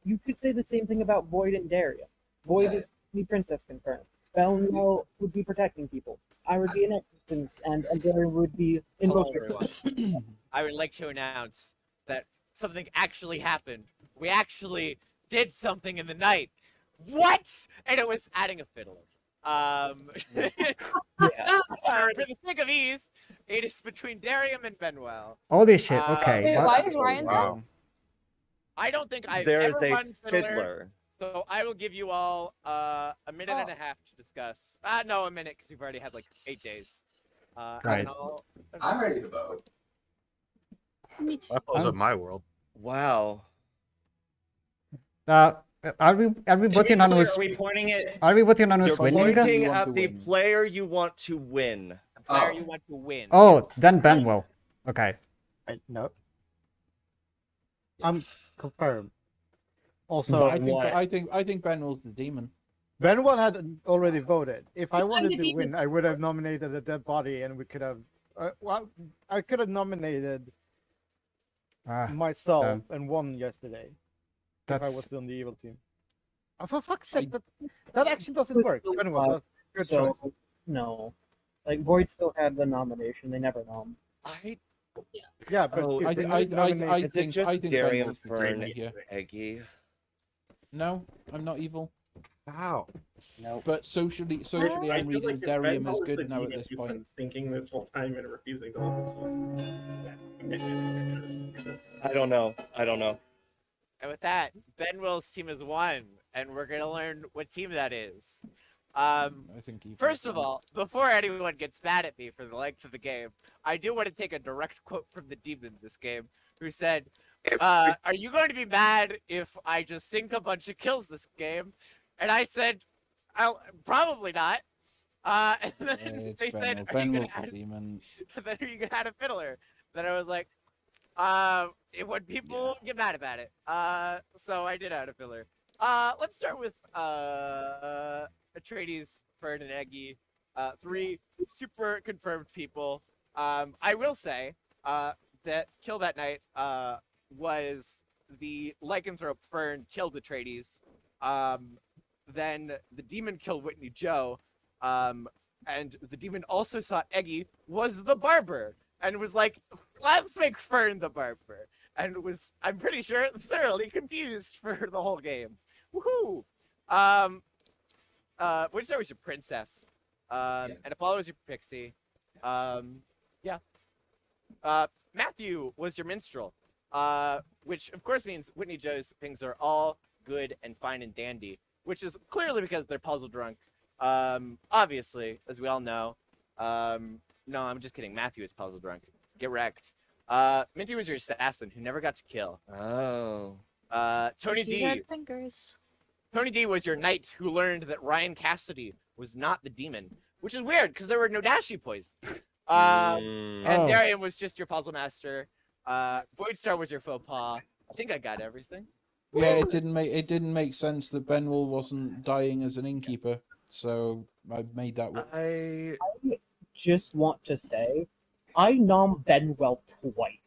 Speaker 12: You could say the same thing about Void and Darium. Void is the princess concurrent. Belnwell would be protecting people. I would be in existence, and Darium would be in
Speaker 14: Hello,
Speaker 12: both.
Speaker 14: everyone. I would like to announce that something actually happened. We actually did something in the night. What? And it was adding a fiddler. For the sake of ease, it is between Darium and Benwell.
Speaker 4: Holy shit, okay.
Speaker 10: Wait, why is Ryan
Speaker 4: Wow.
Speaker 14: I don't think I've
Speaker 2: There is
Speaker 14: ever
Speaker 2: a
Speaker 14: run fiddler,
Speaker 2: fiddler.
Speaker 14: so I will give you all a minute and a half to discuss. No, a minute, because you've already had like 8 days.
Speaker 8: Right.
Speaker 17: I'm ready to vote.
Speaker 9: Me too.
Speaker 8: That blows up my world.
Speaker 2: Wow.
Speaker 4: Are we voting on who's?
Speaker 13: Are we pointing it?
Speaker 4: Are we voting on who's
Speaker 2: You're
Speaker 4: winning?
Speaker 2: pointing at the player you want to win.
Speaker 14: The player you want to win.
Speaker 4: Oh, then Benwell. Okay.
Speaker 7: No. I'm confirmed. Also,
Speaker 5: I think Benwell's the demon.
Speaker 7: Benwell had already voted. If I wanted
Speaker 9: the
Speaker 7: to win, I would have nominated a dead body, and we could have. Well, I could have nominated myself and won yesterday. If I
Speaker 4: That's-
Speaker 7: was on the evil team. Oh, for fuck's sake, that actually doesn't work. Anyway, good choice.
Speaker 12: No, like Void still had the nomination. They never nom.
Speaker 7: Yeah, but
Speaker 2: Oh,
Speaker 7: if
Speaker 5: I
Speaker 7: they
Speaker 5: think
Speaker 2: Darian
Speaker 5: Benwell's the
Speaker 2: Fern
Speaker 5: crazy here.
Speaker 2: Eggy?
Speaker 5: No, I'm not evil.
Speaker 16: Wow.
Speaker 3: No.
Speaker 5: But socially,
Speaker 1: I
Speaker 5: I'm
Speaker 1: feel
Speaker 5: reading
Speaker 1: like
Speaker 5: Darium
Speaker 1: Ben
Speaker 5: as
Speaker 1: is the
Speaker 5: good now at
Speaker 1: demon
Speaker 5: this
Speaker 1: who's
Speaker 5: point.
Speaker 1: been thinking this whole time and refusing to let themselves.
Speaker 2: I don't know. I don't know.
Speaker 14: And with that, Benwell's team is won, and we're gonna learn what team that is.
Speaker 5: I think
Speaker 14: First of all, before anyone gets mad at me for the length of the game, I do want to take a direct quote from the demon this game, who said, "Are you going to be mad if I just sink a bunch of kills this game?" And I said, "I'll probably not." And then they said, "Are you gonna add?"
Speaker 5: demon.
Speaker 14: Then are you gonna add a fiddler? Then I was like, when people get mad about it. So I did add a filler. Let's start with Atreides, Fern, and Eggy. 3 super confirmed people. I will say that kill that night was the lycanthrope Fern killed Atreides. Then the demon killed Whitney Joe. And the demon also thought Eggy was the barber and was like, let's make Fern the barber. And was, I'm pretty sure, thoroughly confused for the whole game. Woohoo! Which was your princess? And Apollo was your pixie. Yeah. Matthew was your minstrel. Which of course means Whitney Joe's things are all good and fine and dandy. Which is clearly because they're puzzle drunk. Obviously, as we all know. No, I'm just kidding. Matthew is puzzle drunk. Get wrecked. Minty was your assassin who never got to kill.
Speaker 2: Oh.
Speaker 14: Tony
Speaker 10: He
Speaker 14: D.
Speaker 10: had fingers.
Speaker 14: Tony D was your knight who learned that Ryan Cassidy was not the demon, which is weird because there were no Dashi boys. And Darian was just your puzzle master. Voidstar was your faux pas. I think I got everything.
Speaker 5: Yeah, it didn't make sense that Benwell wasn't dying as an innkeeper, so I made that work.
Speaker 12: I just want to say, I nom Benwell twice.